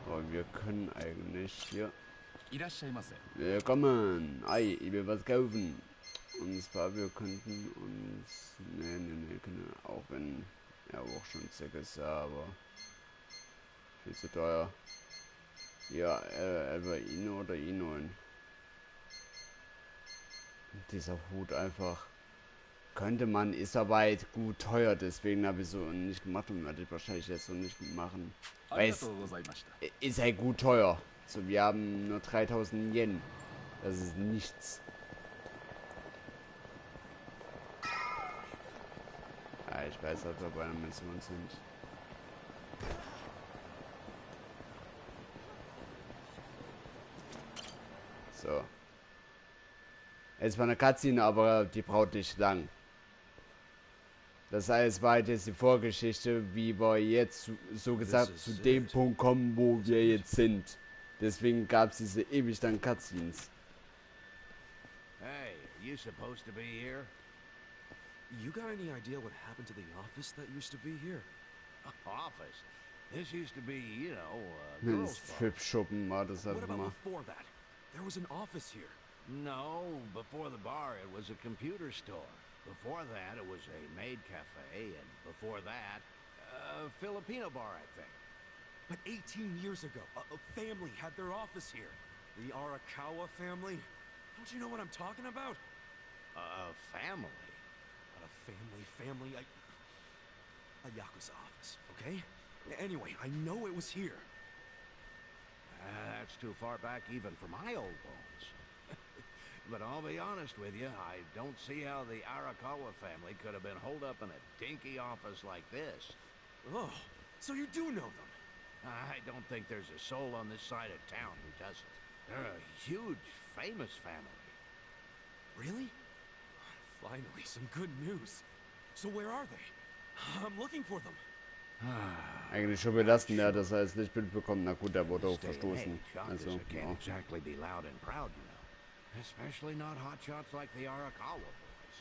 Aber wir können eigentlich hier... Willkommen! Ei, ich will was kaufen. Und zwar, wir könnten uns... Nee, können auch wenn... Ja, auch schon Zeck ist, ja, aber... Viel zu teuer. Ja, entweder ihn oder ihn holen. Dieser Hut einfach... Könnte man, ist aber halt gut teuer, deswegen habe ich so nicht gemacht und werde ich wahrscheinlich jetzt so nicht machen. Weil es ist halt gut teuer. So, wir haben nur 3000 Yen. Das ist nichts. Ja, ich weiß, dass wir bei einer Mission sind. So. Es war eine Cutscene, aber die braucht nicht lang. Das heißt, war jetzt die Vorgeschichte, wie wir jetzt so gesagt zu dem Punkt kommen, wo wir jetzt sind. Deswegen gab es diese ewig langen Cutscenes. Hey, are you supposed to be here? You got any idea what happened to the office that used to be here? Office? This used to be, you know, Das Strip-Schuppen war das halt What about immer. before that? There was an office here. No, before the bar it was a computer store. Before that it was a maid cafe, and before that, a Filipino bar, I think. But 18 years ago, a family had their office here. The Arakawa family. Don't you know what I'm talking about? A family? Not a family, a Yakuza office, okay? Anyway, I know it was here. That's too far back even for my old bones. But I'll be honest with you, I don't see how the Arakawa family could have been holed up in a dinky office like this. Oh, so you do know them? I don't think there's a soul on this side of town who doesn't. They're a huge, famous family. Really? Finally, some good news. So where are they? I'm looking for them. Eigentlich schon belastend, ja, dass er es nicht mitbekommt. Na gut, er wurde auch verstoßen. Also, can't exactly be loud and proud, you know. Especially not hotshots like the Arakawa boys.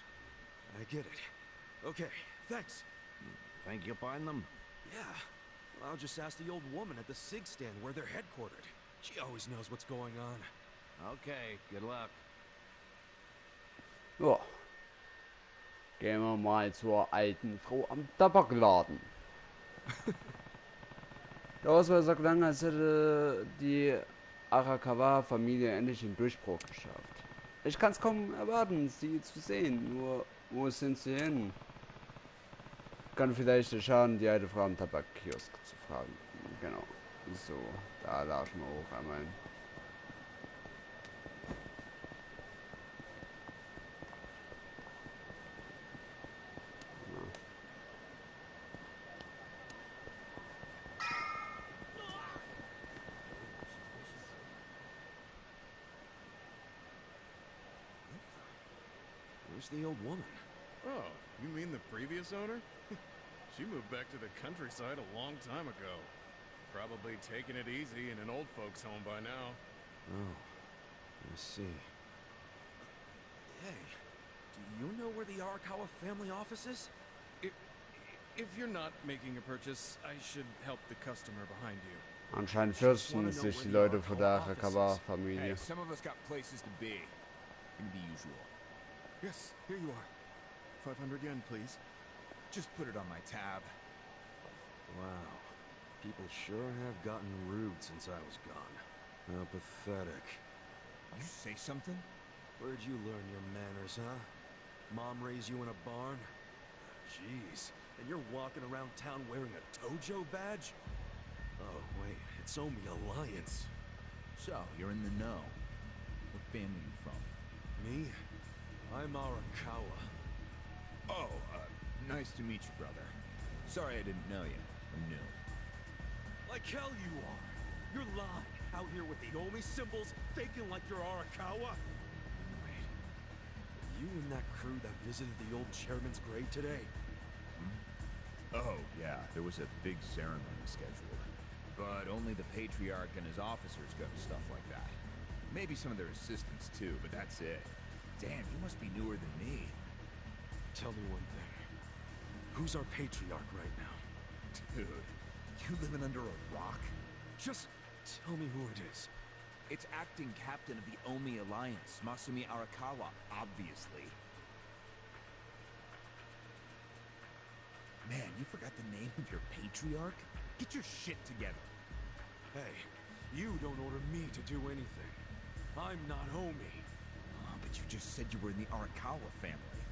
I get it. Okay, thanks. Think you'll find them? Yeah. I'll just ask the old woman at the SIG stand where they're headquartered. She always knows what's going on. Okay, good luck. Ja. Gehen wir mal zur alten Frau am Tabakladen. Das war so lange, als hätte die Arakawa-Familie endlich den Durchbruch geschafft. Ich kann es kaum erwarten, sie zu sehen. Nur, wo sind sie hin? Kann vielleicht schauen, die alte Frau am Tabakkiosk zu fragen. Genau. So, da laufen wir hoch einmal. Where's the old woman? Oh, you mean the previous owner? She moved back to the countryside a long time ago. Probably taking it easy in an old folks' home by now. Oh, I see. Hey, do you know where the Arakawa family office is? If you're not making a purchase, I should help the customer behind you. Anscheinend fürchten sich die Leute vor der Arakawa-Familie. Hey, some of us got places to be. Gonna be usual. Yes, here you are. 500 yen, please. Just put it on my tab. Wow. People sure have gotten rude since I was gone. How pathetic. You say something? Where'd you learn your manners, huh? Mom raised you in a barn? Jeez, and you're walking around town wearing a Tojo badge? Oh, wait, it's Omi Alliance. So, you're in the know. What family you from? Me? I'm Arakawa. Oh, nice to meet you, brother. Sorry I didn't know you. I'm new. Like hell you are. You're lying out here with the Omi symbols, faking like you're Arakawa. Wait, were you and that crew that visited the old chairman's grave today? Oh, yeah, there was a big ceremony scheduled. But only the Patriarch and his officers go to stuff like that. Maybe some of their assistants too, but that's it. Damn, you must be newer than me. Tell me one thing. Who's our Patriarch right now? Dude, you living under a rock? Just tell me who it is. It's acting captain of the Omi Alliance, Masumi Arakawa, obviously. Man, you forgot the name of your Patriarch? Get your shit together. Hey, you don't order me to do anything. I'm not Omi. Oh, but you just said you were in the Arakawa family.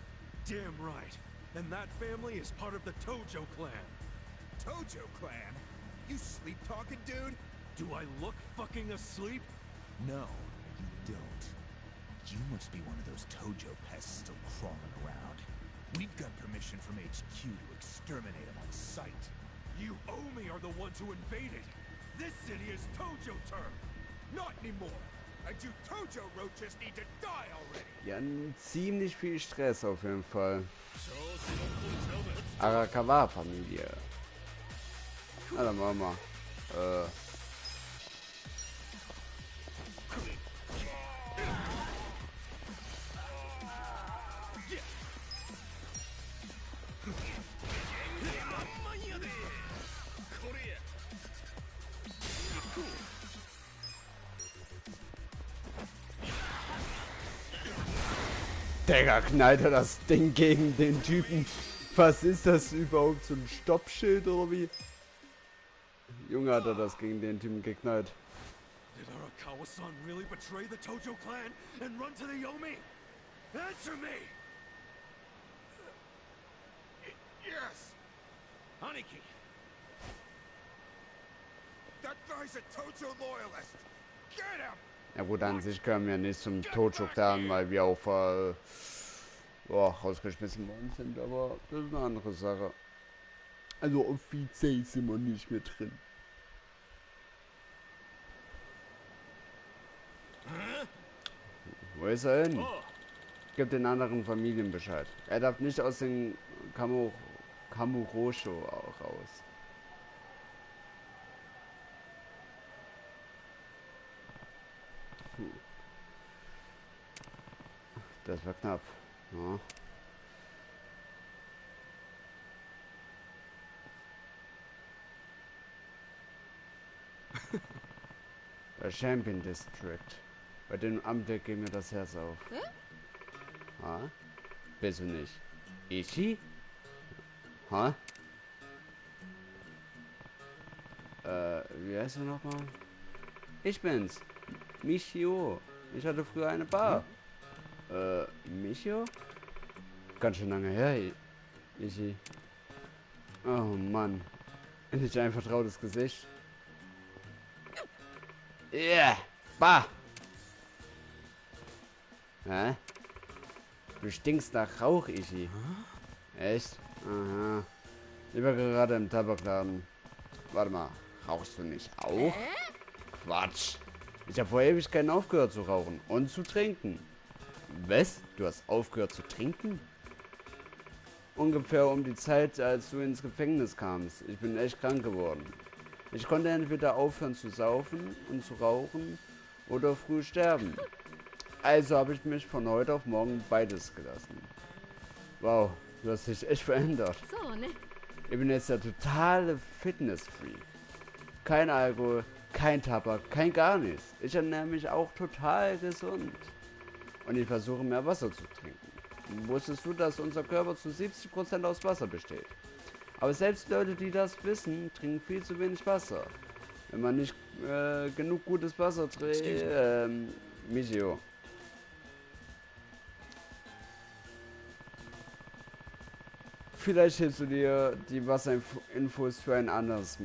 Damn right. And that family is part of the Tojo clan. Tojo clan? You sleep-talking, dude? Do I look fucking asleep? No, you don't. You must be one of those Tojo pests still crawling around. We've got permission from HQ to exterminate them on sight. You Omi are the ones who invaded. This city is Tojo turf. Not anymore. And you Tojo roaches need to die already. Ja, ziemlich viel Stress auf jeden Fall. Arakawa-Familie. Na, dann machen wir. Digga, knallt er das Ding gegen den Typen. Was ist das überhaupt? So ein Stoppschild oder wie? Junge, hat er das gegen den Typen geknallt. Did Arakawa-san really betray the Tojo clan and run to the Omi? Answer me! Yes! Aniki! That guy's a Tojo loyalist. Get him! Ja gut, an sich können wir nicht zum Totschuktan, weil wir auch rausgeschmissen worden sind, aber das ist eine andere Sache. Also offiziell sind wir nicht mehr drin. Wo ist er hin? Gib den anderen Familien Bescheid. Er darf nicht aus den Kamurosho auch raus. Das war knapp. Ja. Der Champion District. Bei dem Amt geht mir das Herz auf. Ha? Bist du nicht? Ichi? Ha? Wie heißt du nochmal? Ich bin's. Michio. Ich hatte früher eine Bar. Michio? Ganz schön lange her, Ichi. Oh Mann. Nicht ein vertrautes Gesicht. Yeah! Bah! Hä? Du stinkst nach Rauch, Ichi. Echt? Aha. Ich war gerade im Tabakladen. Warte mal, rauchst du nicht auch? Quatsch. Ich habe vor Ewigkeiten aufgehört zu rauchen und zu trinken. Was? Du hast aufgehört zu trinken? Ungefähr um die Zeit, als du ins Gefängnis kamst. Ich bin echt krank geworden. Ich konnte entweder aufhören zu saufen und zu rauchen oder früh sterben. Also habe ich mich von heute auf morgen beides gelassen. Wow, du hast dich echt verändert. So, ne? Ich bin jetzt der totale Fitness-Freak. Kein Alkohol, kein Tabak, kein gar nichts. Ich ernähre mich auch total gesund. Und ich versuche mehr Wasser zu trinken. Wusstest du, dass unser Körper zu 70% aus Wasser besteht? Aber selbst Leute, die das wissen, trinken viel zu wenig Wasser. Wenn man nicht genug gutes Wasser trinkt, Michio. Vielleicht hilfst du dir die Wasserinfos für ein anderes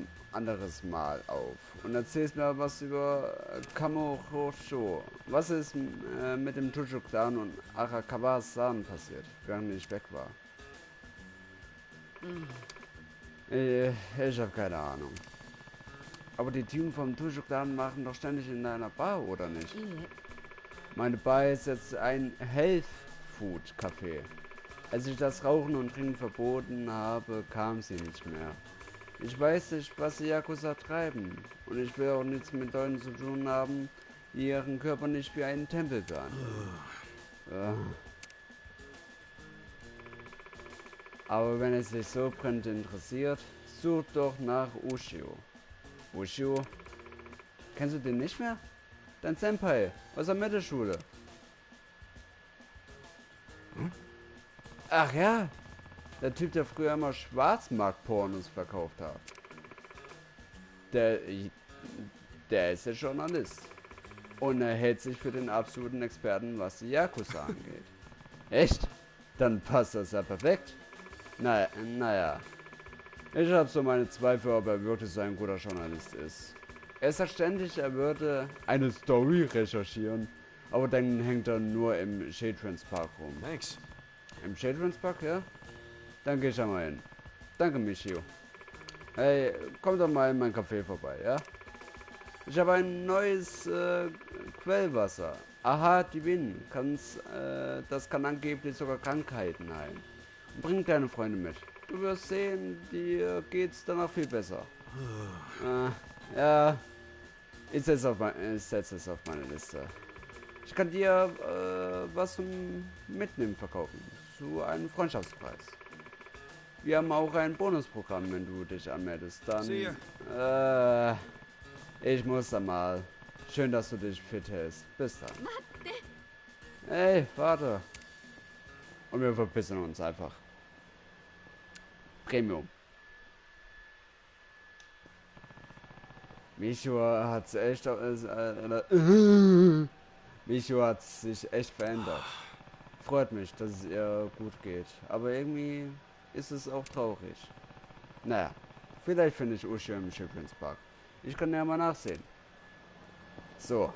Mal auf und erzählst mir was über Kamurocho. Was ist mit dem Tuchukdan und Arakawa-san passiert, während ich weg war? Ich habe keine Ahnung. Aber die Typen vom Tuchukdan machen doch ständig in einer Bar, oder nicht? Meine Bar ist jetzt ein Health-Food-Café. Als ich das Rauchen und Trinken verboten habe, kam sie nicht mehr. Ich weiß nicht, was die Yakuza treiben. Und ich will auch nichts mit Leuten zu tun haben, die ihren Körper nicht wie einen Tempel behandeln. Aber wenn es dich so brennend interessiert, such doch nach Ushio. Ushio? Kennst du den nicht mehr? Dein Senpai aus der Mittelschule. Ach ja, der Typ, der früher immer Schwarzmarkt-Pornos verkauft hat. Der ist der Journalist. Und er hält sich für den absoluten Experten, was die Yakuza angeht. Echt? Dann passt das ja perfekt. Naja. Ich habe so meine Zweifel, ob er wirklich so ein guter Journalist ist. Er sagt ständig, er würde eine Story recherchieren, aber dann hängt er nur im Children's Park rum. Thanks. Im Children's Park, ja? Dann geh ich ja mal hin. Danke, Michio. Hey, komm doch mal in mein Café vorbei, ja? Ich habe ein neues Quellwasser. Aha, die Win. Das kann angeblich sogar Krankheiten heilen. Bring deine Freunde mit. Du wirst sehen, dir geht's danach viel besser. Ja, ich setze es auf meine Liste. Ich kann dir was zum Mitnehmen verkaufen. Zu einem Freundschaftspreis. Wir haben auch ein Bonusprogramm, wenn du dich anmeldest. Dann. Ich muss da mal. Schön, dass du dich fit hältst. Bis dann. Hey, warte. Und wir verpissen uns einfach. Premium. Micho hat sich echt verändert. Freut mich, dass es ihr gut geht. Aber irgendwie ist es auch traurig. Naja, vielleicht finde ich Ushio im Children's Park. Ich kann ja mal nachsehen. So.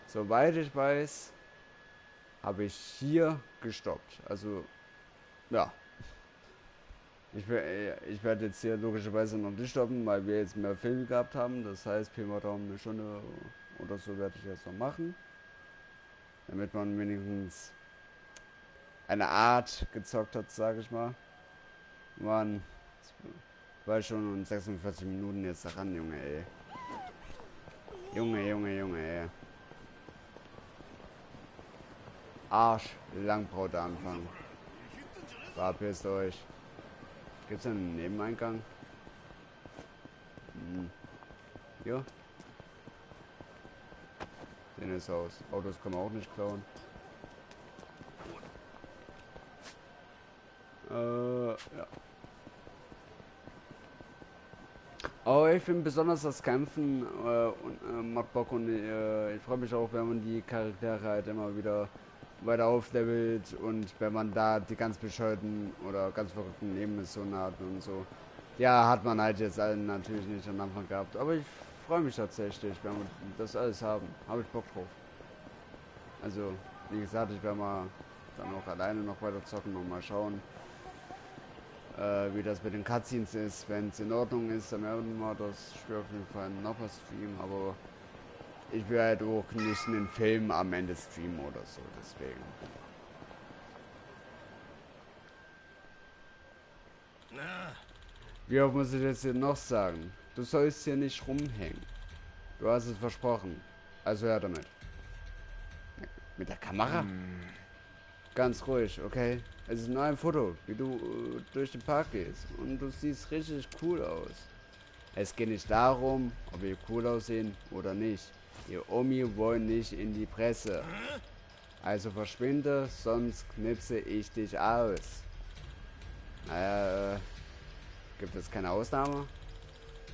Soweit ich weiß, habe ich hier gestoppt. Also, ja. Ich werde jetzt hier logischerweise noch nicht stoppen, weil wir jetzt mehr Filme gehabt haben. Das heißt, Pi mal Daumen eine Stunde oder so werde ich jetzt noch machen. Damit man wenigstens eine Art gezockt hat, sage ich mal. Mann, war schon in 46 Minuten jetzt daran, Junge, ey. Junge, ey. Arsch, lang braucht der Anfang. Verpisst euch. Gibt's einen Nebeneingang? Hier. Den ist aus. Autos kann man auch nicht klauen. Ja. Aber ich finde besonders das Kämpfen macht Bock und ich freue mich auch, wenn man die Charaktere halt immer wieder weiter auflevelt und wenn man da die ganz bescheuerten oder ganz verrückten Nebenmissionen hat und so. Ja, hat man halt jetzt allen natürlich nicht am Anfang gehabt, aber ich freue mich tatsächlich, wenn wir das alles haben. Habe ich Bock drauf. Also, wie gesagt, ich werde mal dann auch alleine noch weiter zocken und mal schauen, wie das mit den Cutscenes ist. Wenn es in Ordnung ist, dann werden wir das Spiel auf jeden Fall noch was streamen, aber ich will halt auch nicht einen Film am Ende streamen oder so, deswegen. Wie oft muss ich jetzt hier noch sagen? Du sollst hier nicht rumhängen. Du hast es versprochen. Also hör damit. Mit der Kamera? Ganz ruhig, okay? Es ist nur ein Foto, wie du durch den Park gehst. Und du siehst richtig cool aus. Es geht nicht darum, ob wir cool aussehen oder nicht. Ihr Omi wollen nicht in die Presse. Also verschwinde, sonst knipse ich dich aus. Naja, gibt es keine Ausnahme?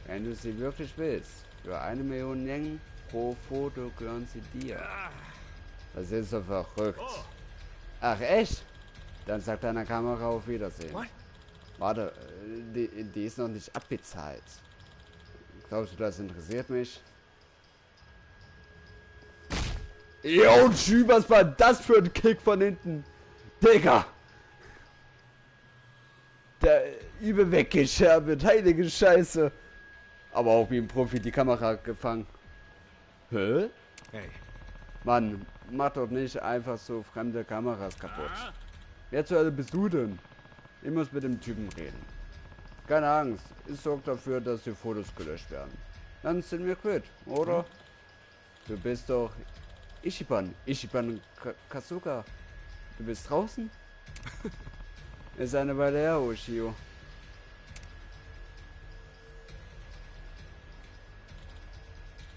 Wenn du sie wirklich willst. Für 1 Million Yen pro Foto gehören sie dir. Das ist so verrückt. Ach echt? Dann sagt deiner Kamera auf Wiedersehen. Warte, die ist noch nicht abbezahlt. Glaubst du, das interessiert mich? Jo, tschü, was war das für ein Kick von hinten? Digga! Der übel weggescherbelt, heilige Scheiße. Aber auch wie ein Profi die Kamera gefangen. Hä? Hey. Mann, mach doch nicht einfach so fremde Kameras kaputt. Wer zur Hölle bist du denn? Ich muss mit dem Typen reden. Keine Angst, ich sorge dafür, dass die Fotos gelöscht werden. Dann sind wir quitt, oder? Du bist doch Ichiban Kasuga. Du bist draußen? Ist eine Weile her, Ushio.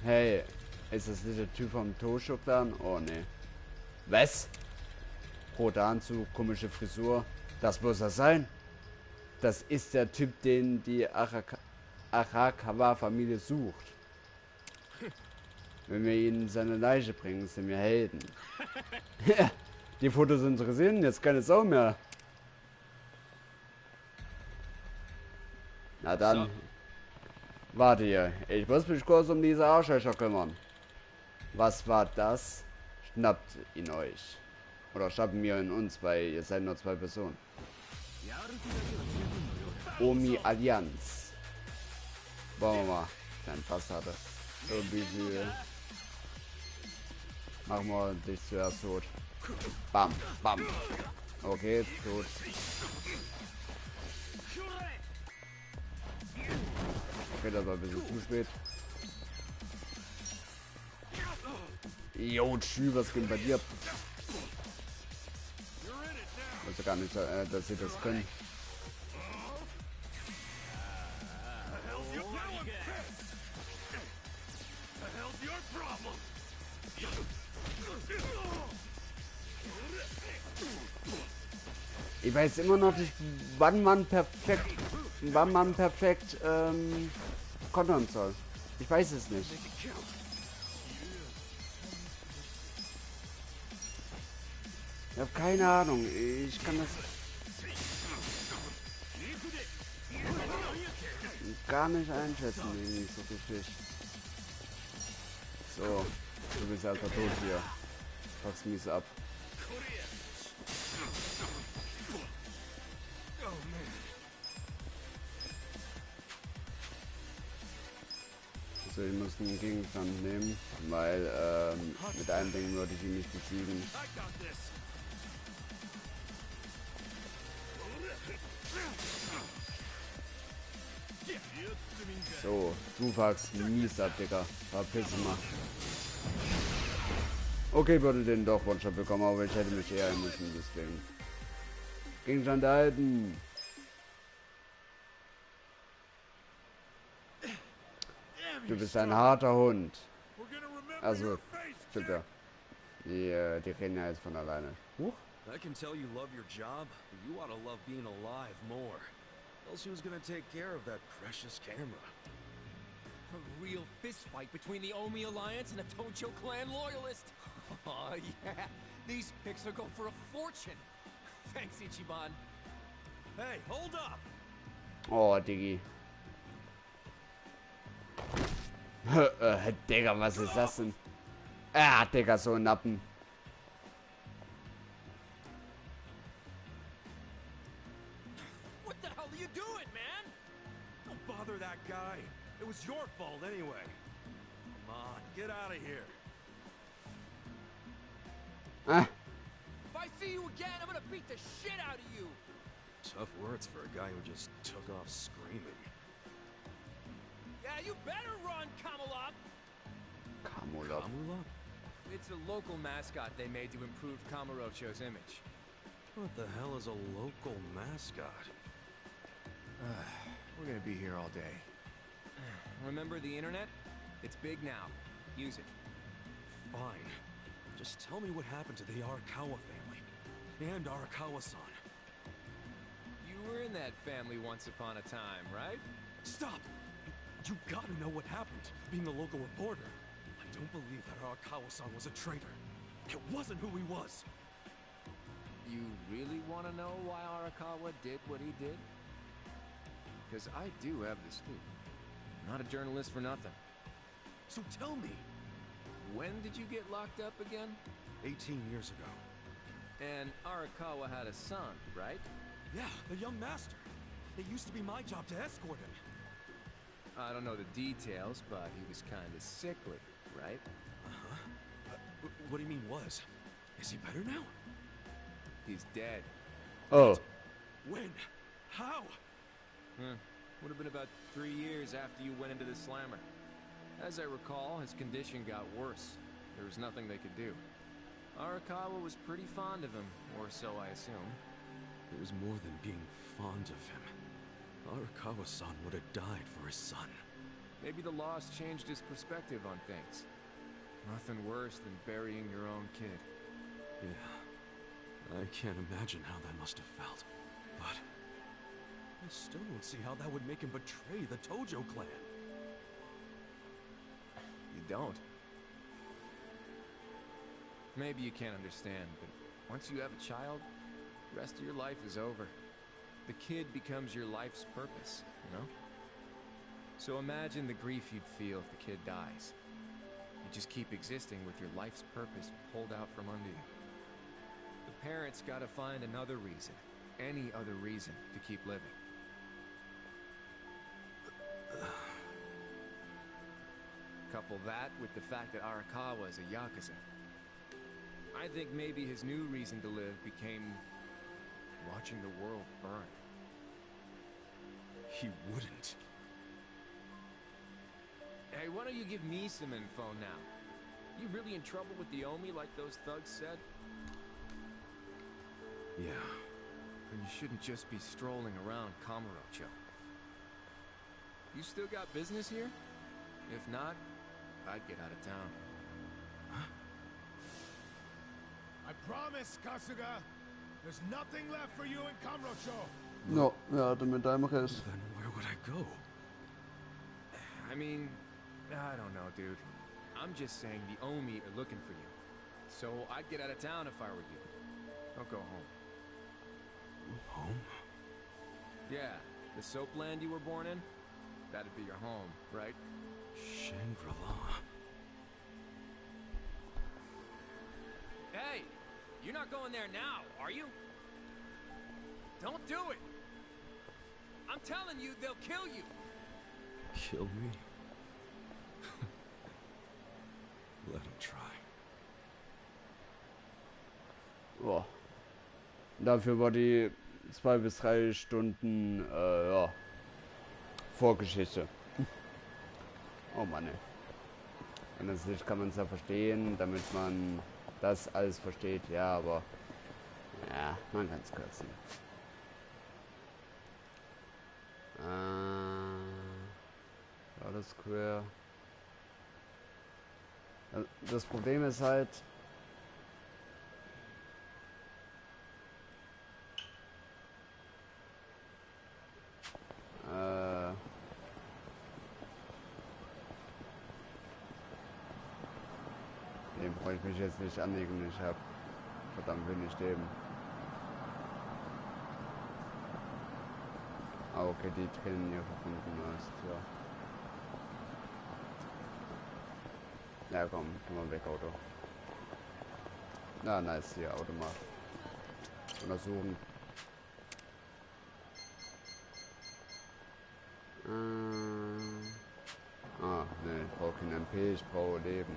Hey, ist das nicht der Typ vom Tosho-Clan? Oh ne. Was? Roter Anzug, komische Frisur. Das muss er sein. Das ist der Typ, den die Arakawa-Familie sucht. Wenn wir ihn seine Leiche bringen, sind wir Helden. Die Fotos interessieren jetzt keine Sau mehr. Na dann. Warte hier. Ich muss mich kurz um diese Arschlöcher kümmern. Was war das? Schnappt ihn euch. Oder schnappen wir ihn uns, weil ihr seid nur 2 Personen. Omi Allianz. Wollen wir mal. Kein Pass hatte. Irgendwie viel. Machen wir dich zuerst tot. Bam, bam. Okay, tot. Okay, das war ein bisschen zu spät. Jo, tschü, was geht bei dir? Ich wusste gar nicht, dass sie das können. Ich weiß immer noch nicht, wann man perfekt kontern soll. Ich weiß es nicht. Ich habe keine Ahnung. Ich kann das... gar nicht einschätzen, irgendwie so richtig. So, du bist einfach tot hier. Pack's mies ab. So, ich muss einen Gegenstand nehmen, weil mit einem Ding würde ich ihn nicht besiegen. So, du fuckst mies ab, Digga. Verpiss mal. Okay, würde den doch One-Shot bekommen, aber ich hätte mich eher müssen, deswegen. Gegenstand erhalten. Du bist ein harter Hund. Also, stimmt ja. Die reden ja jetzt von alleine. I can tell you love your job, but you ought to love being alive more. Else who's gonna take care of that precious camera? A real fist fight between the Omi Alliance and a Tojo clan loyalist. Oh, yeah. These pics will go for a fortune. Thanks, Ichiban. Hey, hold up! Oh, Diggi. Digga, was ist das denn? Ah, Digga, so ein Nappen. What the hell are you doing, man? Don't bother that guy. It was your fault anyway. Come on, get out of here. Ah. If I see you again, I'm gonna beat the shit out of you. Tough words for a guy who just took off screaming. Yeah, you better run, Kamalop. Kamalop? It's a local mascot they made to improve Kamurocho's image. What the hell is a local mascot? We're gonna be here all day. Remember the internet? It's big now. Use it. Fine. Just tell me what happened to the Arakawa family. And Arakawa-san. You were in that family once upon a time, right? Stop! You gotta know what happened, being a local reporter. I don't believe that Arakawa-san was a traitor. It wasn't who he was. You really want to know why Arakawa did what he did? Because I do have the scoop. I'm not a journalist for nothing. So tell me. When did you get locked up again? 18 years ago. And Arakawa had a son, right? Yeah, the young master. It used to be my job to escort him. I don't know the details, but he was kind of sickly, right? Uh-huh. What do you mean was? Is he better now? He's dead. Oh. When? How? Would have been about 3 years after you went into the slammer. As I recall, his condition got worse. There was nothing they could do. Arakawa was pretty fond of him, or so I assume. It was more than being fond of him. Arakawa-san would have died for his son. Maybe the loss changed his perspective on things. Nothing worse than burying your own kid. Yeah. I can't imagine how that must have felt. But I still don't see how that would make him betray the Tojo clan. You don't? Maybe you can't understand, but once you have a child, the rest of your life is over. The kid becomes your life's purpose, you know? So imagine the grief you'd feel if the kid dies. You just keep existing with your life's purpose pulled out from under you. The parents gotta find another reason, any other reason, to keep living. Couple that with the fact that Arakawa is a Yakuza. I think maybe his new reason to live became watching the world burn. He wouldn't. Hey, why don't you give me some info now? You really in trouble with the Omi like those thugs said? Yeah. And you shouldn't just be strolling around Kamurocho. You still got business here? If not, I'd get out of town. I promise, Kasuga. There's nothing left for you in Kamurocho. No, ja, mit deinem Rest. Then where would I go? I mean, I don't know, dude. I'm just saying the Omi are looking for you. So I'd get out of town if I were you. Don't go home. Home? Yeah, the soap land you were born in? That'd be your home, right? Shangri-La. Hey, you're not going there now, are you? Don't do it. I'm telling you, they'll kill you. Kill me? Let him try. Boah. Dafür war die 2 bis 3 Stunden ja, Vorgeschichte. Oh Mann, ey. Und natürlich kann man es ja verstehen, damit man das alles versteht, ja, aber ja, man kann es kürzen. War das queer? Das Problem ist halt, dem brauche ich mich jetzt nicht anlegen, ich habe verdammt wenig Leben. Ah, okay, die Tränen hier verbunden ist, ja. Ja, komm, mal weg, Auto. Na, nice, hier, Auto mal untersuchen. Ne, ich brauche kein MP, ich brauche Leben.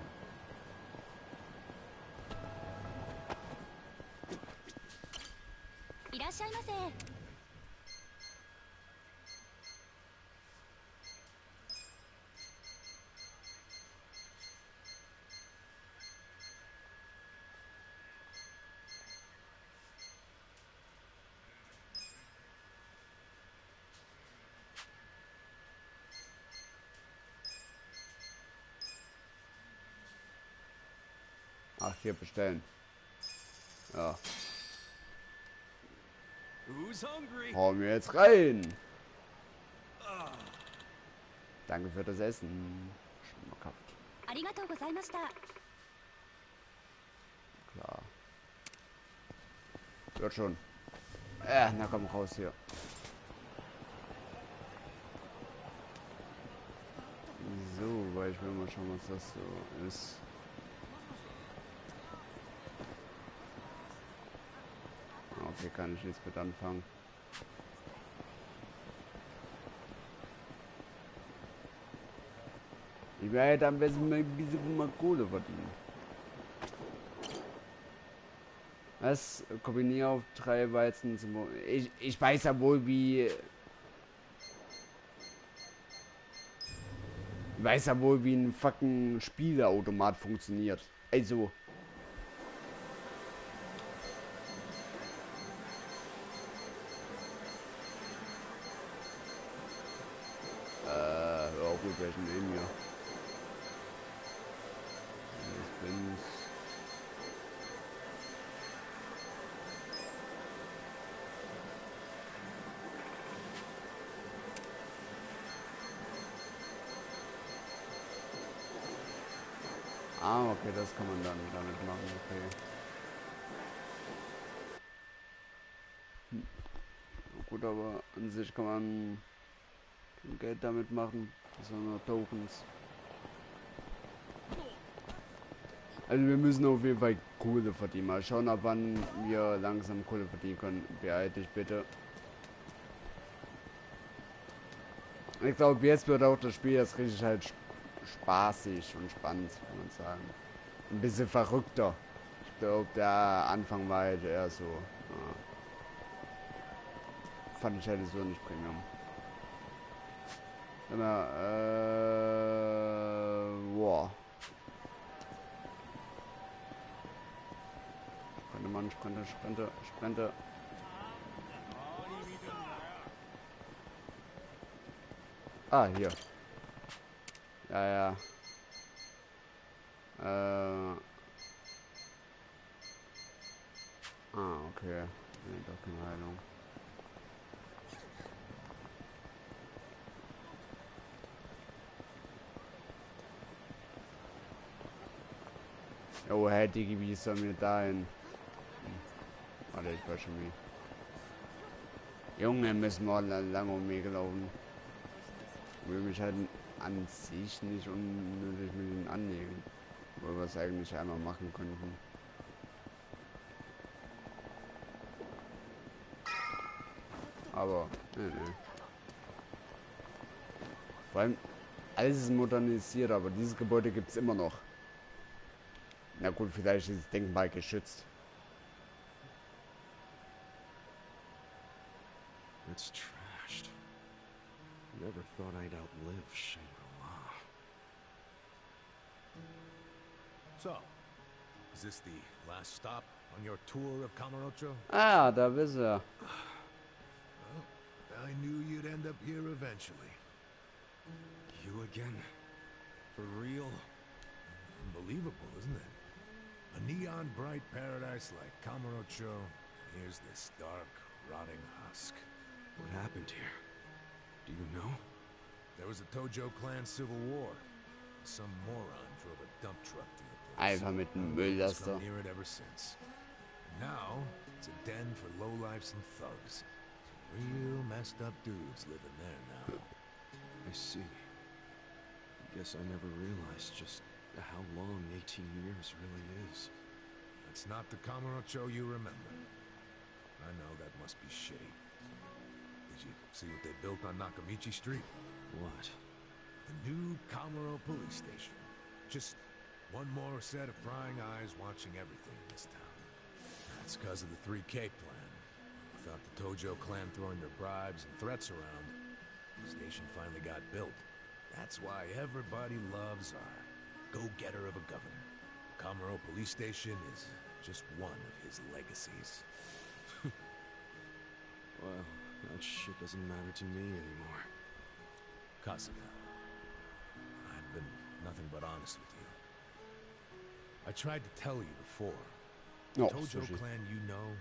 Ach, hier bestellen. Ja. Hauen wir jetzt rein. Danke für das Essen. Schmackhaft. Klar. Wird schon. Na komm raus hier. So, weil ich will mal schauen, was das so ist. Okay, kann ich jetzt mit anfangen. Ich werde am besten mal ein bisschen mal Kohle verdienen. Was? Kombiniere auf 3 Weizen zum... Ich weiß ja wohl, wie... Ich weiß ja wohl, wie ein fucking Spieleautomat funktioniert. Also... ja gut, welchen nehmen wir? Ich bin's. Ah, okay, das kann man dann damit machen, okay. Gut, aber an sich kann man Geld damit machen, so nur Tokens. Also wir müssen auf jeden Fall Kohle verdienen. Mal schauen, ab wann wir langsam Kohle verdienen können. Beeil dich bitte. Ich glaube, jetzt wird auch das Spiel jetzt richtig halt spaßig und spannend, kann man sagen. Ein bisschen verrückter. Ich glaube, der Anfang war halt eher so. Ja. Fand ich halt so nicht Premium. Boah. Sprinte, Mann, sprinte. Ah, hier. Ja. Okay. Nee, doch keine Heilung. Oh, hey, Digi, wie soll mir da hin? Warte, ich war schon wie. Junge, müssen wir lang um mich gelaufen. will mich halt an sich nicht unnötig mit ihnen anlegen. Wo wir es eigentlich einmal machen könnten. Aber, ne. Vor allem, alles ist modernisiert, aber dieses Gebäude gibt es immer noch. Na gut, vielleicht ist es denkbar geschützt. It's trashed. Never thought I'd outlive Shangri-La. So, is this the last stop on your tour of Kamurocho? Ah, da bist er. Well, I knew you'd end up here eventually. You again? For real? Unbelievable, isn't it? A neon bright paradise like Kamurocho, and here's this dark, rotting husk. What happened here? Do you know? There was a Tojo clan civil war. Some moron drove a dump truck through the place. Einfach mit dem Mülllaster. Near it ever since. Now it's a den for lowlifes and thugs. Some real messed up dudes living there now. I see. I guess I never realized just how long 18 years really is. It's not the Kamurocho you remember. I know that must be shitty. Did you see what they built on Nakamichi Street? What? The new Kamuro police station. Just one more set of prying eyes watching everything in this town. That's because of the 3K plan. Without the Tojo clan throwing their bribes and threats around, the station finally got built. That's why everybody loves our go-getter of a governor. Kamuro police station is just one of his legacies. Well, that shit doesn't matter to me anymore. Kasuga, I've been nothing but honest with you. I tried to tell you before. The Tojo clan you know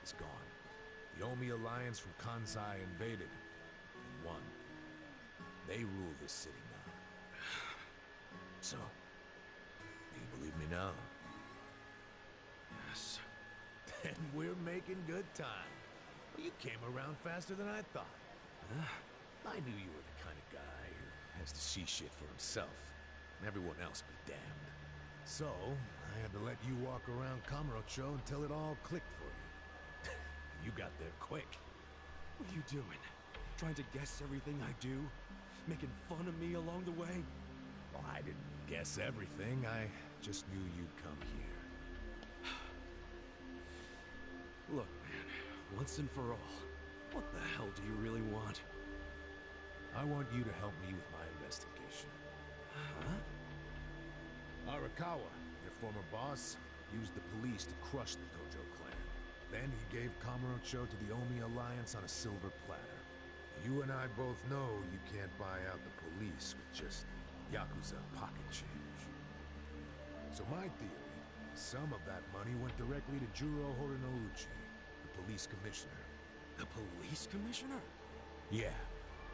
is gone. The Omi alliance from Kansai invaded and won. They rule this city now. So, do you believe me now? Yes. Then we're making good time. You came around faster than I thought. Huh? I knew you were the kind of guy who has to see shit for himself, and everyone else be damned. So, I had to let you walk around Kamurocho until it all clicked for you. You got there quick. What are you doing? Trying to guess everything I do? Making fun of me along the way? Well, I didn't guess everything. I just knew you'd come here. Look, man, once and for all, what the hell do you really want? I want you to help me with my investigation. Huh? Arakawa, your former boss, used the police to crush the Tojo clan. Then he gave Kamurocho to the Omi alliance on a silver platter. You and I both know you can't buy out the police with just Yakuza pocket change. So my theory, some of that money went directly to Juro Horinouchi, the police commissioner. The police commissioner? Yeah,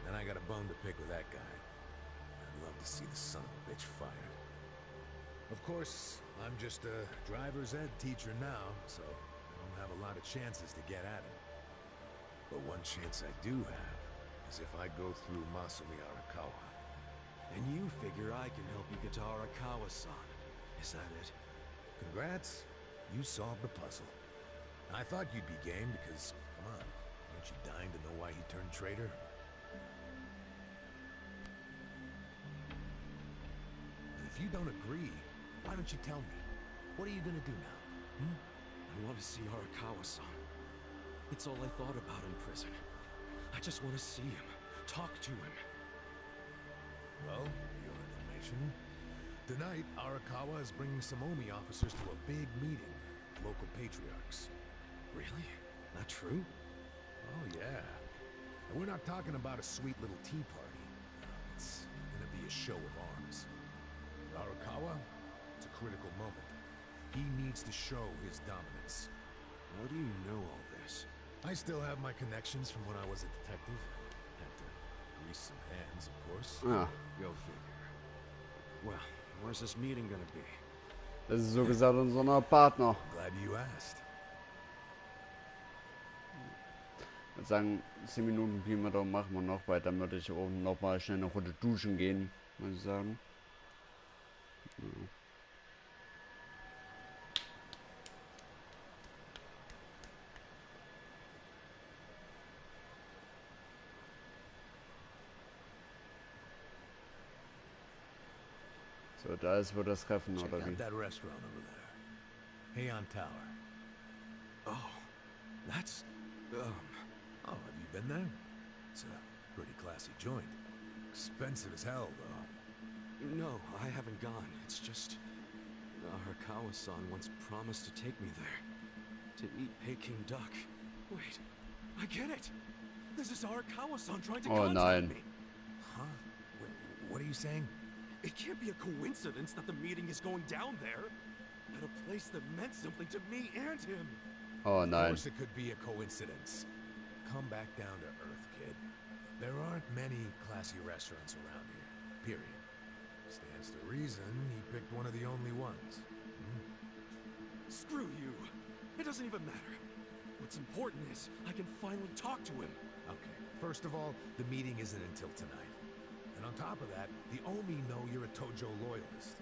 and I got a bone to pick with that guy. I'd love to see the son of a bitch fired. Of course, I'm just a driver's ed teacher now, so I don't have a lot of chances to get at him. But one chance I do have is if I go through Masumi Arakawa. And you figure I can help you get to Arakawa-san. Is that it? Congrats, you solved the puzzle. I thought you'd be game because, come on, aren't you dying to know why he turned traitor? If you don't agree, why don't you tell me? What are you gonna do now? I want to see Arakawa-san. It's all I thought about in prison. I just want to see him, talk to him. Well, for your information, tonight Arakawa is bringing some Omi officers to a big meeting with local patriarchs. Really? That true? Oh, yeah. And we're not talking about a sweet little tea party. No, it's gonna be a show of arms. Arakawa, it's a critical moment. He needs to show his dominance. How do you know all this? I still have my connections from when I was a detective. Had to grease some hands, of course. Ah. Go figure. Well, where's this meeting gonna be? Das ist so gesagt unser neuer Partner. Glad you asked. Ich würde sagen, 10 Minuten Pi mal Daumen machen wir noch, weil dann würde ich auch noch mal schnell eine Runde duschen gehen, muss ich sagen. Ja. So, da ist wohl das Treffen, Check oder out wie? that restaurant over there. Heian Tower. Oh, that's... Oh, have you been there? It's a pretty classy joint. Expensive as hell, though. No, I haven't gone. It's just... Arakawa-san once promised to take me there. To eat Peking duck. Wait, I get it! This is Arakawa-san trying to Oh contact nein. me! Huh? What are you saying? It can't be a coincidence that the meeting is going down there. At a place that meant something to me and him. Oh Of nein. course it could be a coincidence. Come back down to earth, kid. There aren't many classy restaurants around here, period. Stands to reason he picked one of the only ones. Screw you. It doesn't even matter. What's important is I can finally talk to him. Okay, first of all, the meeting isn't until tonight. And on top of that, the Omi know you're a Tojo loyalist.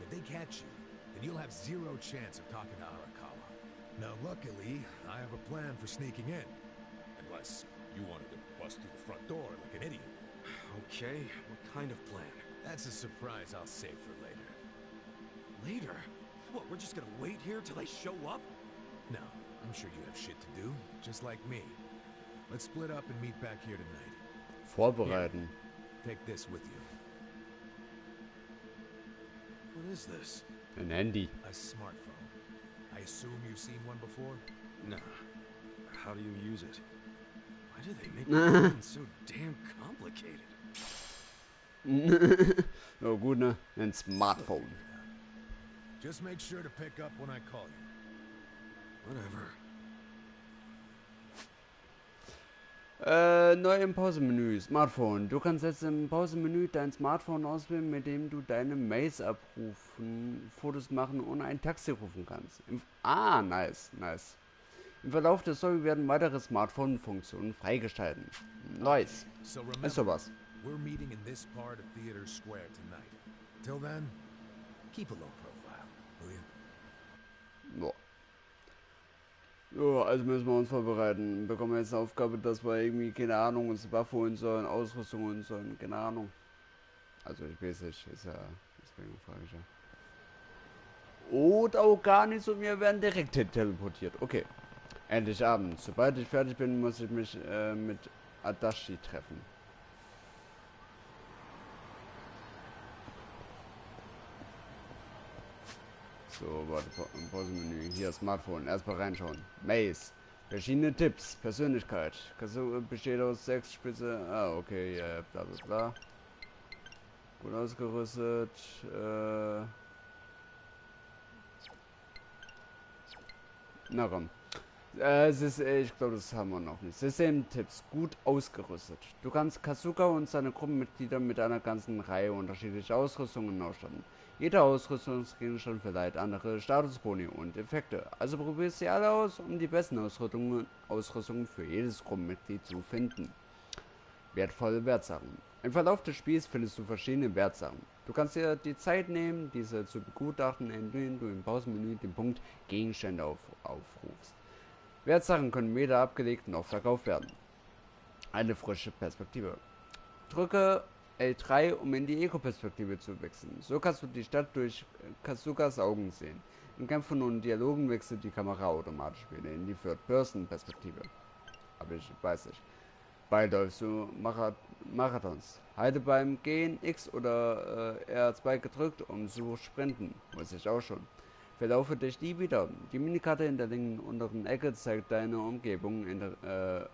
If they catch you, then you'll have zero chance of talking to Arakawa. Now, luckily, I have a plan for sneaking in. Unless you wanted to bust through the front door like an idiot. Okay, what kind of plan? That's a surprise I'll save for later. Later? What, we're just gonna wait here till they show up? No, I'm sure you have shit to do, just like me. Let's split up and meet back here tonight. Vorbereiten. Take this with you. What is this? Ein Handy. A smartphone. I assume you've seen one before? Nah. How do you use it? Why do they make things so damn complicated? Oh gut, ne? Ein Smartphone. Just make sure to pick up when I call you. Whatever. Neu im Pausemenü. Smartphone. Du kannst jetzt im Pausemenü dein Smartphone auswählen, mit dem du deine Mails abrufen, Fotos machen und ein Taxi rufen kannst. Nice, nice. Im Verlauf der Story werden weitere Smartphone-Funktionen freigeschalten. Nice. So Ist sowas. we're meeting in this part of Theater Square tonight. Till then, keep a low profile, will you? Boah. So, also müssen wir uns vorbereiten. Wir bekommen jetzt eine Aufgabe, dass wir irgendwie, keine Ahnung, uns Waffe holen sollen, Ausrüstung holen sollen, keine Ahnung. Also ich weiß nicht, ist ja, deswegen frage ich ja. Oder auch gar nicht so, wir werden direkt hin teleportiert. Okay. Endlich abends. Sobald ich fertig bin, muss ich mich mit Adachi treffen. So, warte, Pausemenü. Hier, Smartphone. Erstmal reinschauen. Maze. Verschiedene Tipps. Persönlichkeit. Kasu besteht aus 6 Spitze. Ah, okay, ja, bla bla bla. Gut ausgerüstet. Na komm. Ich glaube, das haben wir noch nicht. Systemtipps. Gut ausgerüstet. Du kannst Kasuga und seine Gruppenmitglieder mit einer ganzen Reihe unterschiedlicher Ausrüstungen ausstatten. Jeder Ausrüstungsgegenstand verleiht andere Statusboni und Effekte. Also probier sie alle aus, um die besten Ausrüstungen für jedes Gruppenmitglied zu finden. Wertvolle Wertsachen. Im Verlauf des Spiels findest du verschiedene Wertsachen. Du kannst dir die Zeit nehmen, diese zu begutachten, indem du im Pausenmenü den Punkt Gegenstände aufrufst. Wertsachen können weder abgelegt noch verkauft werden. Eine frische Perspektive. Drücke L3, um in die Eco-Perspektive zu wechseln. So kannst du die Stadt durch Kasugas Augen sehen. In Kämpfen und Dialogen wechselt die Kamera automatisch wieder in die Third-Person-Perspektive. Aber ich weiß nicht. Bald läufst du Marathons. Halte beim Gehen X oder R2 gedrückt, um zu sprinten. Muss ich auch schon. Verlaufe dich nie wieder. Die Minikarte in der linken unteren Ecke zeigt deine Umgebung,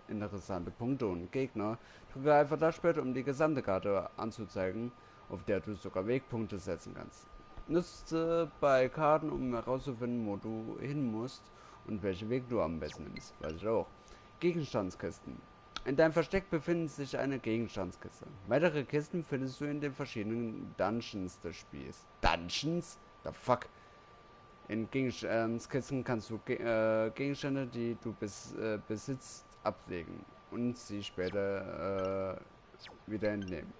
interessante Punkte und Gegner. Drücke einfach das Pad, um die gesamte Karte anzuzeigen, auf der du sogar Wegpunkte setzen kannst. Nutze bei Karten, um herauszufinden, wo du hin musst und welchen Weg du am besten nimmst. Weiß ich auch. Gegenstandskisten. In deinem Versteck befindet sich eine Gegenstandskiste. Weitere Kisten findest du in den verschiedenen Dungeons des Spiels. Dungeons? The fuck? In Gegenstandskisten kannst du Gegenstände, die du besitzt, ablegen und sie später wieder entnehmen.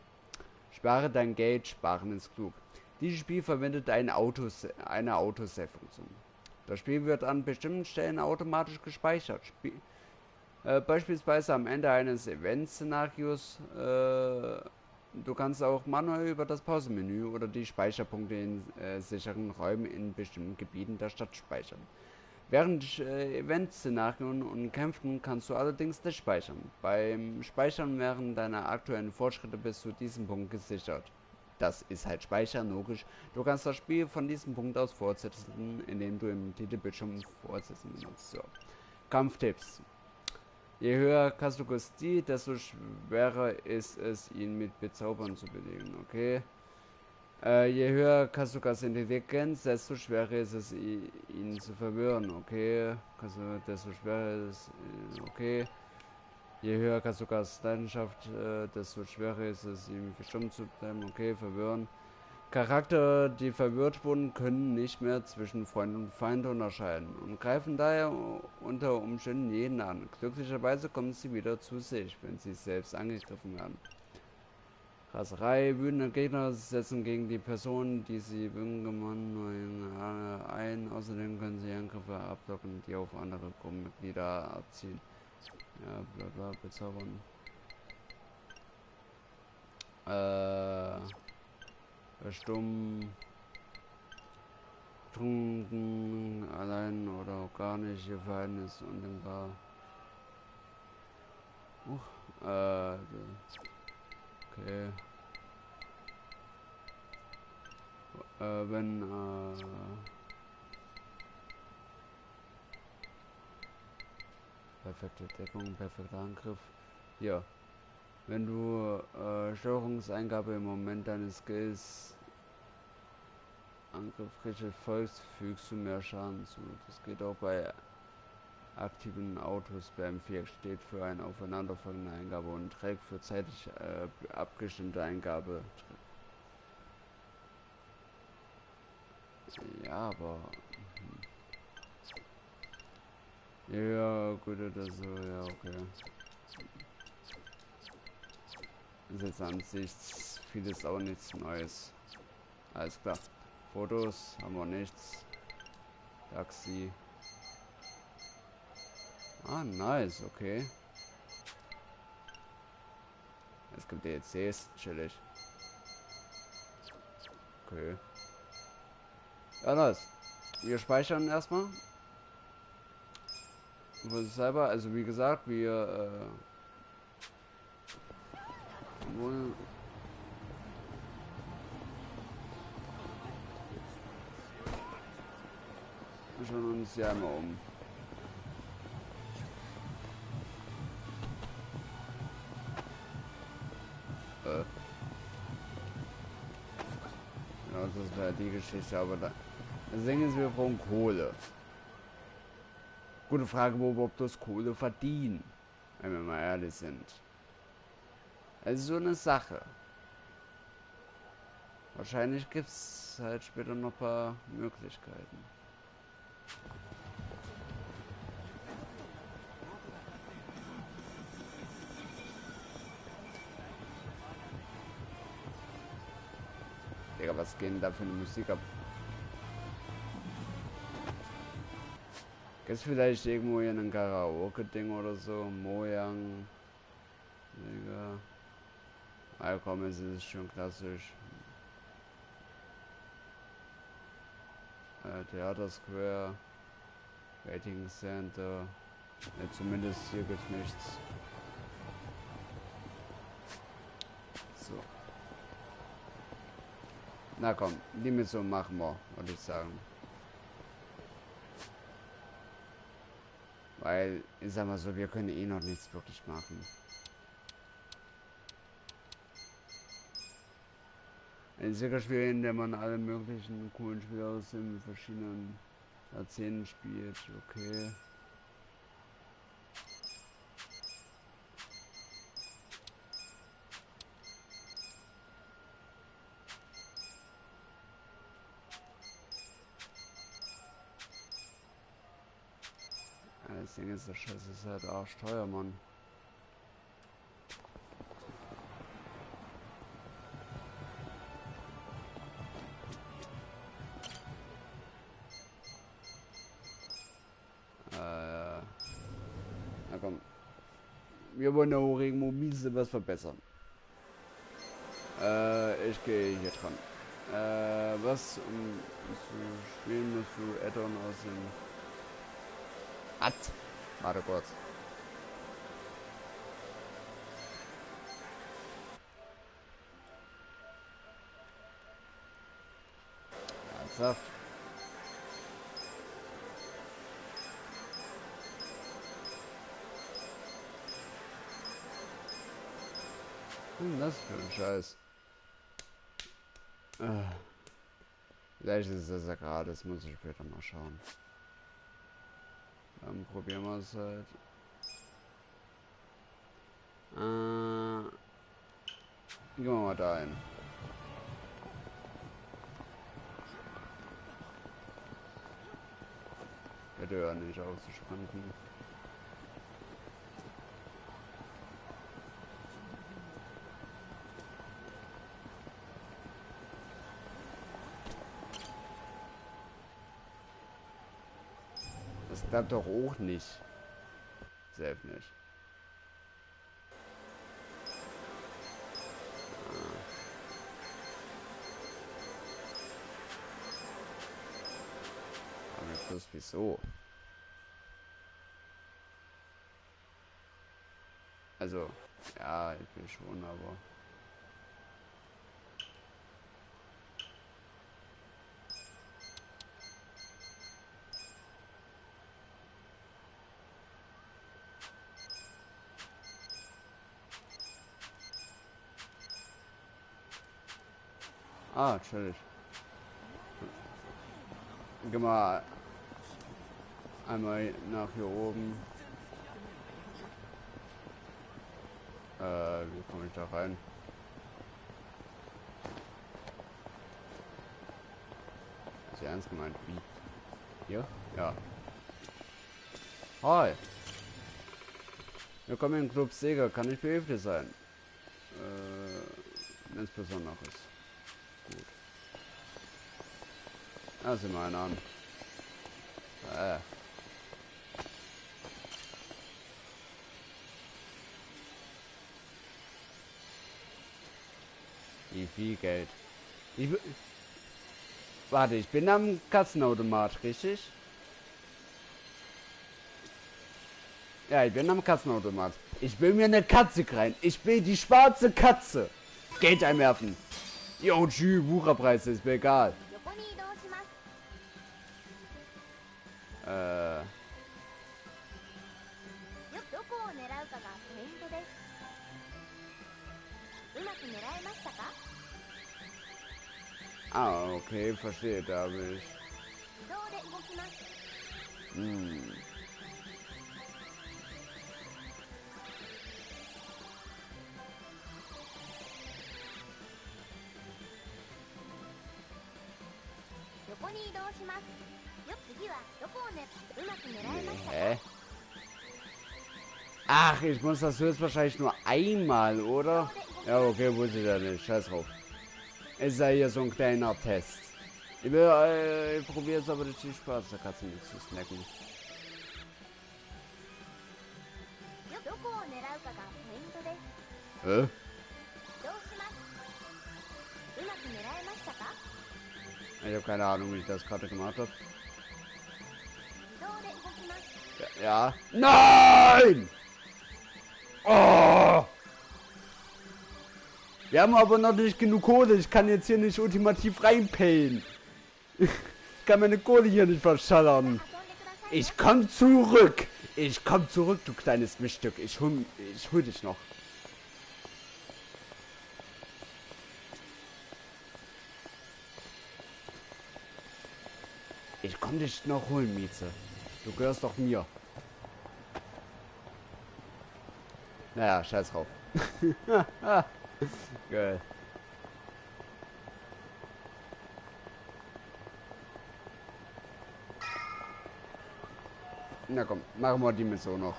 Spare dein Geld, sparen ist klug. Dieses Spiel verwendet eine Autosave-Funktion. Das Spiel wird an bestimmten Stellen automatisch gespeichert. Beispielsweise am Ende eines Event-Szenarios. Du kannst auch manuell über das Pausenmenü oder die Speicherpunkte in sicheren Räumen in bestimmten Gebieten der Stadt speichern. Während Event-Szenarien und Kämpfen kannst du allerdings nicht speichern. Beim Speichern während deiner aktuellen Fortschritte bis zu diesem Punkt gesichert. Das ist halt Speichern, logisch. Du kannst das Spiel von diesem Punkt aus fortsetzen, indem du im Titelbildschirm fortsetzen benutzt. So. Kampftipps. Je höher Kasugas Stil, desto schwerer ist es, ihn mit Bezaubern zu belegen, okay? Je höher Kasugas Intelligenz, desto schwerer ist es, ihn zu verwirren, okay? Desto schwerer ist es, okay? Je höher Kasugas Leidenschaft, desto schwerer ist es, ihm verstummt zu bleiben, okay? Verwirren. Charakter, die verwirrt wurden, können nicht mehr zwischen Freund und Feind unterscheiden und greifen daher unter Umständen jeden an. Glücklicherweise kommen sie wieder zu sich, wenn sie selbst angegriffen werden. Raserei, wütende Gegner setzen gegen die Person, die sie büngemann ein. Außerdem können sie Angriffe ablocken, die auf andere Gruppenmitglieder abziehen. Ja, bla bla, bezaubern. Stumm, trunken, allein oder auch gar nicht, ihr Verhalten ist undenkbar. Okay. Wenn, perfekte Deckung, perfekter Angriff. Ja. Wenn du Steuerungseingabe im Moment deines Skills Angriff richtig folgst, fügst du mehr Schaden zu. Das geht auch bei aktiven Autos. Beim 4 steht für eine aufeinanderfolgende Eingabe und trägt für zeitlich abgestimmte Eingabe. Ja, aber ja, gut, das so, ja, okay. Ist jetzt an sich vieles auch nichts Neues. Alles klar. Fotos haben wir nichts. Taxi. Ah, nice, okay. Es gibt DLCs, chillig. Okay. Ja, nice. Wir speichern erstmal. Für sich selber, also wie gesagt, wir schauen uns ja mal um. Genau, das wäre die Geschichte, aber da. Das Ding ist, wir brauchen Kohle. Gute Frage, wo wir überhaupt das Kohle verdienen, wenn wir mal ehrlich sind. Also so eine Sache. Wahrscheinlich gibt es halt später noch ein paar Möglichkeiten. Digga, was geht denn da für eine Musik ab? Gibt's vielleicht irgendwo hier ein Karaoke-Ding oder so? Mojang. Digga. Ah komm, es ist schon klassisch. Theater Square. Waiting Center. Ja, zumindest hier gibt's nichts. So. Na komm, die Mission machen wir, würde ich sagen. Weil, ich sag mal so, wir können eh noch nichts wirklich machen. Ein Siegerspiel, in dem man alle möglichen coolen Spiele aus den verschiedenen Jahrzehnten spielt. Okay. Alles Ding ist, das Scheiße ist halt arschteuer, Mann. Na komm. Wir wollen auch irgendwo miese was verbessern. Ich gehe hier dran. Was um zu spielen musst du Add-on aus dem... What? Warte kurz. Ernsthaft? Das für ein Scheiß. Vielleicht ist das ja gerade, das muss ich später mal schauen. Dann probieren wir es halt. Gehen wir mal da hin. Hätte ja nicht auszuspannen. Das klappt doch auch nicht. Selbst nicht. Aber das wieso? Also, ja, ich bin schon, aber... Ah, natürlich. Geh mal einmal nach hier oben. Wie komme ich da rein? Ist ja ernst gemeint. Wie? Hier? Ja. Hi. Willkommen im Club Sega. Kann ich behilflich sein? Wenn es besonders ist. Gut. Da sind wir einer an. Wie viel Geld? Warte, ich bin am Kassenautomat, richtig? Ja, ich bin am Kassenautomat. Ich will mir eine Katze rein. Ich will die schwarze Katze. Geld einwerfen. Jo, tschüss, Wucherpreise, ist mir egal. Ah, okay, verstehe, da habe ich. Hä? Ach, ich muss das höchstwahrscheinlich nur einmal, oder? Ja, okay, wusste ich ja nicht. Scheiß drauf. Ist ja hier so ein kleiner Test. Ich probiere jetzt aber richtig Spaß, der Katze mit zu snacken. Hä? Ich habe keine Ahnung, wie ich das gerade gemacht habe. Ja. Nein! Oh! Wir haben aber noch nicht genug Kohle. Ich kann jetzt hier nicht ultimativ reinpayen. Ich kann meine Kohle hier nicht verschallern. Ich komm zurück. Ich komm zurück, du kleines Miststück. Ich hol dich noch. Ich komm dich noch holen, Mieze. Du gehörst doch mir. Naja, scheiß drauf. Geil. Na komm, machen wir die Mission noch.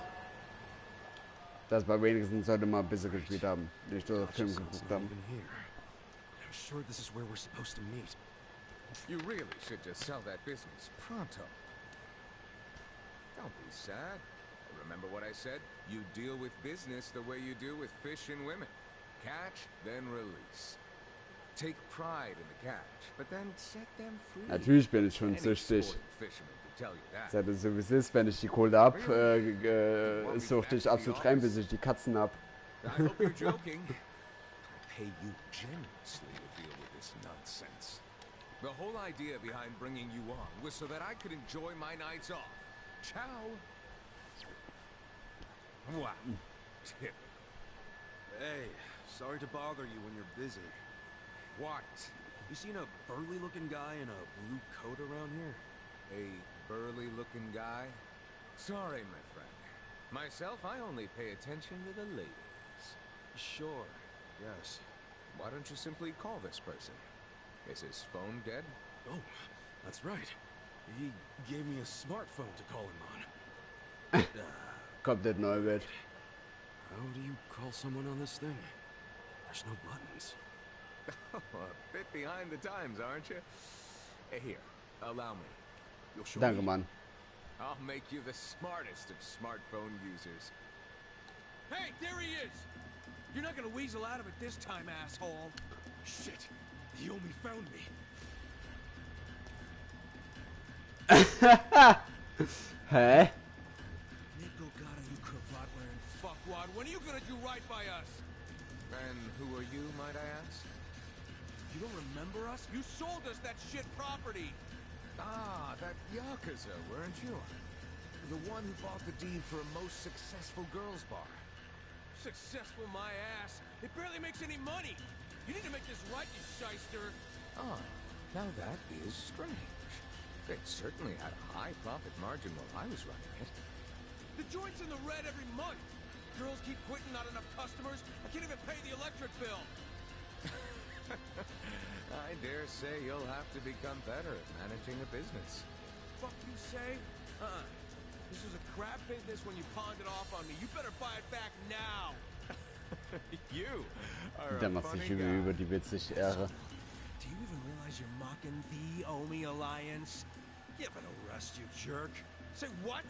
Das bei wenigstens sollte mal ein bisschen gespielt haben. Nicht nur Film geguckt haben. I'm sure this is where we're supposed to meet. You really should just sell that business pronto. Don't be sad. Remember what I said? You deal with business the way you do with fish and women. Catch, then release. Take pride in the catch, but then set them free. Natürlich bin ich schon süchtig. Seit es so wie es ist, wenn ich die Kohle hab, suchte ich absolut rein, bis ich die Katzen hab. I hope you're joking. I pay you generously to deal with this nonsense. The whole idea behind bringing you on was so that I could enjoy my nights off. Ciao. Wow. Tip. Hey, sorry to bother you when you're busy. What? You seen a burly-looking guy in a blue coat around here? A burly-looking guy? Sorry, my friend. Myself, I only pay attention to the ladies. Sure, yes. Why don't you simply call this person? Is his phone dead? Oh, that's right. He gave me a smartphone to call him on. Kommt das neue Bild. How do you call someone on this thing? There's no buttons. A bit behind the times, aren't you? Here, allow me. You'll show Danke, me? Mann. I'll make you the smartest of smartphone users. Hey, there he is! You're not gonna weasel out of it this time, asshole! Shit! He only found me. Hä? Nickel gotta you cravat wearing fuckwad. When are you gonna do right by us? And who are you, might I ask? You don't remember us? You sold us that shit property! Ah, that Yakuza, weren't you? The one who bought the deed for a most successful girls' bar. Successful my ass! It barely makes any money! You need to make this right, you shyster! Ah, now that is strange. It certainly had a high profit margin while I was running it. The joint's in the red every month! Girls keep quitting, not enough customers. I can't even pay the electric bill! I dare say you'll have to become better at managing a business. Fuck you say? This was a crap business when you pawned it off on me. You better buy it back now! You are Der a macht funny sich über die witzig Ehre. Do you even realize you're mocking the Omi Alliance? Give it a rest, you jerk. Say what?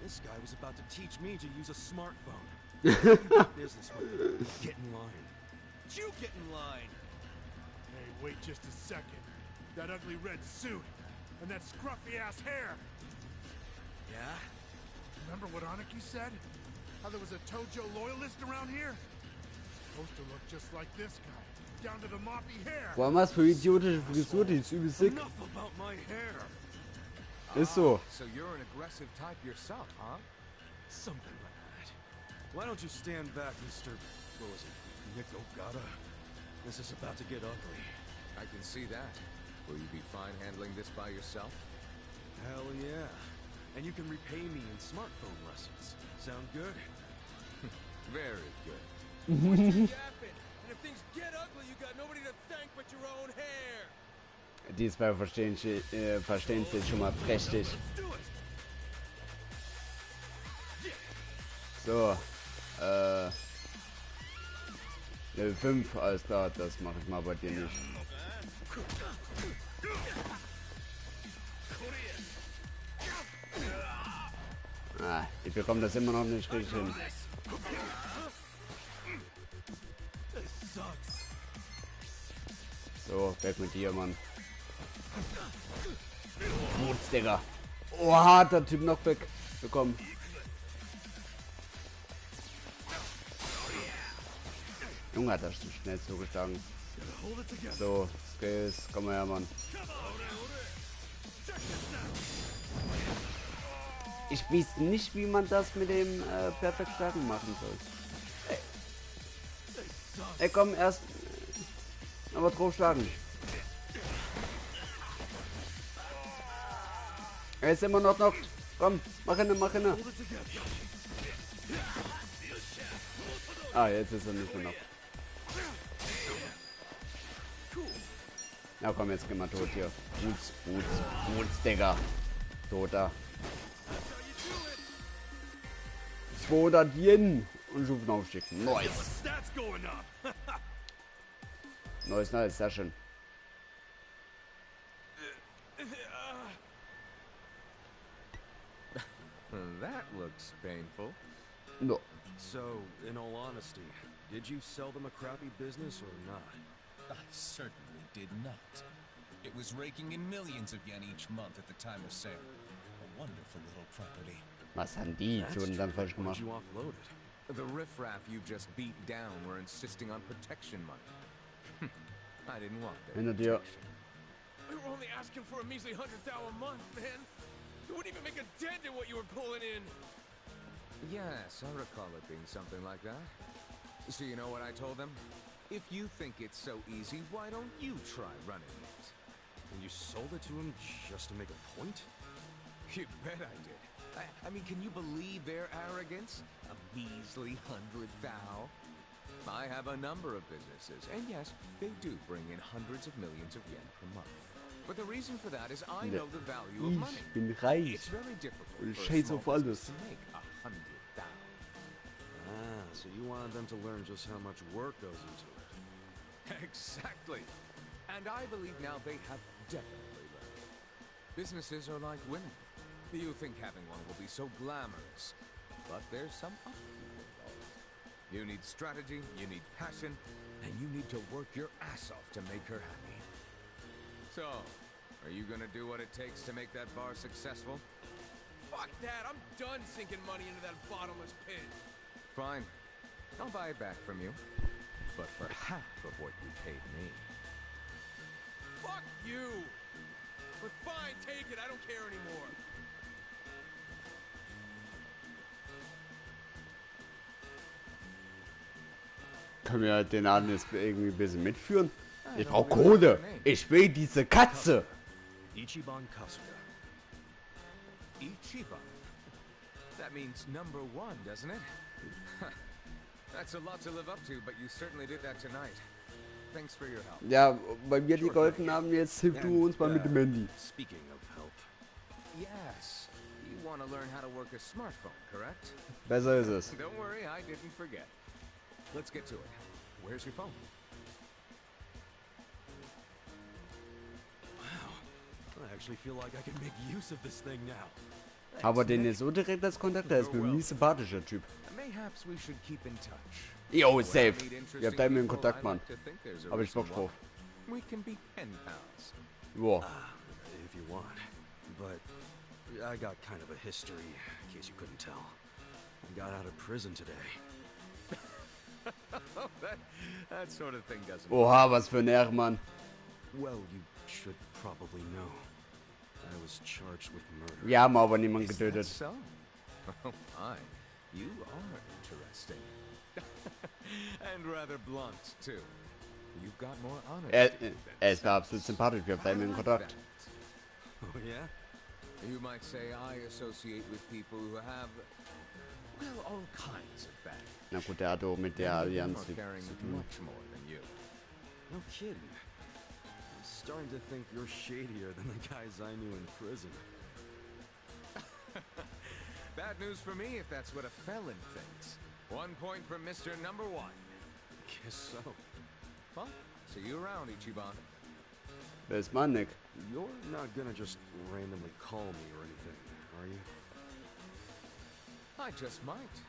This guy was about to teach me to use a smartphone. Business with me. Get in line. You get in line. Hey, wait just a second. That ugly red suit and that scruffy-ass hair. Yeah? Remember what Aniki said? How there was a Tojo loyalist around here? Supposed to look just like this guy, down to the moppy hair. Boah, was für idiotische Frisur, die ist übel sick. Enough about my hair. Ist so. So you're an aggressive type yourself, huh? Something like that. Why don't you stand back, Mr. What was it? Nick Ogata? This is about to get ugly. I can see that. Will you be fine handling this by yourself? Hell yeah. And you can repay me in smartphone lessons. Sound good? Very good. What's your yapping? And if things get ugly, you got nobody to thank but your own hair. Die zwei verstehen sich schon mal prächtig. So, Level 5, alles klar, das mache ich mal bei dir nicht. Ah, ich bekomme das immer noch nicht richtig hin. So, weg mit dir, Mann. Wutz, Digga. Oh, hat der Typ noch weg bekommen. Junge, hat das schnell zugeschlagen. So, Skills, komm mal her, Mann. Ich weiß nicht, wie man das mit dem Perfekt Schlagen machen soll. Ey, komm, erst aber drauf schlagen. Er ist immer noch knockt. Komm, mach hin, mach hin. Ah, jetzt ist er nicht mehr knockt. Na komm, jetzt geh mal tot hier. Wutz, Digga. Toter. 200 Yen und Stufenaufstieg. Nice. Nice, sehr schön. That looks painful. No. So, in all honesty, did you sell them a crappy business or not? I certainly did not. It was raking in millions of yen each month at the time of sale. A wonderful little property. Was haben die zu dann falsch gemacht? You offload it. The riffraff you just beat down were insisting on protection money. I didn't want that. Hinter dir. We were only asking for a measly 100,000 a month, man. It wouldn't even make a dent in what you were pulling in. Yes, I recall it being something like that. So you know what I told them? If you think it's so easy, why don't you try running it? And you sold it to him just to make a point? You bet I did. I mean, can you believe their arrogance? A measly 100,000? I have a number of businesses, and yes, they do bring in hundreds of millions of yen per month. But the reason for that is I know the value of money. Ich bin reich. It's very difficult Und for a scheiß small auf alles. business to make 100,000. Ah, so you wanted them to learn just how much work goes into it. Exactly. And I believe now they have definitely learned. Businesses are like women. You think having one will be so glamorous, but there's some upkeep involved. You need strategy, you need passion, and you need to work your ass off to make her happy. So, are you gonna do what it takes to make that bar successful? Fuck that, I'm done sinking money into that bottomless pit. Fine. I'll buy it back from you. But for half of what you paid me. Fuck you! But fine, take it, I don't care anymore. Können wir den Laden jetzt irgendwie ein bisschen mitführen? Ich brauche Kohle. Ich will diese Katze. Ichiban Kasuga. Ichiban? That means number one, doesn't it? That's a lot to live up to, but you certainly did that tonight. Thanks for your help. Ja, weil wir dir geholfen haben, jetzt hilf du uns mal mit dem Handy. Speaking of help. Yes. You want to learn how to work a smartphone, correct? Besser ist es. Don't worry, I didn't forget. Let's get to it. Where's your phone? Wow. I actually feel like I can make use of this thing now. Aber den ist so direkt als Kontakt, der ist mir ein sympathischer Typ. Mayhaps we should keep in touch. Yo, safe. Ja, bleiben wir in Kontakt, Mann. Hab ich Bock drauf. We can be pen pals. Wow. If you want. But I got kind of a history, in case you couldn't tell. I got out of prison today. that sort of thing doesn't. Oha, was für ein Ehrenmann. Well, you should probably know. I was charged with murder. Wir haben aber niemanden getötet. So? Oh my, you are interesting. And rather blunt, too. You've got more honor. Ist mir absolut sympathisch, wir bleiben in Kontakt. Oh yeah? You might say I associate with people who have, well, all kinds of bad. Na gut, der hat auch mit der Allianz zu tun. Much more than you. No kidding. I'm starting to think you're shadier than the guys I knew in prison. Bad news for me if that's what a felon thinks. 1 point from Mr. Number One. Guess so. Well, see you around, Ichiban. Wer ist Mann, You're not gonna just randomly call me or anything, are you? I just might.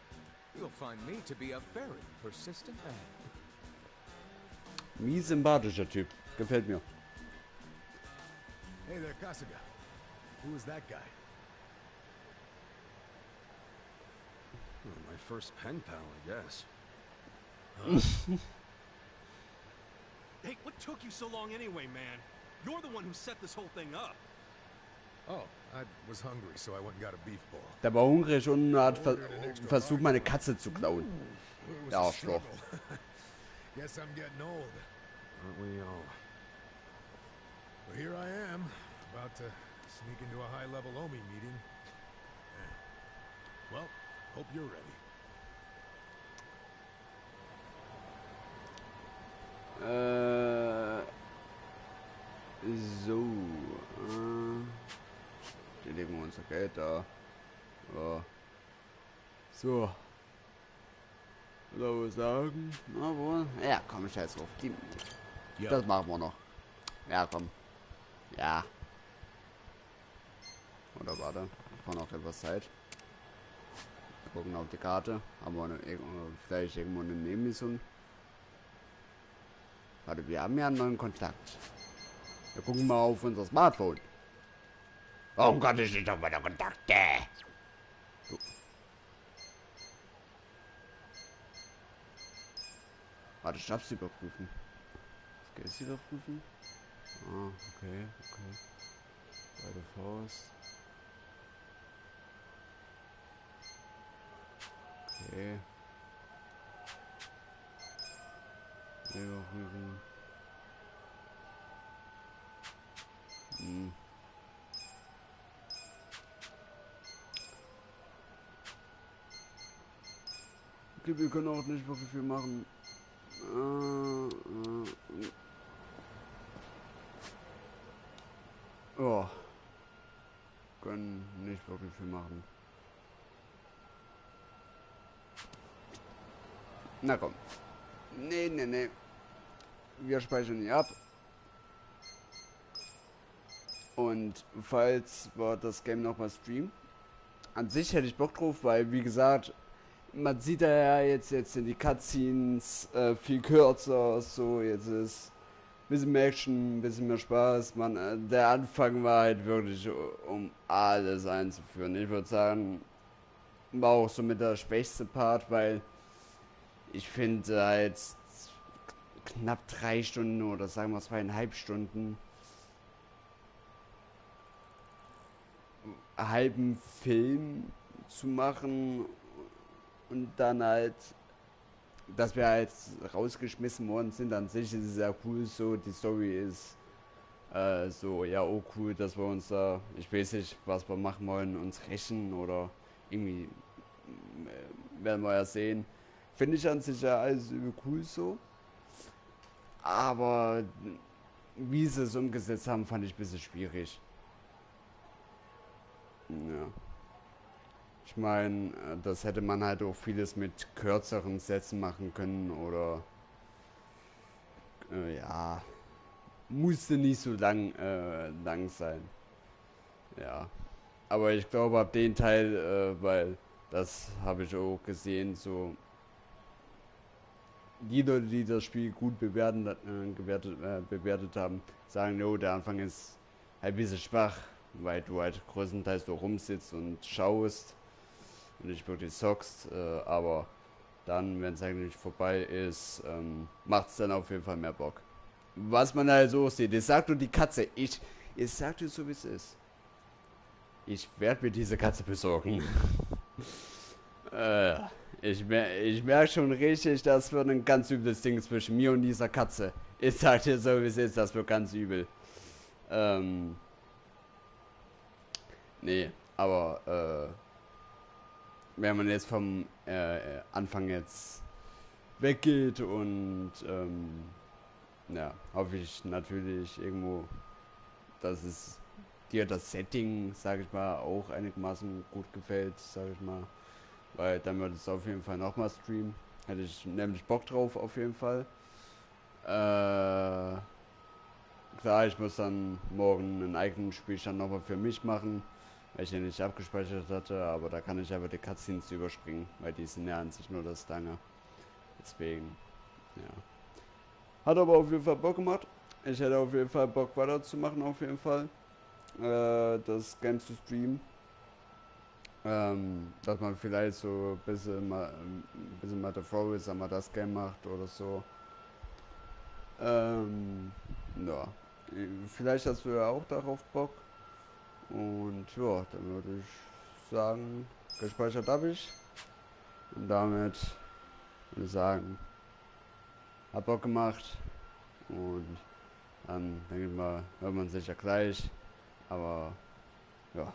You'll find me to be a very persistent man. Mies sympathischer Typ. Gefällt mir. Hey there, Kasuga. Who is that guy? Well, my first pen pal, I guess. Hey, what took you so long anyway, man? You're the one who set this whole thing up. Oh, I was hungry, so I went and got a beef ball. Der war hungrig und hat versucht, meine Katze zu klauen. It was Der a Arschloch. struggle. Guess I'm getting old. Aren't we all? But here I am, about to sneak into a high-level Omi meeting. Yeah. Well, hope you're ready. So. Die legen wir unser Geld da. Ja. So, soll ich sagen? Na wohl. Ja, komm, scheiß drauf. Das machen wir noch. Ja, komm. Ja. Oder warte. Ich brauche noch etwas Zeit. Gucken auf die Karte. Haben wir vielleicht irgendwo eine Nebenmission? Warte, wir haben ja einen neuen Kontakt. Wir gucken mal auf unser Smartphone. Warum kann ich nicht auf meine Kontakte? So. Warte, Stabs überprüfen. Skills überprüfen? Ah, okay. Beide Faust. Okay. Überprüfen. Okay, wir können auch nicht wirklich viel machen. Oh. Können nicht wirklich viel machen. Na komm. Nee. Wir speichern die ab. Und falls wir das Game nochmal streamen, an sich hätte ich Bock drauf, weil wie gesagt, man sieht ja jetzt sind die Cutscenes viel kürzer, so jetzt ist ein bisschen mehr Action, ein bisschen mehr Spaß. Man, der Anfang war halt wirklich, um alles einzuführen. Ich würde sagen, war auch so mit der schwächste Part, weil ich finde halt knapp 3 Stunden oder sagen wir 2,5 Stunden halben Film zu machen und dann halt, dass wir halt rausgeschmissen worden sind. An sich ist es ja cool so, die Story ist so, ja, oh cool, dass wir uns da, ich weiß nicht, was wir machen wollen, uns rächen oder irgendwie, werden wir ja sehen. Finde ich an sich ja alles cool so. Aber wie sie es umgesetzt haben, fand ich ein bisschen schwierig. Ja. Ich meine, das hätte man halt auch vieles mit kürzeren Sätzen machen können oder ja, musste nicht so lang sein. Ja. Aber ich glaube ab den Teil, weil das habe ich auch gesehen, so die Leute, die das Spiel gut bewertet haben, sagen, jo, der Anfang ist halt ein bisschen schwach, weil du halt größtenteils so rumsitzt und schaust und nicht wirklich zockst, aber dann, wenn es eigentlich vorbei ist, macht es dann auf jeden Fall mehr Bock. Was man halt so sieht, das sagt nur die Katze, ich sag dir so wie es ist. Ich werde mir diese Katze besorgen. Ich merke schon richtig, das wird ein ganz übles Ding zwischen mir und dieser Katze. Ich sag dir so wie es ist, das wird ganz übel. Nee, aber wenn man jetzt vom Anfang jetzt weggeht und ja, hoffe ich natürlich irgendwo, dass es dir das Setting, sag ich mal, auch einigermaßen gut gefällt, sag ich mal. Weil dann würde es auf jeden Fall nochmal streamen. Hätte ich nämlich Bock drauf, auf jeden Fall. Klar, ich muss dann morgen einen eigenen Spielstand nochmal für mich machen, weil ich den nicht abgespeichert hatte, aber da kann ich einfach die Cutscenes überspringen, weil die sind ja an sich nur das lange. Deswegen, ja. Hat aber auf jeden Fall Bock gemacht. Ich hätte auf jeden Fall Bock weiterzumachen, auf jeden Fall. Das Game zu streamen. Dass man vielleicht so ein bisschen mal davor ist, wenn man das Game macht oder so. Ja. Vielleicht hast du ja auch darauf Bock. Und ja, dann würde ich sagen, gespeichert habe ich. Und damit würde ich sagen, hat Bock gemacht. Und dann denke ich mal, hört man sich ja gleich. Aber ja.